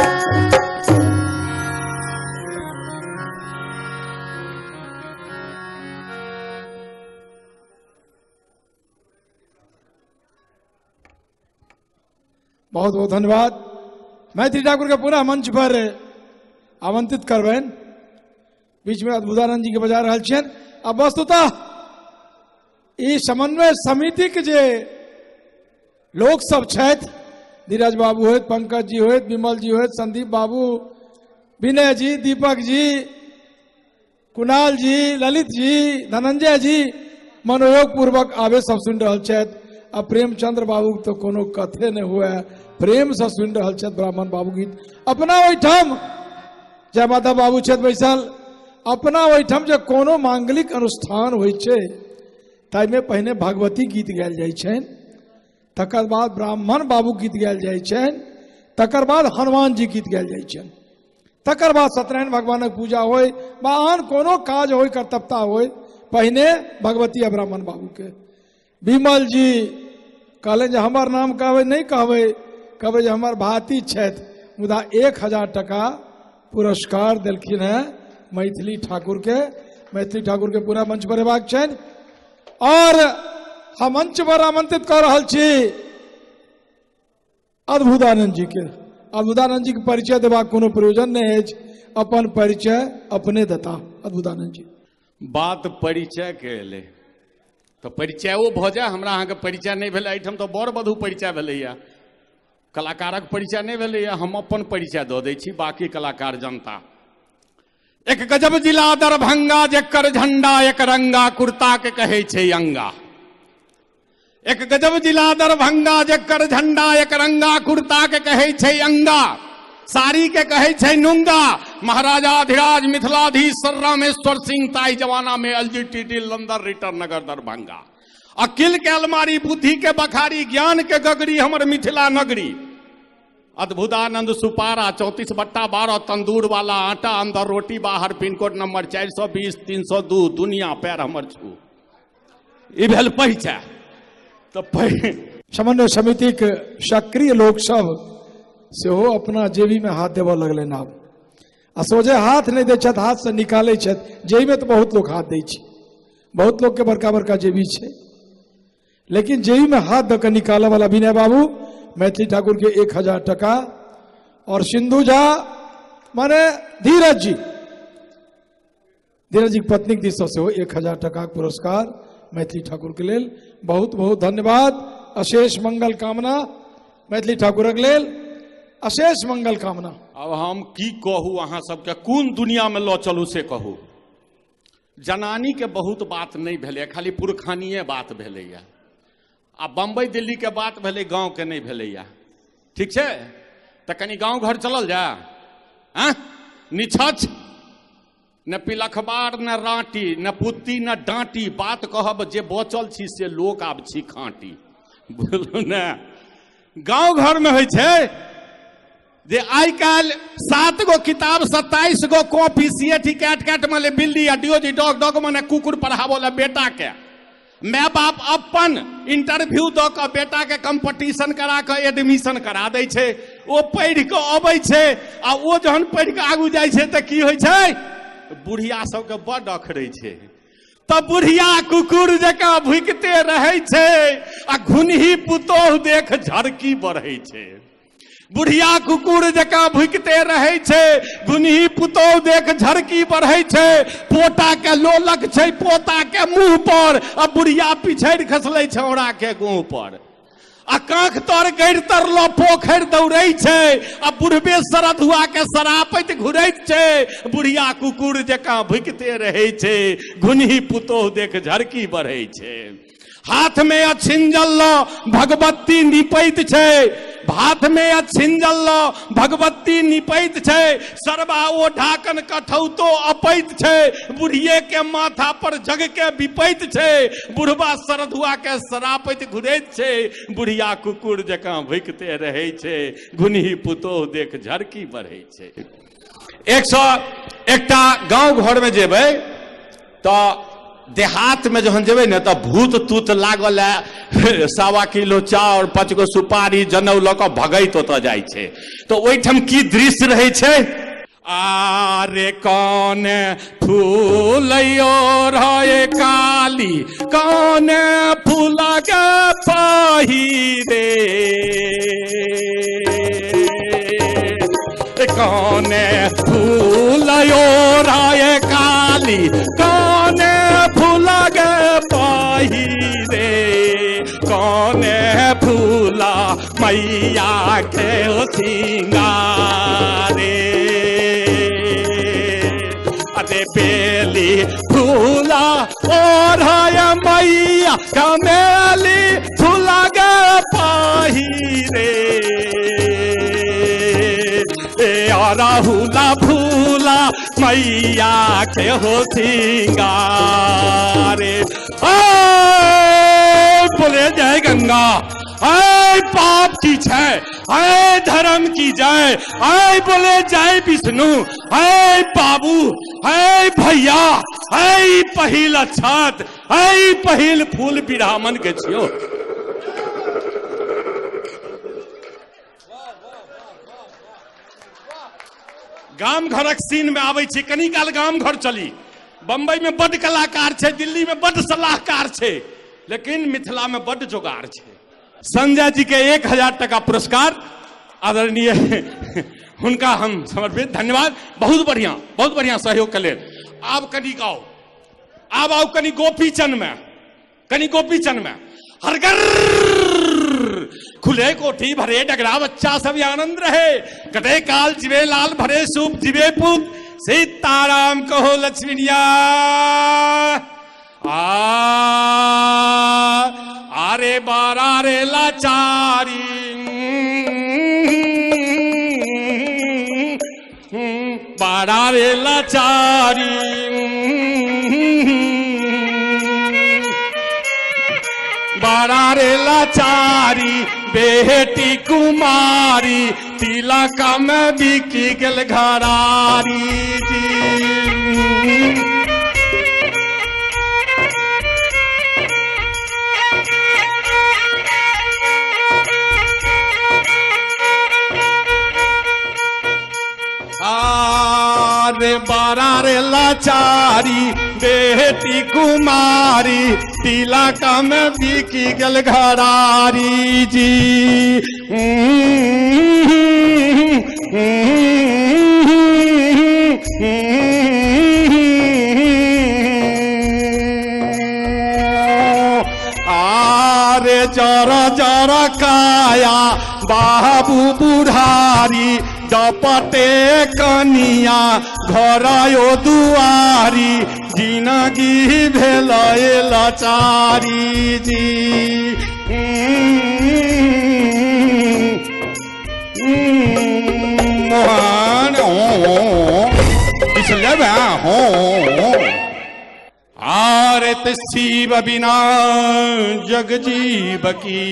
बहुत बहुत धन्यवाद। मैथिली ठाकुर के पूरा मंच पर आमंत्रित करबैन। बीच में अद्भुतानंद जी के बजा रहल छियन। अब वस्तुतः ई समन्वय समिति के जे लोक सब छथि, धीरज बाबू होत, पंकज जी होत, विमल जी होत, संदीप बाबू, विनय जी, दीपक जी, कुणाल जी, ललित जी, धनंजय जी मनोयोग पूर्वक आवे सब सुन रहल छथि। अब प्रेमचंद्र बाबू तो कोनो कथे नहीं हुए, प्रेम से सुन रहल छथि ब्राह्मण बाबू गीत। अपना ओहिठाम जय माता बाबू छथि बैसल, अपना ओहिठाम जे कोनो मांगलिक अनुष्ठान होइ छै ताहिमे पहिने भगवती गीत गायल जाइ छनि, तकर बाद ब्राह्मण बाबू गीत गायल जाइ छनि, तकर बाद हनुमान जी गीत गायल जाइ छनि, तकर बाद सत्यनारायण भगवानक पूजा होय बा आन कोनो काज होय, कर्तव्यता होय, पहिने भगवती आ ब्राह्मण बाबू के। विमल जी कहले जे हमर नाम कहबै नहीं कहबै, कहबै जे हमर भाती छथि, मुदा 1000 टका पुरस्कार देलखिन है मैथिली ठाकुर के। मैथिली ठाकुर के पूरा मंच पर हेबाक छनि और हम मंच पर आमंत्रित कर रहल छी अद्भुतानंद जी के। अद्भुतानंद जी के परिचय देबाक कोनो प्रयोजन नहीं अछि। अपन परिचय अपने दता। अद्भुतानंद जी बात परिचय के ले तो परिचयो भऽ जाए, हमरा अहाँके परिचय नहीं भेलै, एहिठाम तो बड़ बधू परिचय भेलैया, कलाकारक परिचय नहीं भेलैया, हम अपन परिचय दऽ दै छी, बाकी कलाकार जनता। एक गजब जिला दरभंगा जेकर झंडा एक रंगा, कुर्ता के कहे छै अंगा। एक गजब जिला दरभंगा जेकर झंडा एक रंगा, कुर्ता के कहे छै अंगा, साड़ी के कहे छै नुंगा। महाराजा अधिराज मिथिलाधीश सर रामेश्वर सिंह ताई जमाना में LGTT लंदन रिटर्न नगर दरभंगा। अकिल के अलमारी, बुद्धि के बखारी, ज्ञान के गगरी हमर मिथिला नगरी। अद्भुतानंद सुपारा 34/12 तंदूर वाला आटा, अंदर रोटी बाहर, पिन कोड नंबर 420 302, दुनिया पैर हमर छू। ई भेल परिचय। तो समन्वय समिति के सक्रिय लोग सब सेहो अपना जेबी में हाथ देव लगल। आब आ सोझे हाथ नहीं दे छत, हाथ से निकाले छत। जेबी में तो बहुत लोग हाथ दे छी, बहुत लोग के बड़का बड़का जेबी छे, लेकिन जेबी में हाथ दे निकाले वाला विनय बाबू मैथिली ठाकुर के 1000 टका, और सिंधु झा माने धीरज जी की पत्नी के दिस से 1000 टका के पुरस्कार मैथिली ठाकुर के लेल। बहुत बहुत धन्यवाद। अशेष मंगल कामना मैथिली ठाकुरक लेल, अशेष मंगल कामना। अब हम की कहू अहाँ सबके, कोन दुनिया में लऽ चलू से कहू। जनानी के बहुत बात नहीं भेलै, खाली पुरखानिये बात भेलैया। आ बम्बई दिल्ली के बात भेलै, गांव के नहीं भेलैया। ठीक छै, तो कनी गांव घर चलल जाए। निछछ न पिलखबार न राँटी, न पुत्ती न डांटी, बात कहब जे बचल छी से लोक आब छी खाँटी। बुझलू ने, गांव घर में होइ छै जे आइ काल्हि 7 गो किताब 27 गो कॉपी सीएटी कैट माने बिल्ली आ डीओजी डॉग माने कुकुर पढ़ाबो ला बेटा के। माय बाप अपन इंटरव्यू दऽ कऽ बेटा के कंपटीशन करा कऽ एडमिशन करा दै छै। ओ पढ़ि कऽ अबै छै, आ ओ जहन पढ़ि कऽ आगू जाइ छै तऽ की होइ छै, बुढ़िया सबके बड्ड अखरै छै। तऽ बुढ़िया कुकुर जकाँ भुकते रहै छै, आ घुनही पुतोह देख झरकी बढ़ै छै। बुढ़िया कुकुर जकाँ भुकते रहै छै, गुनही पुतोह देख झरकी बढ़ै छै। पोता के लोलक छै पोता के मुंह पर, आ बुढ़िया पिछड़ खसलै छौड़ा के गुह पर। आ कांख तर गैर तरलो पोखरि दौड़ै छै, आ बुढ़बे सरधुआ के सरापैत घुरैत छै। बुढ़िया कुकुर जकाँ भुकते रहै छै, गुनही पुतोह देख झरकी बढ़ै छै। हाथ में अछिंजल ल भगवती निपैत छै, हाथ में अछिंजल ल भगवती निपैत छै। सरबा ओ ढाकन कठौतो अपैत छै, बुढ़िए के माथा पर जग के विपैत छै। बुढ़बा सरधुआ के सरापैत घुरैत छै, बुढ़िया कुकुर जकाँ भुकते रहै छै, गुनही पुतोह देख झरकी बढ़ै छै। 101टा गांव घर में जेबै तऽ देहात में जहन जेबै ने तऽ भूत तूत लागल है, 1.25 किलो चाउर 5 गो सुपारी जनौ लऽ कऽ भगैत ओतऽ जाइ छै। तऽ ओहिठाम की दृश्य रहै छै, आरे कौन फूलयो रहे काली, कौन फूल के पहिरे, कौन फूलयो रहे काली, कौन फूल के पहिरे, कौन फूला मैया के सिंगारे। अरे बेली फूला और है मैया कमेली फूला के पहिरे। राहुला फूला मैया के हो सिंगारे। बोले जय गंगा, ऐ पाप की जय, ऐ धर्म की जय, ऐ बोले जय विष्णु, ऐ बाबू, ऐ भैया, ऐ पहिल छत, ऐ पहिल फूल ब्राह्मण के छियो। गाम घरक सीन में आबै छी, कनी काल गाम घर चली। बम्बई में बड़ कलाकार छै, दिल्ली में बड़ सलाहकार छै, लेकिन मिथिला में बड़ जोगाड़ छै। संजय जी के 1000 टका पुरस्कार आदरणीय हुनका हम समर्पित धन्यवाद। बहुत बढ़िया सहयोग के लिए। आप कनी गाओ, आप आओ कनी गोपीचंद में हरगर खुले कोठी भरे डगरा बच्चा सब आनंद रहे, कटे काल जिवे लाल भरे सूप जिवे पुत सीताराम कहो लक्ष्मीनिया। आरे बारा रे लाचारी बारा रे लाचारी बारा रे लाचारी बेटी कुमारी तिलक में बिकी गल घरारी जी। रे बारा रे लाचारी बेटी कुमारी तिलक में बिकी गल घरारी जी। आरे जरा जरा काया बाबू बुढ़ारी डपटे कनिया घरयो दुआरी जिनगी भेल लाचारी जी। मोहन इसलिए हो आरत शिव बिना जग जीव की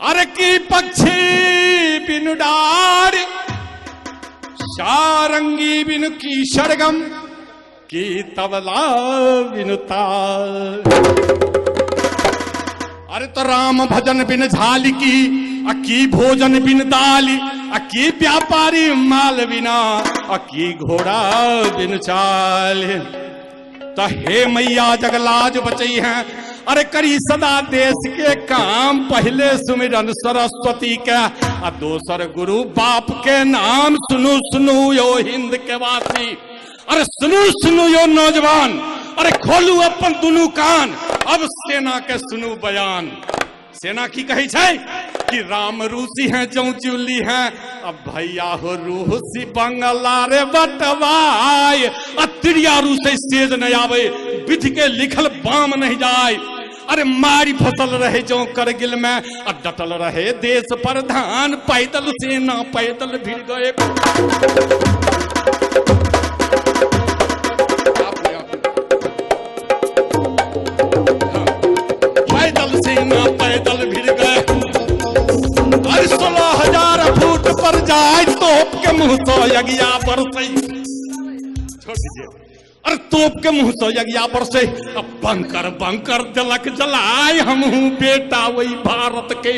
अरे की पक्षी बिनु डार सारंगी बिनु की सरगम की तबला बिनु ताल। अरे तो राम भजन बिन झाल की भोजन बिन दाली की व्यापारी माल बिना की घोड़ा बिन चाल। तो हे मैया जगलाज बचई हैं अरे करी सदा देश के काम पहले सुमिरन सरस्वती के दोसर गुरु बाप के नाम सुनु सुनु यो हिंद के वासी। अरे सुनु सुनु यो नौजवान अरे खोलू अपन दुनू कान अब सेना के सुनु बयान। सेना की कही छे कि राम रूसी हैं चौचुली हैं अब भैया हो रूसी बंगला रे बटवाय अत्रिया रूस तेज न आवे विधि के लिखल बाम नहीं जाए। अरे मारी फसल रहे जो करगिल में डटल रहे देश प्रधान पैदल सेना पैदल भिड़ गए। पैदल सेना पैदल भिड़ गए। अरे 16,000 फुट पर जाए तोप के मुंह तो यज्ञा बरसई। छोड़ दीजिए। अरे तोप के मुंह तो यज्ञा बरसे अब बंकर बंकर जलक जलाए हम हूं बेटा वही भारत के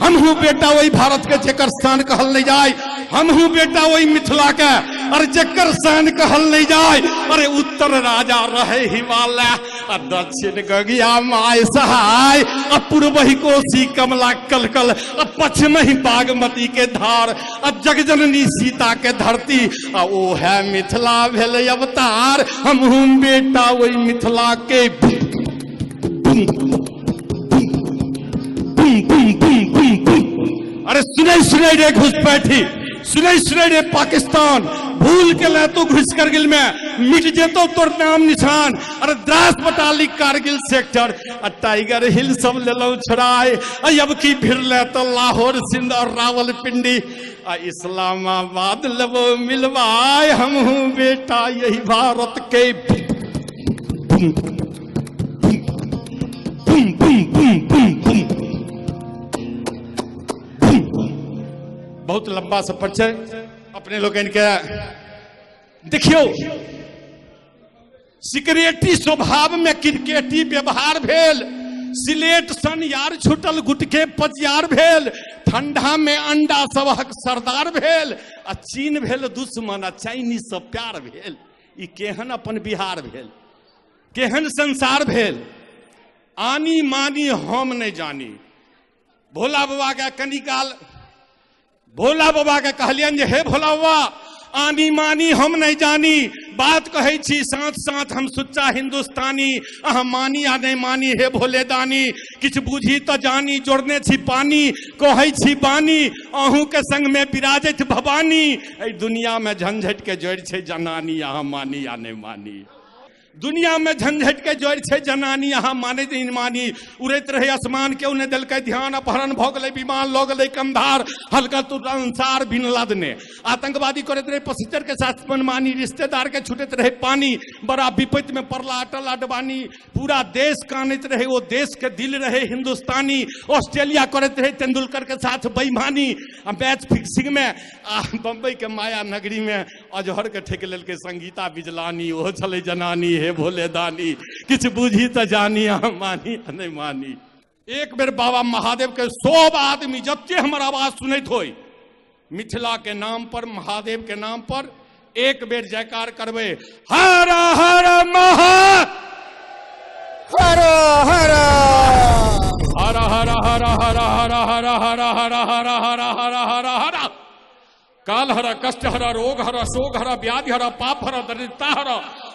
हम हूं बेटा वही भारत के जेकर स्थान कहल नहीं जाए। हम हूं बेटा वही मिथिला के अरे जेकर स्थान कहल नहीं जाए। अरे उत्तर राजा रहे हिमालय दक्षिण गगिया माय सहाय पूर्व ही कोसी कमला कलकल पश्चिम ही बागमती के धार जगजननी सीता के धरती ओ है मिथिला भेल अवतार। हम हूं बेटा वही मिथिला के अरे सुने रे घुसपैठी सुने रे पाकिस्तान भूल के ले तो घुस करगिल में मिट जेतो तोर नाम निशान। अरे द्रास बटाली कारगिल सेक्टर टाइगर हिल सब ले लो छुड़ाए अब की फिर ले तो लाहौर सिंध और रावलपिंडी इस्लामाबाद लेवो मिलवाए। हम हूं बेटा यही भारत के बहुत लंबा सफर है अपने लोग इनके देखियो सिक्रेटी स्वभाव में क्रिकेटी व्यवहार भेल सिलेट सन यार छुटल गुटके पचियार भेल ठंडा में अंडा सबहक सरदार भेल चीन भेल दुश्मन चाइनीज से प्यार भेल। ई केहन अपन बिहार भेल केहन संसार भेल। आनी मानी हम नहीं जानी। भोला बाबा के कनिकाल भोला बाबा के कहलियन जे हे भोला बाबा आनी मानी हम नहीं जानी, बात कहे छी साथ साथ हम सुच्चा हिंदुस्तानी, अहाँ मानी आ नहीं मानी हे भोले दानी, किछ बुझी तो जानी जोड़ने छी पानी, कहे छी बानी अहू के संग में विराजित भवानी, ए दुनिया में झंझट के जोड़ छे जनानी, अहाँ मानी या नहीं मानी। दुनिया में झंझट के जोड़ छे जनानी, यहाँ माने नहीं मानी। उड़ैत रहे आसमान के उन्हें दिल के ध्यान, अपहरण भ गए विमान, लो गए कंधार, हल्का तो अंसार बिन लादने। आतंकवादी करते रहे पसिटर के साथ मनमानी, रिश्तेदार के छूटते रहे पानी, बड़ा विपत्ति में पड़ला अटल अडवाणी। पूरा देश कानत रहे, वो देश के दिल रहे हिंदुस्तानी। ऑस्ट्रेलिया करते रहे तेंदुलकर के साथ बेईमानी। मैच फिक्सिंग में बम्बई के माया नगरी में अजहर के ठेके लेल के संगीता बिजलानी, वो चले जनानी हे भोले दानी, किछ बुझी तो जानी हम मानी नहीं मानी। एक बेर बाबा महादेव के 100 आदमी जबकि हमारा आवाज सुनत हो, मिथिला के नाम पर, महादेव के नाम पर एक बेर जयकार करबे, हर हर महा हर हर हर हर हर हर हर हर हर हर हर हर हर हर हर काल हर कष्ट हर रोग हर शोक हर व्याधि हर पाप हर दरिद्रता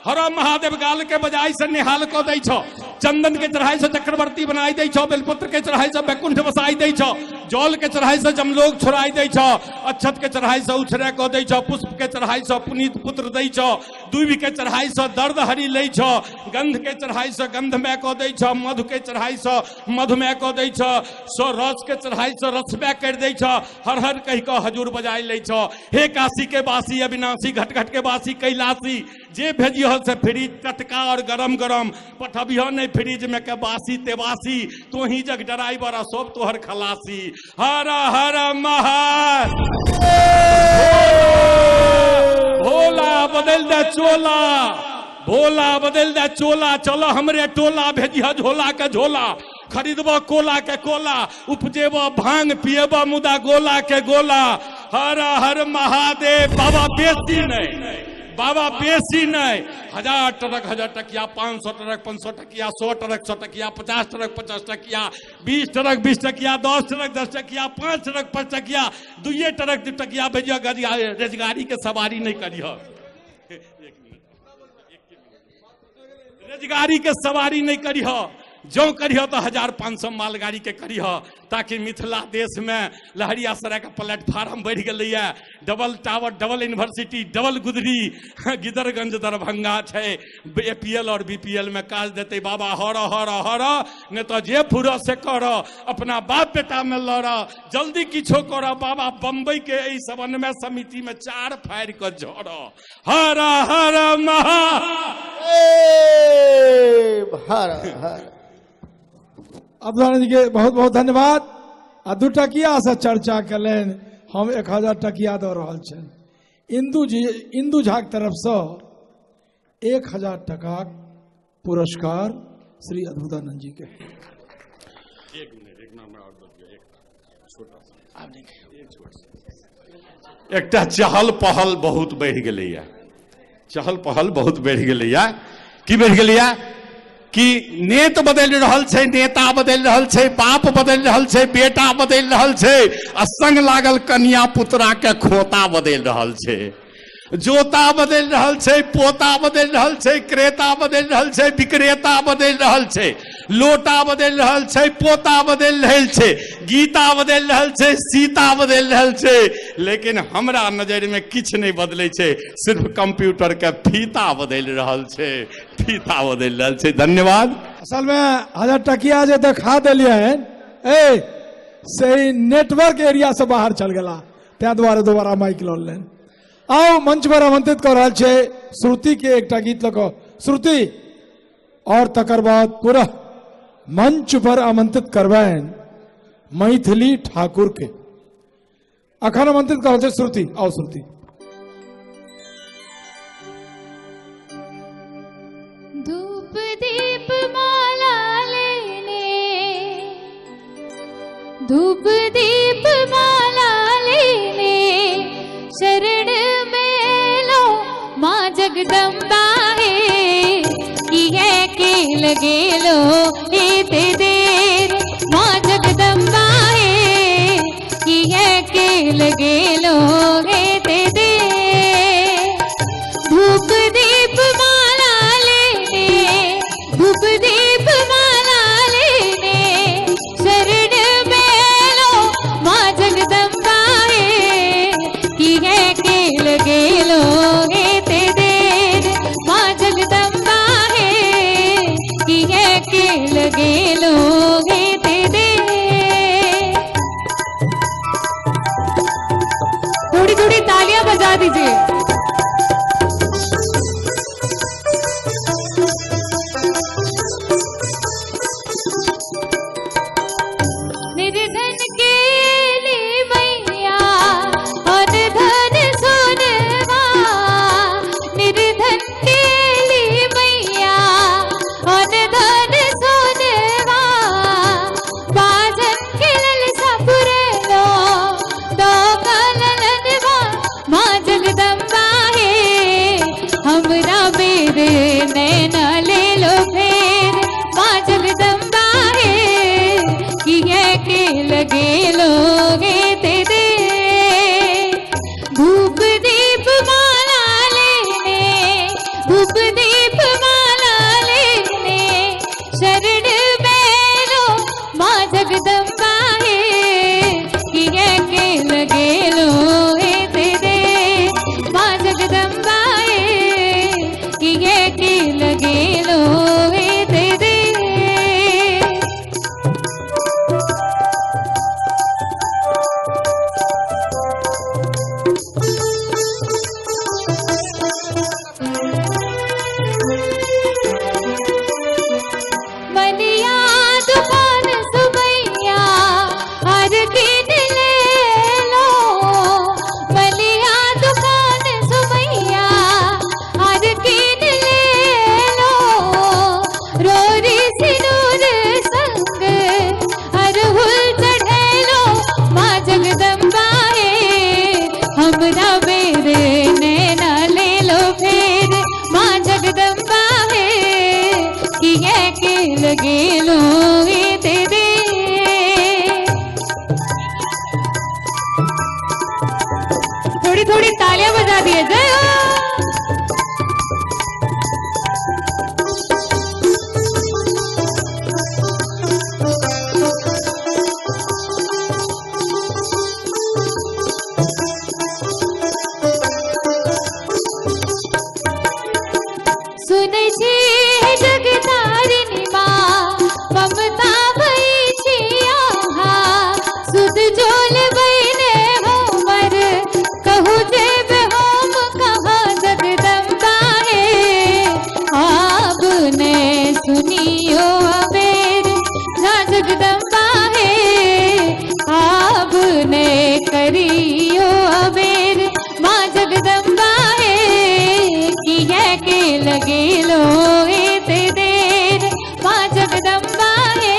हर महादेव गाल के बजाय से निहाल को दै छो, चंदन के चढ़ाई से चक्रवर्ती बनाई दै छो, बेलपत्र के चढ़ाई से बैकुंठ बसाई दै छो, जल के चढ़ाई से जमलोक छोड़ाई दै छो, अक्षत के चढ़ाई से उछरे को दै छो, पुष्प के चढ़ाई से पुनीत पुत्र दै छो, दूब के चढ़ाई से दर्द हरी लै छो, गंध के चढ़ाई से गंधमय को दै छो, मधु के चढ़ाई से मधुमय को दै छो, सो रस के चढ़ाई से रसमय कर दै छो, हर हर कह को हजूर बजाई लै छो। हे काशी के बासी अविनाशी घट घट के बासी कैलाशी, जे भेजियो से फ्रिज टटका और गरम गरम पठबियो नहीं फ्रिज में के बासी तेवासी, तो ही जग ड्राइवर सब तोहर खलासी। हर हर महा भोला बदल दे चोला, भोला बदल दे चोला, चलो हमरे टोला भेजिया झोला के झोला, खरीदब कोला के कोला, उपजेब भांग पिएब मुदा गोला के गोला। हर हर महादेव। बाबा बेसी नहीं, बाबा बेसी नहीं, 1000 टरक 1000 टकिया, 500 टरक 500 टकिया, 100 टरक 100 टकिया, 50 टरक 50 टकिया, 20 टरक 20 टकिया, 10 टरक 10 टकिया, 5 टरक 5 टकिया, 2 टरक 2 टकिया भेजियो। रेजगाड़ी के सवारी नहीं करियो, रेजगाड़ी के सवारी नहीं करियो, जो करियो तो 1500 मालगाड़ी के करियो, ताकि मिथिला देश में लहरियासराय का प्लेटफार्म बढ़ गई है, double tower, double university, double Gudri, Gidarganj Darbhanga है, APL और BPL में काज देते। बाबा हर हर हर, ने तो जे फुरो से करो, अपना बाप बेटा में लड़ो, जल्दी किछो करो। बाबा बम्बई के इस समन्वय समिति में 4 फायर को जोड़ो। हर हर महा हर हर। अब्दुल जी के बहुत बहुत धन्यवाद। आ 2 टकिया से चर्चा कलें, हम 1000 टकिया दे रहा छे। इंदू झा के तरफ से 1000 टका पुरस्कार श्री अद्भुतानंद जी के। एक चहल पहल बहुत बढ़ गई है, चहल पहल बहुत बढ़ गई है। की बढ़ गई है कि नेत बदल रहल छे, नेता बदल रहल छे, बाप बदल रहल छे, बेटा बदल रहल छे, आ संग लागल कन्या पुत्रा के खोता बदल रहल छे, जोता बदल रहल छे, पोता बदल रहल छे, क्रेता बदल रहल छे, विक्रेता बदल रहल छे, लोटा बदल रहल छे, पोता बदल रहल छे, गीता बदल रहल छे, सीता बदल रहल छे, लेकिन हमरा नजर में किछ नहीं बदले छे, सिर्फ कंप्यूटर के फीता बदल रहल छे, फीता बदल रहल छे। धन्यवाद। असल में 1000 टकिया जे देखा दिलिए ए से नेटवर्क एरिया से बाहर चल गला, त्या द्वारा दोबारा माइक लॉ लें। आओ मंच पर आमंत्रित कर रहा छे श्रुति के एक गीत लको, श्रुति, और तकर बाद पूरा मंच पर आमंत्रित करवाएं मैथिली ठाकुर के। अखन आमंत्रित कर रहा श्रुति, आओ श्रुति। धूप दीप माला लेने, धूप दीप माला लेने, शरण में लो माँ जगदम्बा है, की है के लगे लो ए लगे लोगे ते दे धूप दीप माला लेने धूप दीप माला लेने शरण में लो माँ जगदम्बा है कि है के लगे लोगे ते दे माँ जगदम्बा है कि है के लगे लोगे ते दे। थोड़ी थोड़ी तालियां बजा दीजिए। निर्धन के लिए मैया और धन सोनवा निर्धन के लिए मैया और धन सोनवा बाजन के ललसा पुरलो दो कलनवा माँ जगदम्बा है हमरा बेर नैना ले लो फेर माँ जगदम्बा है कि है के लगे लोगे ते दे धूप दीप माला लेने धूप दीप माला लेने शरण में लो माँ जगदम्बा है कि है के लगे लोगे ते दे माँ जगदम्बा है कि है के लगे लोगे ते दे। मनिया दुकान सुबैया हर किन ले लो मनिया दुकान सुबैया हर किन ले लो रोरी सिनूर संग हर हुल चढ़े लो माँ जगदम्बा है हमरा बेर नैना ले लो फेर माँ जगदम्बा है कि है के लगे लोगे ते दे। थोड़ी थोड़ी तालियां बजा दिए जय हो। सुनै छी जगतारिणी माँ ममता भई छी आहा सुध जोल बहिने हमर कहू जेब हम कहाँ जगदम्बा है आब ने सुनियो अबेर ना जगदम्बा है आब ने करियो अबेर माँ जगदम्बा है कि है के लगे लोगे ते देर माँ जगदम्बा है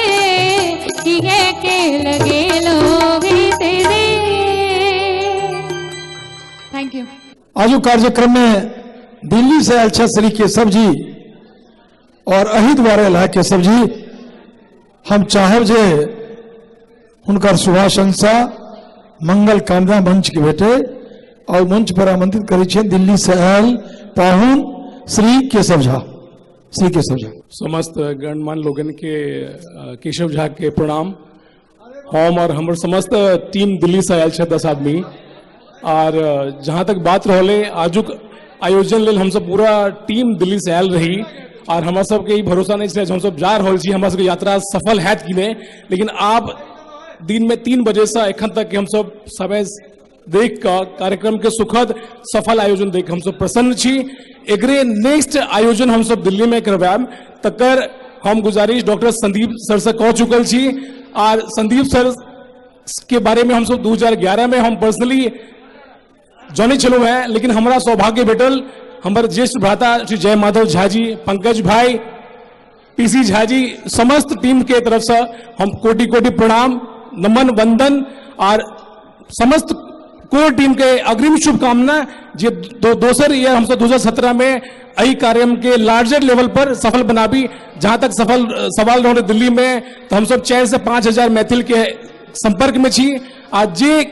कि है के लगे लोगे ते देर। Thank you. आज कार्यक्रम में दिल्ली से आयल श्री केशव जी और अही द्वारा लाए केशव जी हम चाहब जे हुनकर शुभाशंसा मंगल कामना मंच के बेटे और मंच पर आमंत्रित करे दिल्ली से आयल पाहुन श्री केशव झा। श्री केशव झा समस्त गणमान्य लोगन के केशव झा के प्रणाम। हम और हमर समस्त टीम दिल्ली से आयल 10 आदमी और जहाँ तक बात रहले आजुक आयोजन लेल हम सब पूरा टीम दिल्ली से आयल रही और हमारा सबके ई भरोसा नहीं छे हम सब जा रहल छी हमारा सबके यात्रा सफल हैत कि नहीं लेकिन आप दिन में 3 बजे से एखन तक हम सब समय देख कर कार्यक्रम के सुखद सफल आयोजन देख हम सब प्रसन्न छी। एकरे नेक्स्ट आयोजन हम सब दिल्ली में करवाएब तकर हम गुजारिश डॉक्टर संदीप सर से कह चुकल छी और संदीप सर के बारे में हम सब 2011 में हम पर्सनली जाने चलो है लेकिन हमारा सौभाग्य भेटल हमारे ज्येष्ठ भ्राता श्री जय माधव झा जी पंकज भाई पीसी झा जी समस्त टीम के तरफ से हम कोटि कोटि प्रणाम नमन वंदन और समस्त कोर टीम के अग्रिम शुभकामना जे दोसर ईयर हम 2017 में यही कार्यक्रम के लार्जर लेवल पर सफल बनाबी। जहां तक सवाल रहे दिल्ली में तो हम सब 4 से 5 हजार मैथिल के संपर्क में छी आज जे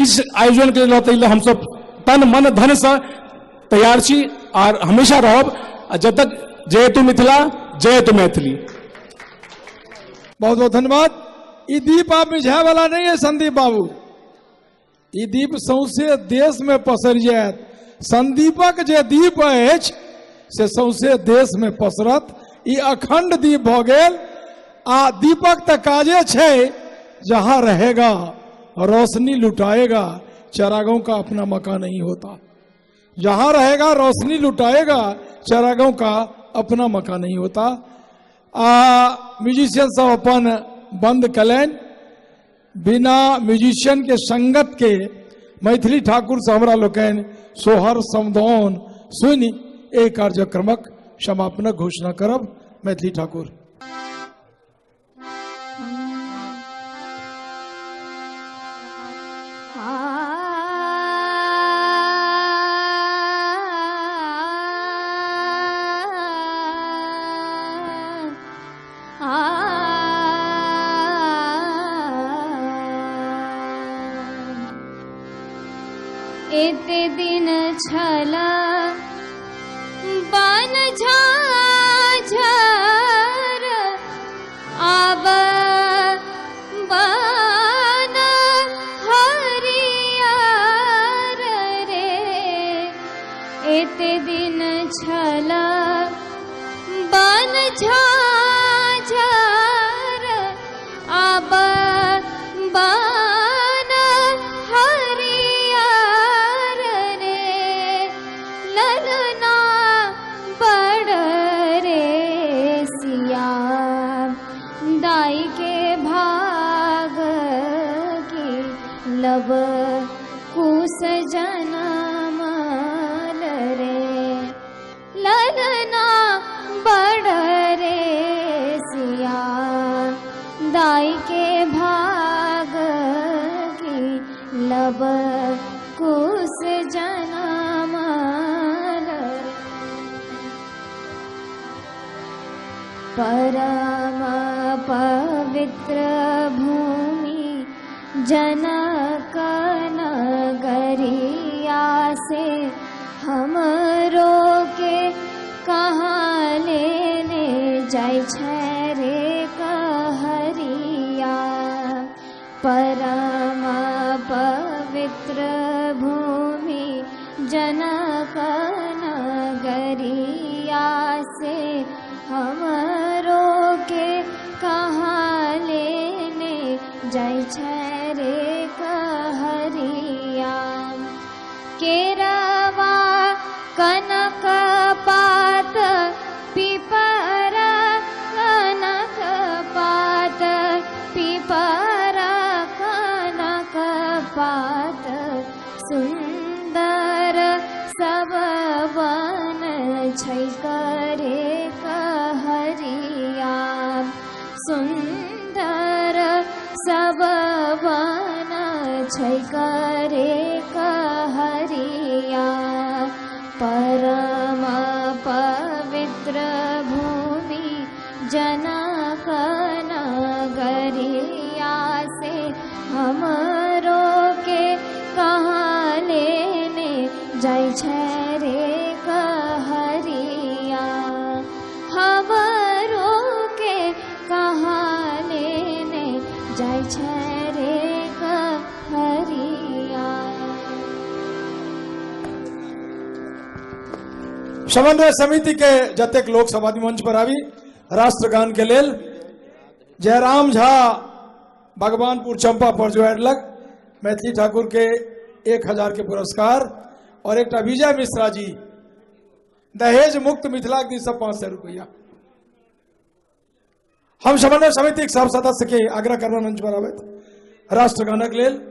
किस आयोजन के लिए हम सब तन मन धन से तैयार छी और हमेशा रहब। जब तक जय तू मिथिला, जय तू मैथिली। बहुत बहुत धन्यवाद। ई दीप आप मिझाए वाला नहीं है संदीप बाबू, ई दीप सौंसे देश में पसर जायत। संदीपक जे दीप अछि से सौंसे देश में पसरत। ई अखंड दीप भ गेल। आ दीपक त काजे छै, जहां रहेगा रोशनी लुटाएगा, चरागांव का अपना मकान नहीं होता। जहां रहेगा रोशनी लुटाएगा, चरागांव का अपना मकान नहीं होता। म्यूजिशियन सब अपन बंद कलन, बिना म्यूजिशियन के संगत के मैथिली ठाकुर से हमरा लोकनि सोहर समदाउन सुनि एहि कार्यक्रमक समापनक घोषणा करब। मैथिली ठाकुर। एते दिन छला बन झाझर, आब बन हरियर रे। एते दिन छला बन झाझर, आब बन हरियर रे। ललना बड़ रे सिया, दाई के भाग की लब कुस जनमल रे। ललना बड़ रे सिया, दाई के भाग की लब कुस जनमल रे। परम पवित्र भूमि जनक नगरिया से हमरो के कहाँ लेने जाय छै रे कहरिया। परम पवित्र भूमि जनक नगरिया से हमरो के कहाँ लेने जाय छै रे कहरिया। केरवा कनक पात पिपर, कनक पात पिपर, कनक पात सुंदर सब वन छै करे कहरिया। सुंदर सब वन छै करे कहरिया। परम पवित्र भूमि जनक नगरिया से हमरो के कहाँ लेने जाय छै रे कहरिया। हमरो के कहाँ लेने जाय छै रे कहरिया। समन्वय समिति के जतेक लोक समाधि मंच पर आबी राष्ट्रगान के लेल जयराम झा भगवानपुर चंपा पर जो लग मैथिली ठाकुर के 1000 के पुरस्कार और एक विजय मिश्रा जी दहेज मुक्त मिथिला के 500 रुपया। हम समन्वय समिति के सब सदस्य के आग्रह करना मंच पर आवे राष्ट्रगानक लेल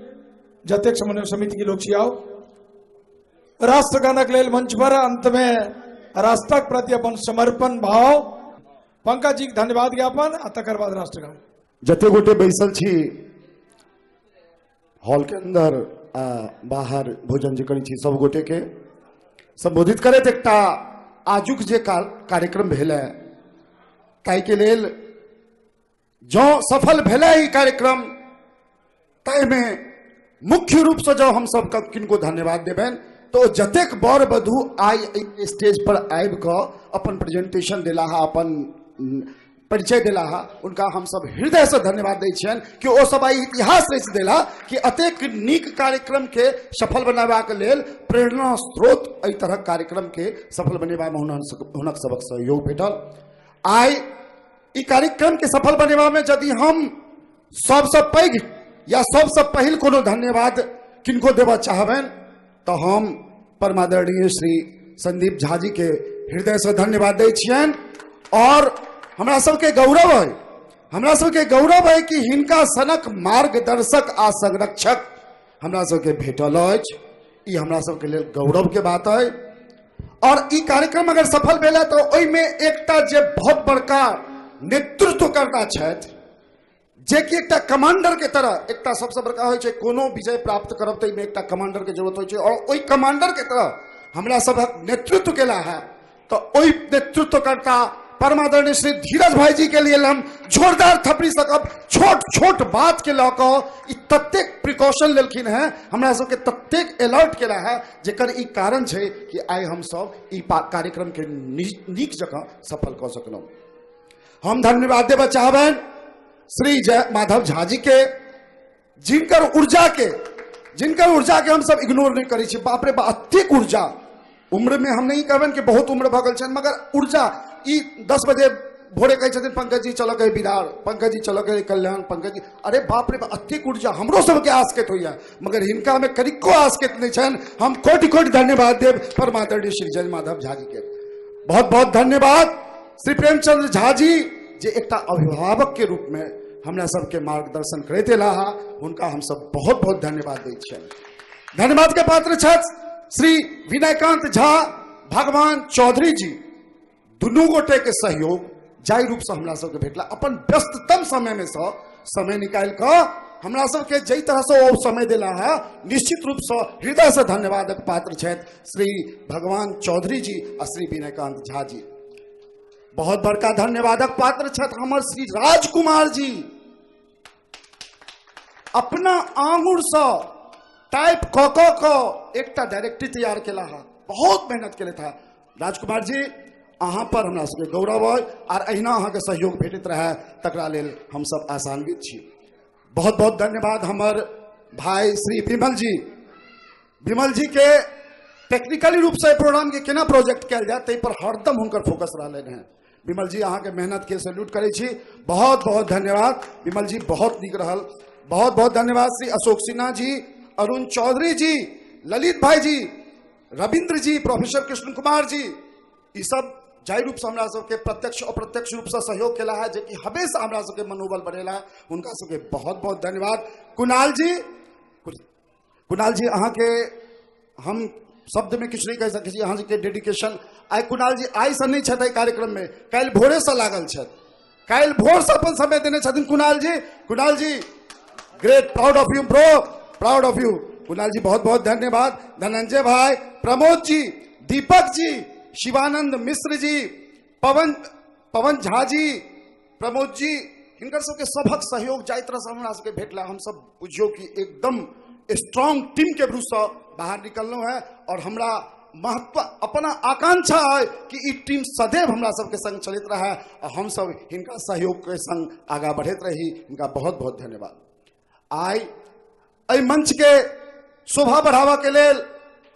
जतेक समन्वय समिति के लोग छियाओ राष्ट्रगानक लेल मंच पर। अंत में राष्ट्रक प्रति अपन समर्पण भाव पंकज जी धन्यवाद ज्ञापन आ तकर बाद राष्ट्रगान। जते गोटे बैसल छी हॉल के अंदर आ बाहर भोजन जे करै छी सब गोटे के संबोधित करैत एकटा आजुक जे कार्यक्रम भेल ताहि के लेल जँ सफल भेल ई कार्यक्रम ताहि में मुख्य रूप से जो हम सब किनको धन्यवाद देबेन तो जतेक बर बधु आई स्टेज पर आबि कऽ अपन प्रेजेंटेशन देला हा, अपन परिचय देला हा, उनका हम सब हृदय से धन्यवाद दै छियन कि ओ सब आई इतिहास रच देला कि अतेक नीक कार्यक्रम के सफल बनाबाक लेल प्रेरणा स्रोत एहि तरह कार्यक्रम के सफल बनेबा में हुनक सबक सहयोग भेटल। आई ई कार्यक्रम के सफल बनेबा में यदि हम सबसे पैघ या सबसे पहिल कोनो धन्यवाद किनको देबा चाहबेन तो हम परमादरणीय श्री संदीप झा जी के हृदय से धन्यवाद दै छियन। और हमरा सबके गौरव है, हमरा सबके गौरव है कि हिनका सनक मार्गदर्शक आ संरक्षक हमरा सबके भेटल अछि। ई हमरा सबके लेल गौरव के बात है। और ई कार्यक्रम अगर सफल भेला तो ओहि में एकटा जे बहुत बड़का नेतृत्व करता छथि, जे कि एकटा कमांडर के तरह, एकटा सबसे बड़का होइ छै कोनो विजय प्राप्त करब तऽ में एकटा कमांडर के जरूरत होइ छै, और ओहि कमांडर के तरह हमरा सबक नेतृत्व केला है। तो ओहि नेतृत्व करता परमादरणीय श्री धीरज भाई जी के लिए हम जोरदार थपड़ी सकब। छोट छोट बात के लऽ कऽ ततेक प्रिकॉशन लेलखिन है, हमरा सबके ततेक अलर्ट केला है, जेकर ई कारण छै कि आइ हम सब ई कार्यक्रम के नीक जकाँ सफल कऽ सकलहुँ। हम धन्यवाद देबऽ चाहबनि श्री जय माधव झा जी के, जिनकर ऊर्जा के हम सब इग्नोर नहीं करै छी। बाप रे बाप, अतेक ऊर्जा। उम्र में हम नहीं कहबनि कि बहुत उम्र भऽ गेल छनि, मगर ऊर्जा ई 10 बजे भोरे कहै छथिन पंकज जी चलो गए बिरार, पंकज जी चलो गए कल्याण, पंकज जी, अरे बाप रे बाप, अतेक ऊर्जा हमरो सबके आसकत होइया, मगर हिनका में कनिको आसकत नहीं छनि। हम कोटि कोटि धन्यवाद देव परमादरणीय श्री जय माधव झा जी के। बहुत बहुत धन्यवाद श्री प्रेमचंद्र झा जी, जे एकटा अभिभावक के रूप में हमरा सबके मार्गदर्शन करते रहा, उनका हम सब बहुत बहुत धन्यवाद दै छियनि। धन्यवाद के पात्र छथि श्री विनयकांत झा, भगवान चौधरी जी, दुनू गोटे के सहयोग जाहि रूप से हमरा सबके भेटला। अपन व्यस्ततम समय में से समय निकाल कऽ हमरा सबके जई तरह से ओ समय देला है, निश्चित रूप से हृदय से धन्यवादक पात्र छथि श्री भगवान चौधरी जी और श्री विनयकांत झा जी। बहुत बड़का धन्यवादक पात्र छथि हमर श्री राजकुमार जी, अपना आंगुर से टाइप क एकटा डायरेक्टरी तैयार केला है, बहुत मेहनत केले था। राजकुमार जी अहाँ पर हमरा सबके गौरव है, और अहिना अहाँ के सहयोग भेटत रहे, तकरा लेल हम सब आसान्वित छी। बहुत बहुत धन्यवाद हमर भाई श्री विमल जी के टेक्निकली रूप से प्रोग्राम के केना प्रोजेक्ट कल जाए ताहि पर हरदम हुनकर फोकस रहले हैं। विमल जी अहाँ के मेहनत के सैल्यूट करे छी, बहुत बहुत धन्यवाद विमल जी, बहुत नीक रहल। बहुत बहुत धन्यवाद श्री अशोक सिन्हा जी, अरुण चौधरी जी, ललित भाई जी, रविंद्र जी, प्रोफेसर कृष्ण कुमार जी, ये सब जाहि रूप से हमरा सबके प्रत्यक्ष अप्रत्यक्ष रूप से सहयोग केला है, जे कि हमेशा हमरा सबके मनोबल बढ़ेला, उनका सबके बहुत बहुत धन्यवाद। कुणाल जी अहाँ के हम शब्द में किछु नहीं कह सकै छी, अहाँ के डेडिकेशन। आई कुणाल जी आई से नहीं छथि कार्यक्रम में, काल्हि भोरे से लागल छथि, काल्हि भोर से अपन समय देने छथिन Kunal ji great, proud of you bro, proud of you Kunal ji, बहुत बहुत धन्यवाद। धनंजय भाई, प्रमोद जी, दीपक जी, शिवानंद मिश्र जी, पवन झा जी, प्रमोद जी, हिनकर सबके सबक सहयोग जाहि तरह से हमरा सबके भेटला, हम सब बुझियो कि एकदम स्ट्रांग टीम के रूप से बाहर निकलना है। और हमरा महत्व अपना आकांक्षा है कि ई टीम सदैव हमरा सबके संग चलित रहे, और हम सब हिनका सहयोग के संग आगा बढ़त रही। इनका बहुत बहुत धन्यवाद। आई मंच के शोभा बढ़ावा के लेल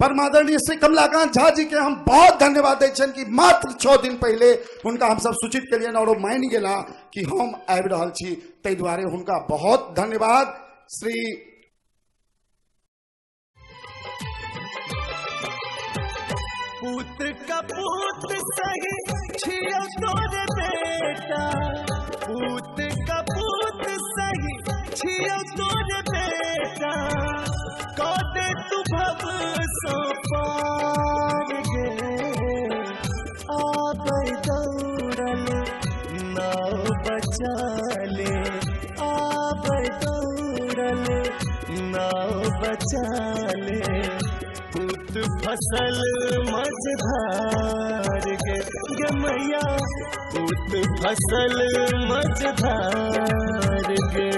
परमादरणीय श्री कमलाकांत झा जी के हम बहुत धन्यवाद दै छन कि मात्र 6 दिन पहले हुनका हम सब सूचित केलियन और मान गेला कि हम आबि रहल छी, ताहि दुआरे हुनका बहुत धन्यवाद। श्री पूत का पूत सही छियो तोरे बेटा, पूत का पूत सही छियो तोरे बेटा, कदे तू भव सो पार गे, आबै दौड़ल नाव बचा ले, आबै दौड़ल नाव बचा ले, पूत फसल मझधार गे मैया, पूत फसल मझधार गे।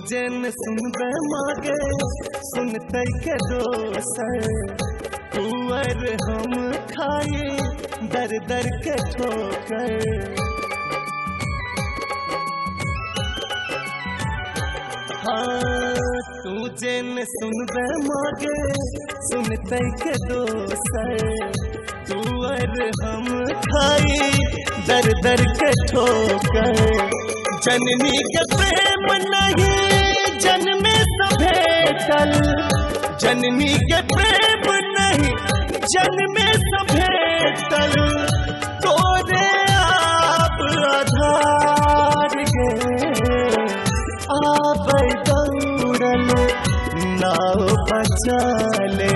जेन सुनबे मागे सुनते के दोसर कुंवर हम खाए दर दर के ठोकर हाँ तू जेन सुनबे मागे सुनते के दोसर कुंवर हम खाए दर दर के ठोकर जननी के प्रेम नहीं जन्मे सभेटल जननी के प्रेम नहीं जन्मे सभेटल तोरे आप आधार गे आबै दौड़ल नाव बचाले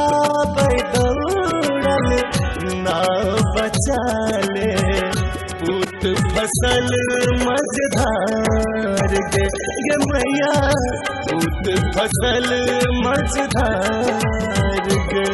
आबै दौड़ल नाव बचाले पूत फसल मझधार गे मैया पूत फसल मझधार गे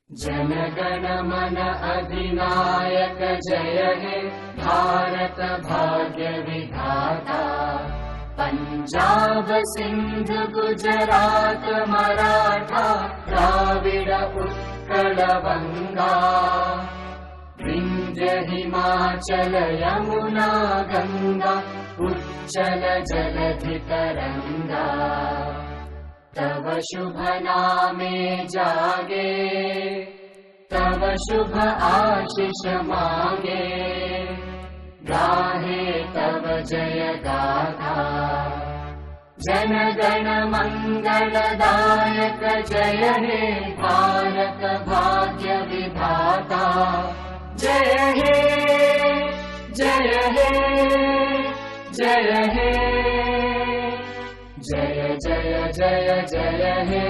जन गण मन अधिनायक जय हे भारत भाग्य विधाता पंजाब सिंध गुजरात मराठा द्राविड़ उत्कल बंगा विंध्य हिमाचल यमुना गंगा उच्चल जलधि तरंगा तव शुभ नामे जागे तव शुभ आशीष मांगे गाहे तव जय गाथा जन गण मंगलदायक जय हे भारत भाग्य विधाता जय हे जय हे जय हे जय जय जय जय हे